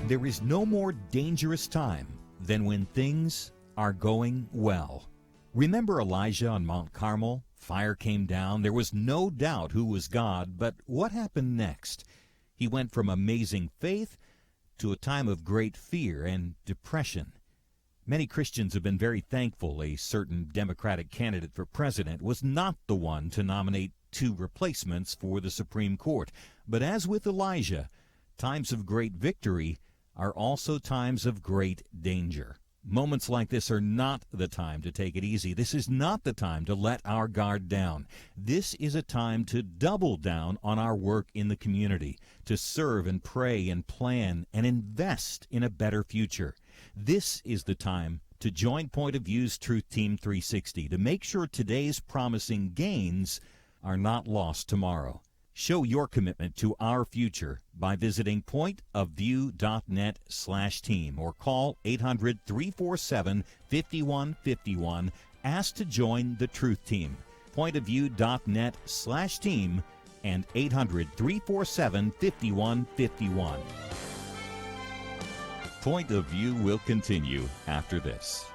There is no more dangerous time than when things are going well. Remember Elijah on Mount Carmel? Fire came down. There was no doubt who was God, but what happened next? He went from amazing faith to a time of great fear and depression. Many Christians have been very thankful a certain Democratic candidate for president was not the one to nominate 2 replacements for the Supreme Court. But as with Elijah, times of great victory are also times of great danger. Moments like this are not the time to take it easy. This is not the time to let our guard down. This is a time to double down on our work in the community, to serve and pray and plan and invest in a better future. This is the time to join Point of View's Truth Team 360 to make sure today's promising gains are not lost tomorrow. Show your commitment to our future by visiting pointofview.net/team or call 800-347-5151. Ask to join the Truth Team. Pointofview.net/team and 800-347-5151. Point of View will continue after this.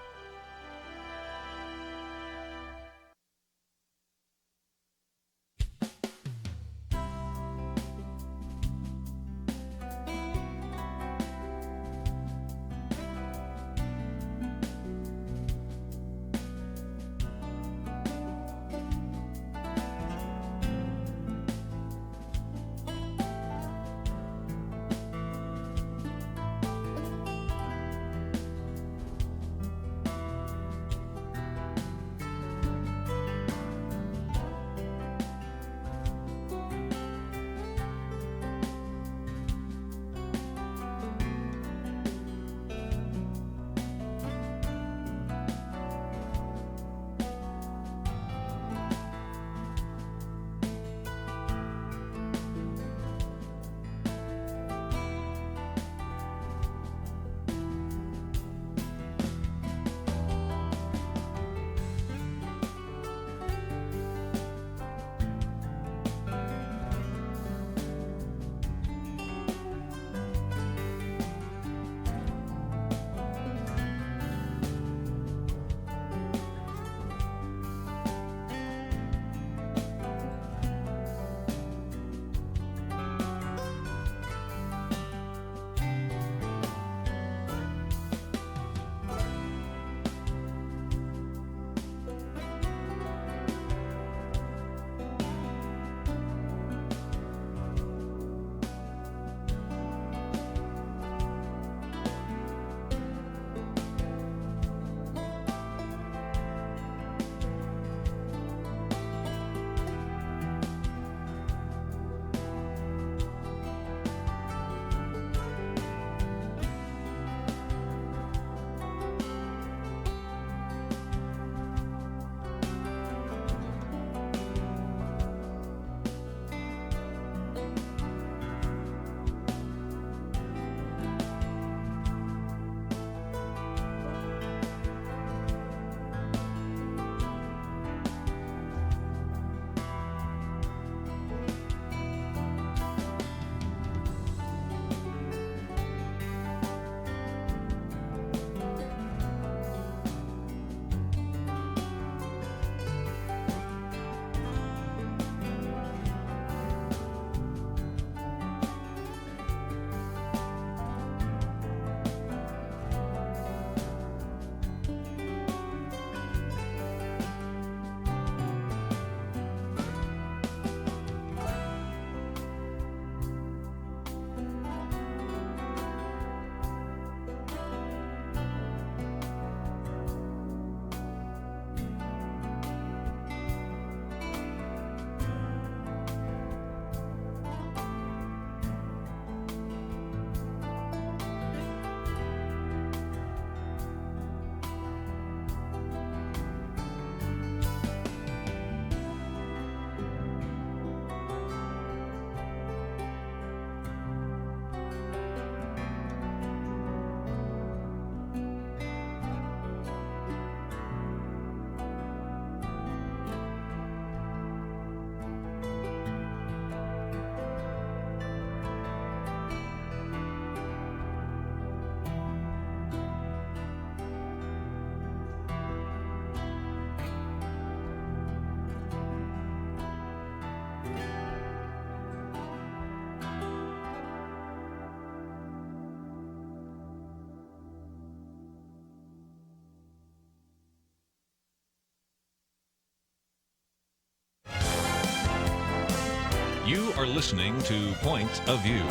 are listening to Point of View.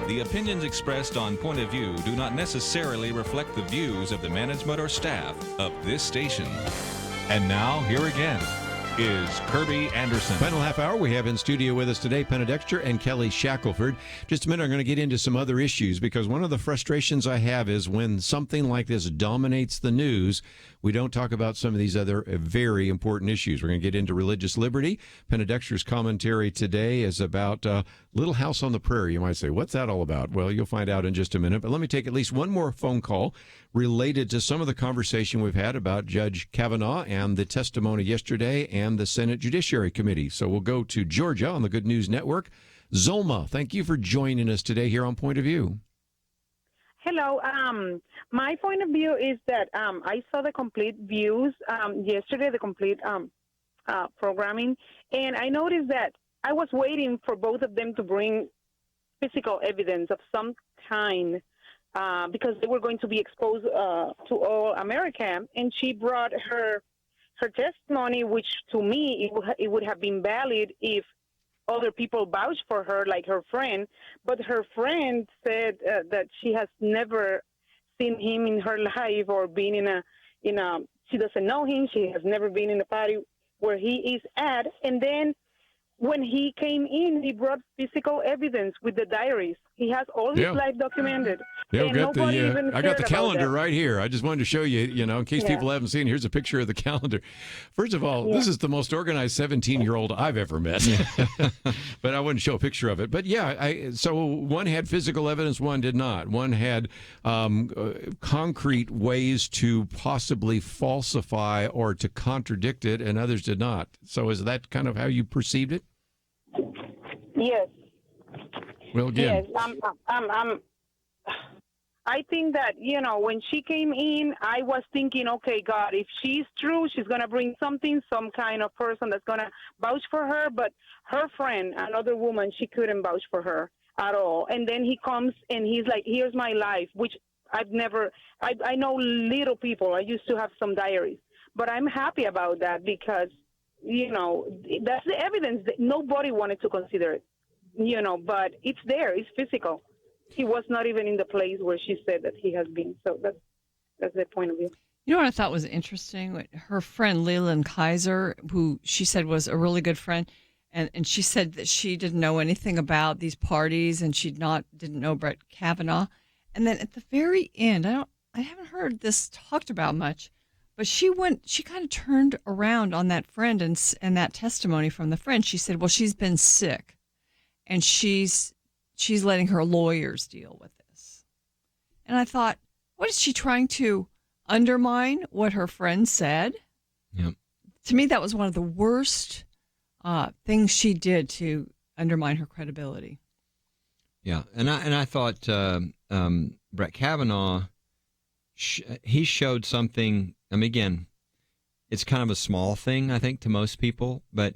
The opinions expressed on Point of View do not necessarily reflect the views of the management or staff of this station. And now, here again is Kerby Anderson. Final half hour we have in studio with us today Penna Dexter and Kelly Shackelford. Just a minute, I'm going to get into some other issues because one of the frustrations I have is when something like this dominates the news, we don't talk about some of these other very important issues. We're going to get into religious liberty. Penna Dexter's commentary today is about Little House on the Prairie. You might say, what's that all about? Well, you'll find out in just a minute. But let me take at least one more phone call related to some of the conversation we've had about Judge Kavanaugh and the testimony yesterday and the Senate Judiciary Committee. So we'll go to Georgia on the Good News Network. Zolma, thank you for joining us today here on Point of View. Hello. My point of view is that I saw the complete views yesterday, the complete programming, and I noticed that I was waiting for both of them to bring physical evidence of some kind because they were going to be exposed to all America, and she brought her testimony, which to me it would have been valid if other people vouched for her, like her friend, but her friend said that she has never seen him in her life or been in a she doesn't know him. She has never been in a party where he is at. And then when he came in, he brought physical evidence with the diaries. He has all his life documented. Yeah, and nobody even I got the cared calendar about that. right here. I just wanted to show you, in case people haven't seen, here's a picture of the calendar. First of all, this is the most organized 17-year-old I've ever met. But I wouldn't show a picture of it. But so one had physical evidence, one did not. One had concrete ways to possibly falsify or to contradict it, and others did not. So is that kind of how you perceived it? Yes. Well, again. Yes, I think that, when she came in, I was thinking, okay, God, if she's true, she's going to bring something, some kind of person that's going to vouch for her. But her friend, another woman, she couldn't vouch for her at all. And then he comes and he's like, here's my life, which I know little people. I used to have some diaries. But I'm happy about that because, that's the evidence that nobody wanted to consider it. But it's there. It's physical. He was not even in the place where she said that he has been. So that's the point of view. You know what I thought was interesting? Her friend Leland Kaiser, who she said was a really good friend, and she said that she didn't know anything about these parties and didn't know Brett Kavanaugh. And then at the very end, I haven't heard this talked about much, but she kind of turned around on that friend and that testimony from the friend. She said, well, she's been sick. And she's letting her lawyers deal with this. And I thought, what is she trying to undermine what her friend said? Yep. To me, that was one of the worst things she did to undermine her credibility. Yeah, and I thought Brett Kavanaugh, he showed something. I mean, again, it's kind of a small thing, I think, to most people, but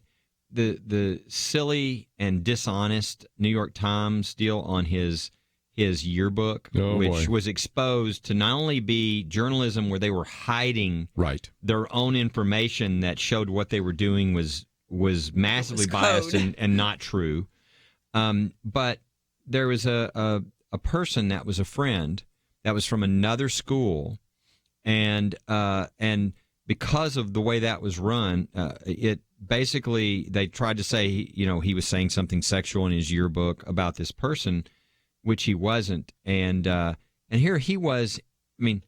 the silly and dishonest New York Times deal on his yearbook, which was exposed to not only be journalism where they were hiding their own information that showed what they were doing was massively biased and not true, but there was a person that was a friend that was from another school, and because of the way that was run, it basically they tried to say he was saying something sexual in his yearbook about this person, which he wasn't, and here he was. I mean,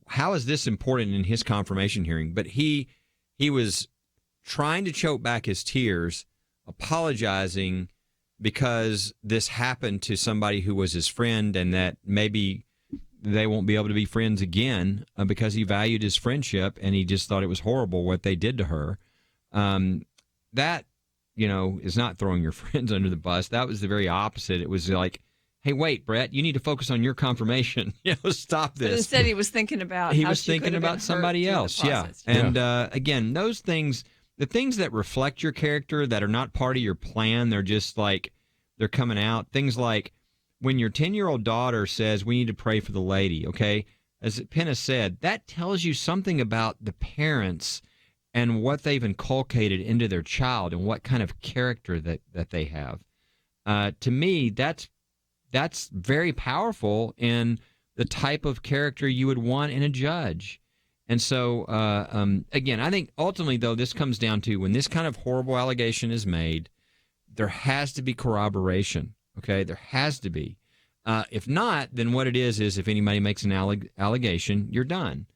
how is this important in his confirmation hearing? But he was trying to choke back his tears, apologizing because this happened to somebody who was his friend, and that maybe they won't be able to be friends again because he valued his friendship, and he just thought it was horrible what they did to her. That, is not throwing your friends under the bus. That was the very opposite. It was like, hey, wait, Brett, you need to focus on your confirmation. Stop this. But instead, he was thinking about somebody else. Yeah. And again, those things, the things that reflect your character that are not part of your plan, they're just like, they're coming out. Things like when your 10-year-old daughter says, we need to pray for the lady, okay? As Penna said, that tells you something about the parents and what they've inculcated into their child and what kind of character that they have. To me, that's very powerful in the type of character you would want in a judge. And so, again, I think ultimately, though, this comes down to when this kind of horrible allegation is made, there has to be corroboration, okay? There has to be. If not, then what it is if anybody makes an allegation, you're done.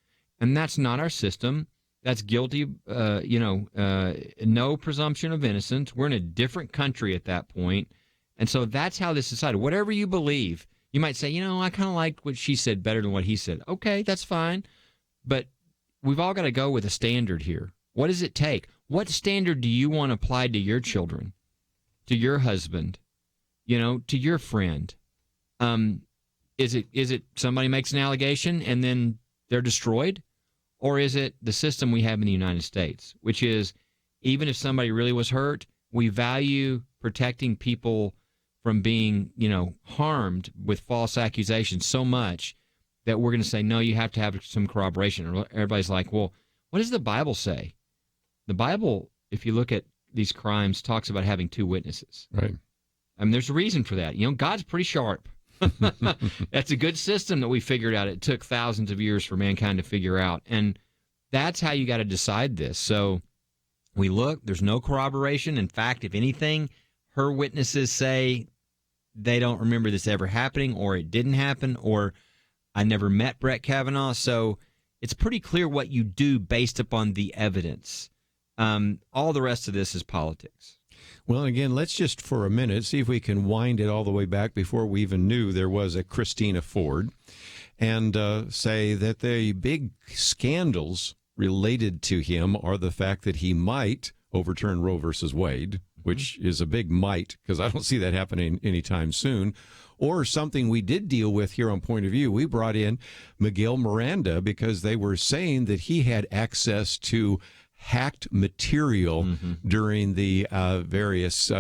And that's not our system. That's guilty, no presumption of innocence. We're in a different country at that point. And so that's how this is decided. Whatever you believe, you might say, I kind of liked what she said better than what he said. Okay, that's fine. But we've all got to go with a standard here. What does it take? What standard do you want applied to your children, to your husband, to your friend? Is it somebody makes an allegation and then they're destroyed? Or is it the system we have in the United States, which is even if somebody really was hurt, we value protecting people from being, harmed with false accusations so much that we're going to say, no, you have to have some corroboration. Everybody's like, well, what does the Bible say? The Bible, if you look at these crimes, talks about having two witnesses. Right. I mean, there's a reason for that. God's pretty sharp. That's a good system that we figured out. It took thousands of years for mankind to figure out. And that's how you got to decide this. So we look, there's no corroboration. In fact, if anything, her witnesses say they don't remember this ever happening, or it didn't happen, or I never met Brett Kavanaugh. So it's pretty clear what you do based upon the evidence. All the rest of this is politics. Well, again, let's just for a minute see if we can wind it all the way back before we even knew there was a Christina Ford, and say that the big scandals related to him are the fact that he might overturn Roe versus Wade, which is a big might, because I don't see that happening anytime soon, or something we did deal with here on Point of View. We brought in Miguel Miranda because they were saying that he had access to hacked material during the various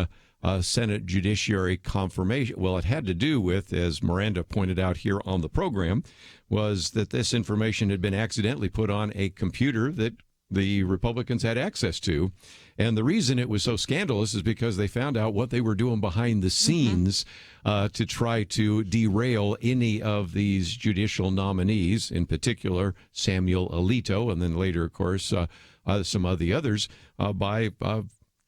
Senate Judiciary confirmation. Well, it had to do with, as Miranda pointed out here on the program, was that this information had been accidentally put on a computer that the Republicans had access to. And the reason it was so scandalous is because they found out what they were doing behind the scenes to try to derail any of these judicial nominees, in particular Samuel Alito, and then later, of course, some of the others by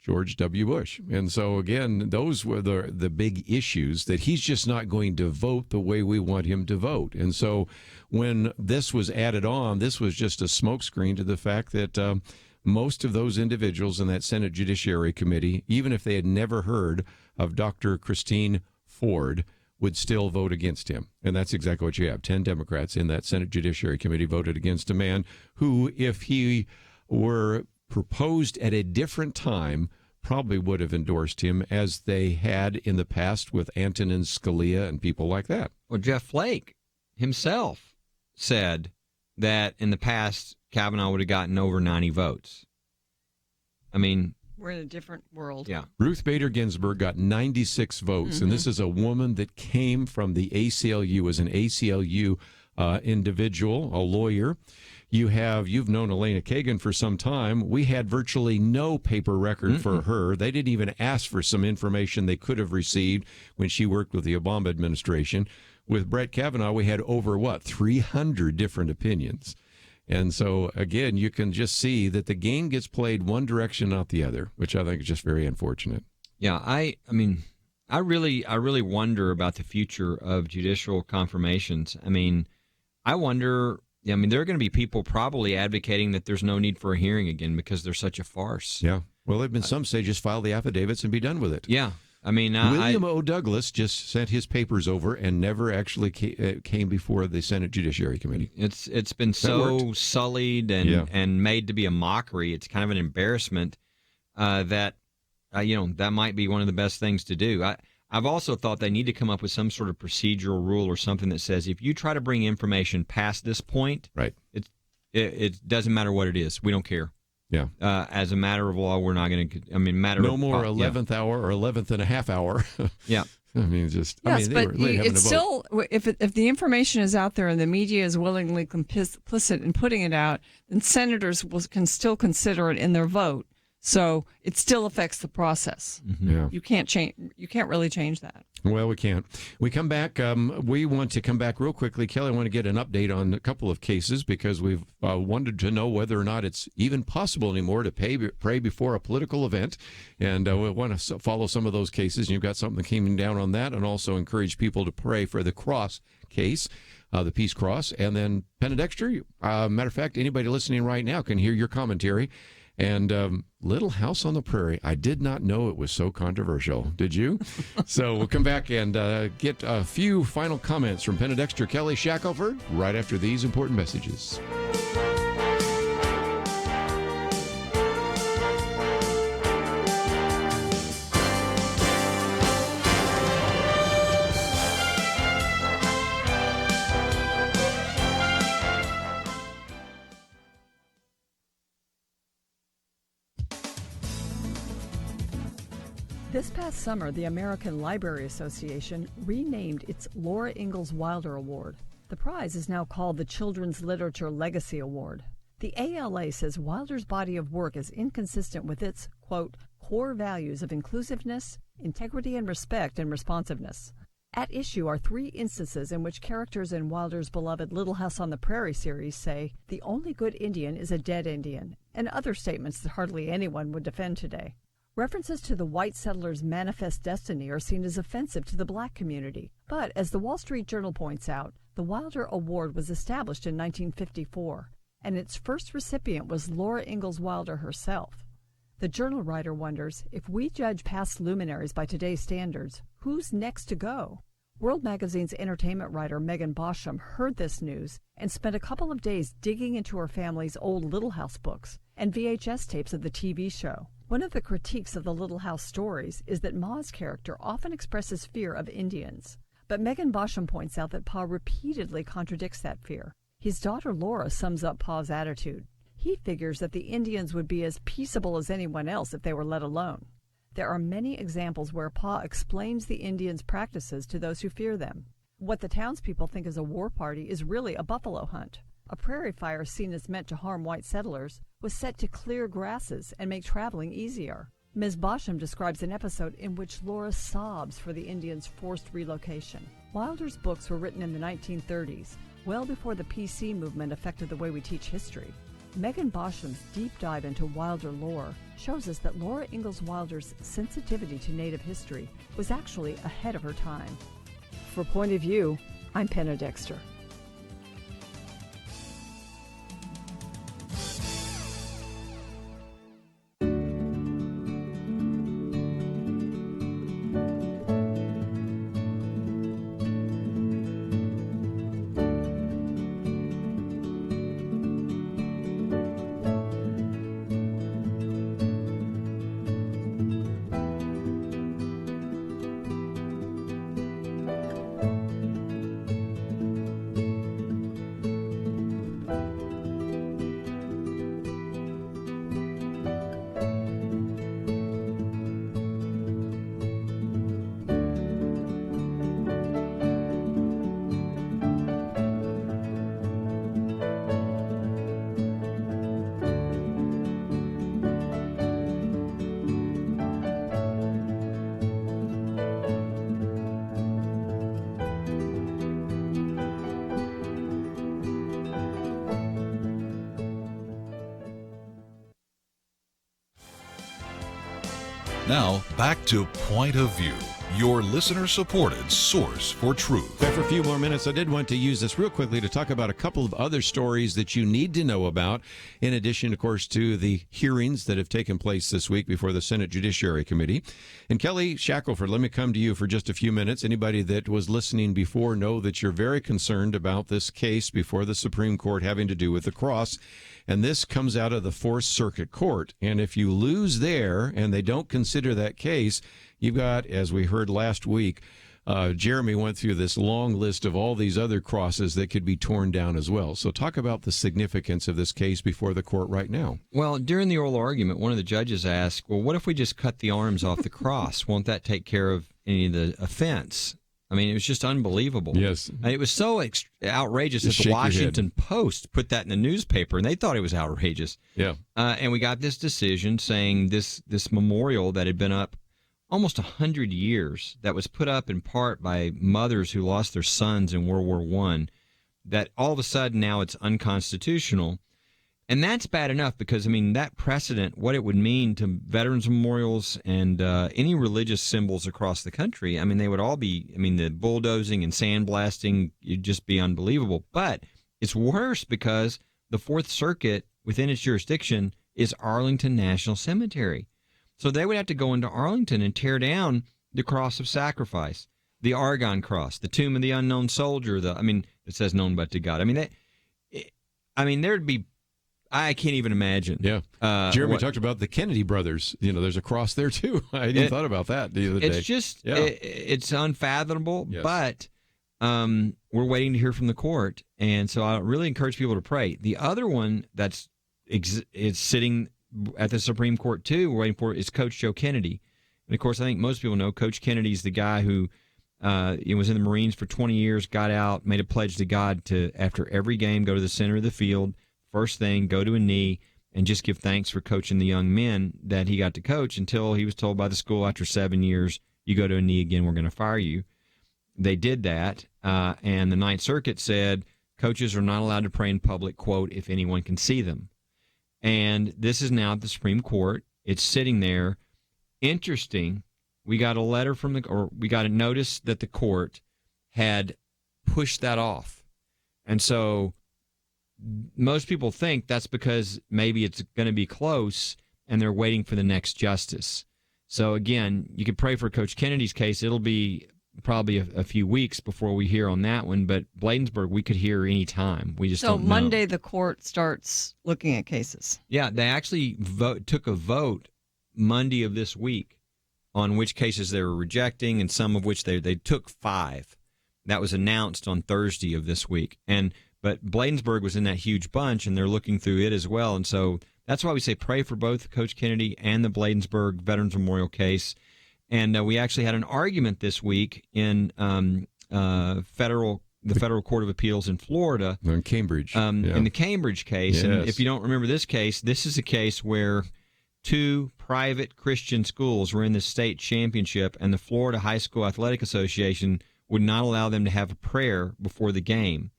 George W. Bush. And so, again, those were the big issues, that he's just not going to vote the way we want him to vote. And so when this was added on, this was just a smokescreen to the fact that most of those individuals in that Senate Judiciary Committee, even if they had never heard of Dr. Christine Ford, would still vote against him. And that's exactly what you have. 10 Democrats in that Senate Judiciary Committee voted against a man who, if he were proposed at a different time, probably would have endorsed him, as they had in the past with Antonin Scalia and people like that. Well, Jeff Flake himself said that in the past, Kavanaugh would have gotten over 90 votes. I mean, we're in a different world. Yeah. Ruth Bader Ginsburg got 96 votes, and this is a woman that came from the ACLU, as an ACLU individual, a lawyer. You've known Elena Kagan for some time. We had virtually no paper record for her. They didn't even ask for some information they could have received when she worked with the Obama administration. With Brett Kavanaugh, we had over, 300 different opinions. And so, again, you can just see that the game gets played one direction, not the other, which I think is just very unfortunate. Yeah, I mean, I really wonder about the future of judicial confirmations. I mean, I wonder... Yeah, I mean, there are going to be people probably advocating that there's no need for a hearing again because they're such a farce. Yeah. Well, there have been some say just file the affidavits and be done with it. Yeah. I mean, William O. Douglas just sent his papers over and never actually came before the Senate Judiciary Committee. It's been so sullied and made to be a mockery. It's kind of an embarrassment that might be one of the best things to do. I've also thought they need to come up with some sort of procedural rule or something that says if you try to bring information past this point, right, it doesn't matter what it is. We don't care. Yeah. As a matter of law, we're not going to. I mean, no more 11th hour or 11th and a half hour. Yeah. I mean, just Yes, they were having it's a vote. still if the information is out there and the media is willingly complicit in putting it out, then senators can still consider it in their vote. So it still affects the process. Yeah. You can't change. You can't really change that. Well, we can't. We come back. We want to come back real quickly. Kelly, I want to get an update on a couple of cases because we've wanted to know whether or not it's even possible anymore to pray before a political event. And we want to follow some of those cases. And you've got something that came down on that, and also encourage people to pray for the cross case, the Peace Cross. And then Penna Dexter, matter of fact, anybody listening right now can hear your commentary. And Little House on the Prairie, I did not know it was so controversial. Did you? So we'll come back and get a few final comments from Penna Dexter, Kelly Shackelford, right after these important messages. This past summer, the American Library Association renamed its Laura Ingalls Wilder Award. The prize is now called the Children's Literature Legacy Award. The ALA says Wilder's body of work is inconsistent with its, quote, core values of inclusiveness, integrity and respect and responsiveness. At issue are 3 instances in which characters in Wilder's beloved Little House on the Prairie series say, the only good Indian is a dead Indian, and other statements that hardly anyone would defend today. References to the white settlers' manifest destiny are seen as offensive to the black community. But, as the Wall Street Journal points out, the Wilder Award was established in 1954, and its first recipient was Laura Ingalls Wilder herself. The Journal writer wonders, if we judge past luminaries by today's standards, who's next to go? World Magazine's entertainment writer Megan Bosham heard this news and spent a couple of days digging into her family's old Little House books and VHS tapes of the TV show. One of the critiques of the Little House stories is that Ma's character often expresses fear of Indians. But Megan Bosham points out that Pa repeatedly contradicts that fear. His daughter Laura sums up Pa's attitude. He figures that the Indians would be as peaceable as anyone else if they were let alone. There are many examples where Pa explains the Indians' practices to those who fear them. What the townspeople think is a war party is really a buffalo hunt. A prairie fire seen as meant to harm white settlers was set to clear grasses and make traveling easier. Ms. Bosham describes an episode in which Laura sobs for the Indians' forced relocation. Wilder's books were written in the 1930s, well before the PC movement affected the way we teach history. Megan Bosham's deep dive into Wilder lore shows us that Laura Ingalls Wilder's sensitivity to Native history was actually ahead of her time. For Point of View, I'm Penna Dexter. Now, back to Point of View, your listener-supported source for truth. For a few more minutes, I did want to use this real quickly to talk about a couple of other stories that you need to know about, in addition, of course, to the hearings that have taken place this week before the Senate Judiciary Committee. And Kelly Shackelford, let me come to you for just a few minutes. Anybody that was listening before know that you're very concerned about this case before the Supreme Court having to do with the cross. And this comes out of the Fourth Circuit Court. And if you lose there and they don't consider that case, you've got, as we heard last week, Jeremy went through this long list of all these other crosses that could be torn down as well. So talk about the significance of this case before the court right now. Well, during the oral argument, one of the judges asked, well, what if we just cut the arms off the cross? Won't that take care of any of the offense. I mean, it was just unbelievable. Yes. And it was so outrageous Just that shake the your head. Washington Post put that in the newspaper, and they thought it was outrageous. Yeah. And we got this decision saying this memorial that had been up almost 100 years, that was put up in part by mothers who lost their sons in World War I, that all of a sudden now it's unconstitutional. And that's bad enough because, I mean, that precedent, what it would mean to veterans memorials and any religious symbols across the country, I mean, they would all be, I mean, the bulldozing and sandblasting, it'd just be unbelievable. But it's worse because the Fourth Circuit, within its jurisdiction, is Arlington National Cemetery. So they would have to go into Arlington and tear down the Cross of Sacrifice, the Argonne Cross, the Tomb of the Unknown Soldier, it says known but to God. There'd be, I can't even imagine. Yeah. Jeremy talked about the Kennedy brothers. There's a cross there, too. I hadn't thought about that the other day. It's just, it's unfathomable, Yes. but we're waiting to hear from the court. And so I really encourage people to pray. The other one that's is sitting at the Supreme Court, too, we're waiting for, is Coach Joe Kennedy. And, of course, I think most people know Coach Kennedy's the guy who was in the Marines for 20 years, got out, made a pledge to God to, after every game, go to the center of the field, first thing, go to a knee, and just give thanks for coaching the young men that he got to coach until he was told by the school after 7 years, you go to a knee again, we're going to fire you. They did that, and the Ninth Circuit said coaches are not allowed to pray in public, quote, if anyone can see them. And this is now at the Supreme Court. It's sitting there. Interesting. We got a letter we got a notice that the court had pushed that off. And so most people think that's because maybe it's going to be close and they're waiting for the next justice. So again, you could pray for Coach Kennedy's case. It'll be probably a few weeks before we hear on that one, but Bladensburg we could hear any time. We just don't know. So Monday the court starts looking at cases. Yeah, they actually took a vote Monday of this week on which cases they were rejecting, and some of which they took 5. That was announced on Thursday of this week. But Bladensburg was in that huge bunch, and they're looking through it as well. And so that's why we say pray for both Coach Kennedy and the Bladensburg Veterans Memorial case. And we actually had an argument this week in the Federal Court of Appeals in Florida. In Cambridge. In the Cambridge case. Yes. And if you don't remember this case, this is a case where 2 private Christian schools were in the state championship, and the Florida High School Athletic Association would not allow them to have a prayer before the game.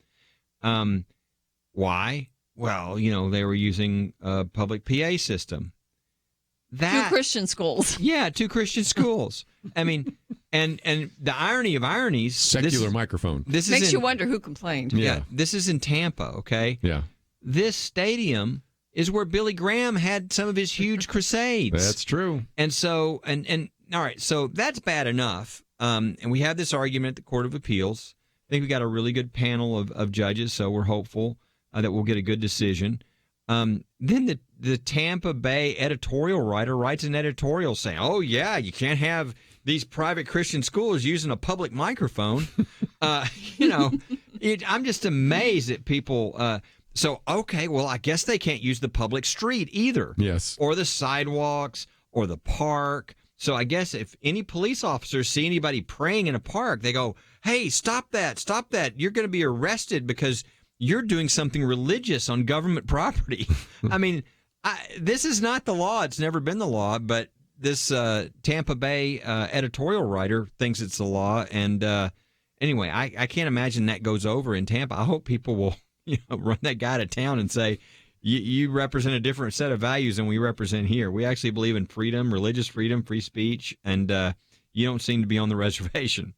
Why? Well, they were using a public PA system. 2 Christian schools. Yeah, 2 Christian schools. I mean, and the irony of ironies. Secular microphone. This makes you wonder who complained. Yeah, this is in Tampa, okay? Yeah. This stadium is where Billy Graham had some of his huge crusades. That's true. And so, and all right, so that's bad enough. And we had this argument at the Court of Appeals. I think we got a really good panel of judges, so we're hopeful that we'll get a good decision. Then the Tampa Bay editorial writer writes an editorial saying, oh, yeah, you can't have these private Christian schools using a public microphone. I'm just amazed at people. Okay, well, I guess they can't use the public street either. Yes. Or the sidewalks or the park. So I guess if any police officers see anybody praying in a park, they go, hey, stop that. You're going to be arrested because you're doing something religious on government property. I mean, this is not the law. It's never been the law, but this Tampa Bay editorial writer thinks it's the law. And anyway, I can't imagine that goes over in Tampa. I hope people will run that guy to town and say, you represent a different set of values than we represent here. We actually believe in freedom, religious freedom, free speech, and you don't seem to be on the reservation.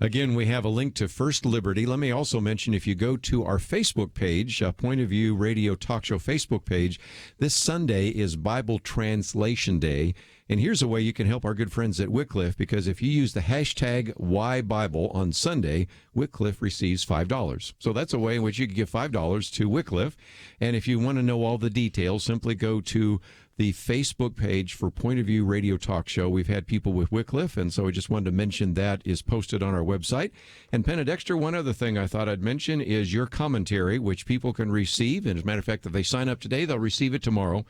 Again, we have a link to First Liberty. Let me also mention, if you go to our Facebook page, Point of View Radio Talk Show Facebook page, this Sunday is Bible Translation Day. And here's a way you can help our good friends at Wycliffe, because if you use the hashtag WhyBible on Sunday, Wycliffe receives $5. So that's a way in which you can give $5 to Wycliffe. And if you want to know all the details, simply go to the Facebook page for Point of View Radio Talk Show. We've had people with Wycliffe, and so I just wanted to mention that is posted on our website. And Penna, Dexter, one other thing I thought I'd mention is your commentary, which people can receive. And as a matter of fact, if they sign up today, they'll receive it tomorrow.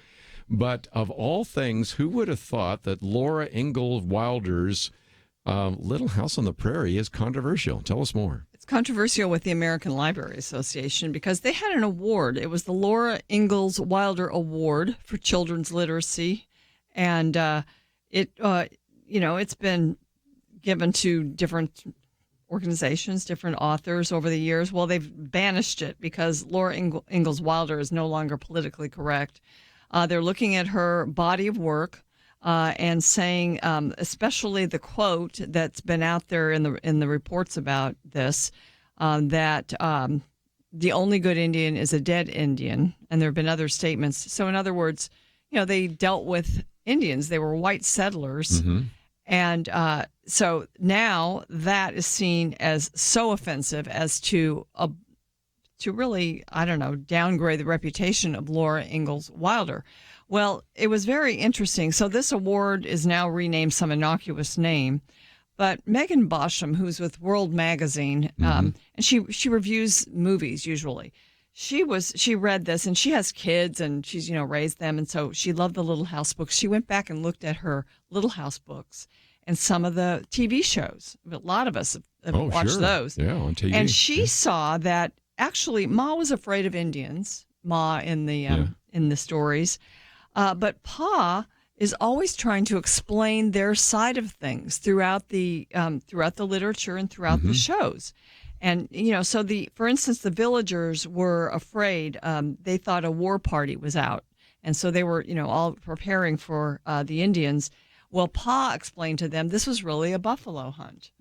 But of all things, who would have thought that Laura Ingalls Wilder's Little House on the Prairie is controversial. Tell us more. It's controversial with the American Library Association because they had an award. It was the Laura Ingalls Wilder Award for Children's Literacy, and it's been given to different organizations, different authors over the years. Well, they've banished it because Laura Ingalls Wilder is no longer politically correct. They're looking at her body of work. And saying, especially the quote that's been out there in the reports about this, that the only good Indian is a dead Indian, and there have been other statements. So, in other words, they dealt with Indians; they were white settlers, and so now that is seen as so offensive as to really, I don't know, downgrade the reputation of Laura Ingalls Wilder. Well, it was very interesting. So this award is now renamed some innocuous name, but Megan Bosham, who's with World Magazine, and she reviews movies usually. She read this, and she has kids, and she's raised them, and so she loved the Little House books. She went back and looked at her Little House books and some of the TV shows. A lot of us have watched those. Yeah, on TV. And she saw that actually Ma was afraid of Indians. Ma in the stories. But Pa is always trying to explain their side of things throughout the literature and throughout the shows. And, for instance, the villagers were afraid. They thought a war party was out. And so they were, all preparing for the Indians. Well, Pa explained to them this was really a buffalo hunt.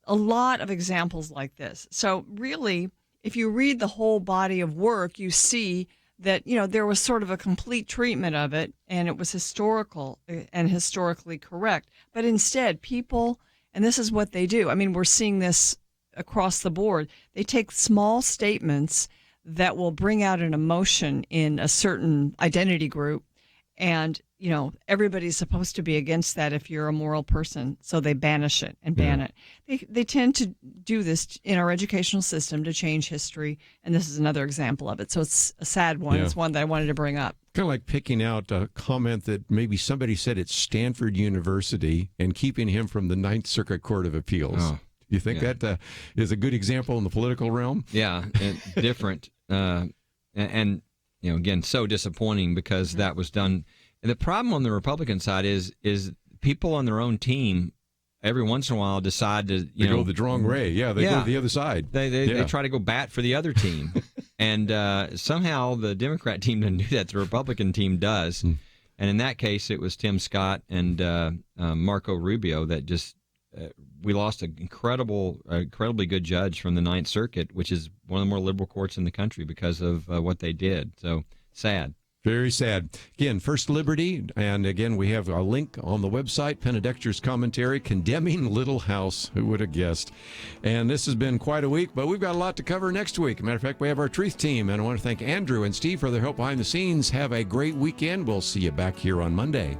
A lot of examples like this. So really, if you read the whole body of work, you see that, there was sort of a complete treatment of it, and it was historical and historically correct. But instead, people, and this is what they do. I mean, we're seeing this across the board. They take small statements that will bring out an emotion in a certain identity group, and, everybody's supposed to be against that if you're a moral person, so they banish it and ban it. They tend to do this in our educational system to change history, and this is another example of it. So it's a sad one. Yeah. It's one that I wanted to bring up. Kind of like picking out a comment that maybe somebody said at Stanford University and keeping him from the Ninth Circuit Court of Appeals. Oh, you think that is a good example in the political realm? Yeah, and different. And again, so disappointing because that was done. And the problem on the Republican side is people on their own team every once in a while decide to go the wrong way. Yeah, they go to the other side. They try to go bat for the other team, and somehow the Democrat team doesn't do that. The Republican team does. And in that case, it was Tim Scott and Marco Rubio that just we lost an incredibly good judge from the Ninth Circuit, which is one of the more liberal courts in the country because of what they did. So sad. Very sad. Again, First Liberty, and again, we have a link on the website, Penna Dexter's commentary, condemning Little House. Who would have guessed? And this has been quite a week, but we've got a lot to cover next week. As a matter of fact, we have our Truth Team, and I want to thank Andrew and Steve for their help behind the scenes. Have a great weekend. We'll see you back here on Monday.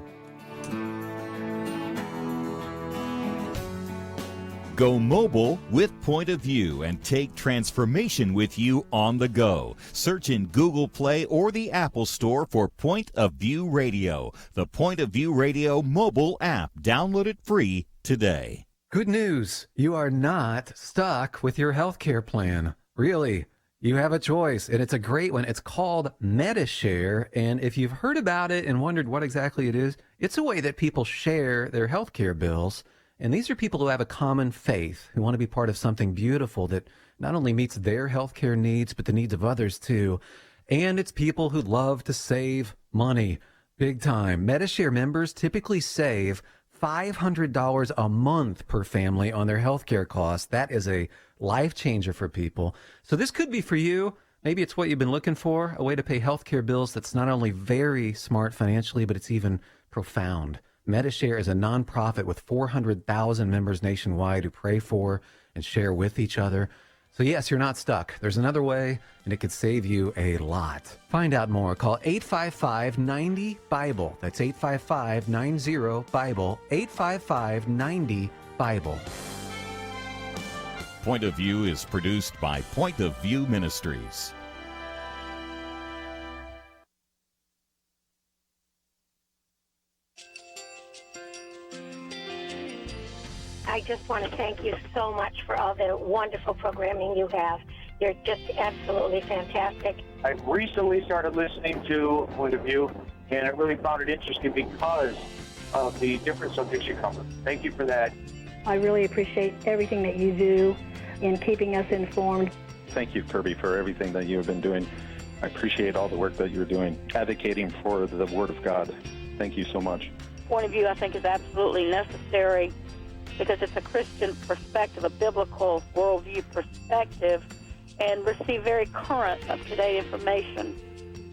Go mobile with Point of View and take transformation with you on the go. Search in Google Play or the Apple Store for Point of View Radio, the Point of View Radio mobile app. Download it free today. Good news. You are not stuck with your healthcare plan. Really. You have a choice, and it's a great one. It's called MediShare, and if you've heard about it and wondered what exactly it is, it's a way that people share their healthcare bills. And these are people who have a common faith, who want to be part of something beautiful that not only meets their healthcare needs, but the needs of others too. And it's people who love to save money, big time. MediShare members typically save $500 a month per family on their healthcare costs. That is a life changer for people. So this could be for you. Maybe it's what you've been looking for, a way to pay healthcare bills that's not only very smart financially, but it's even profound. MediShare is a nonprofit with 400,000 members nationwide who pray for and share with each other. So yes, you're not stuck. There's another way, and it could save you a lot. Find out more. Call 855-90-BIBLE. That's 855-90-BIBLE. 855-90-BIBLE. Point of View is produced by Point of View Ministries. just want to thank you so much for all the wonderful programming you have. You're just absolutely fantastic. I recently started listening to Point of View, and I really found it interesting because of the different subjects you cover. Thank you for that. I really appreciate everything that you do in keeping us informed. Thank you, Kerby, for everything that you have been doing. I appreciate all the work that you're doing, advocating for the Word of God. Thank you so much. Point of view, I think, is absolutely necessary because it's a Christian perspective, a biblical worldview perspective, and receive very current, up-to-date information.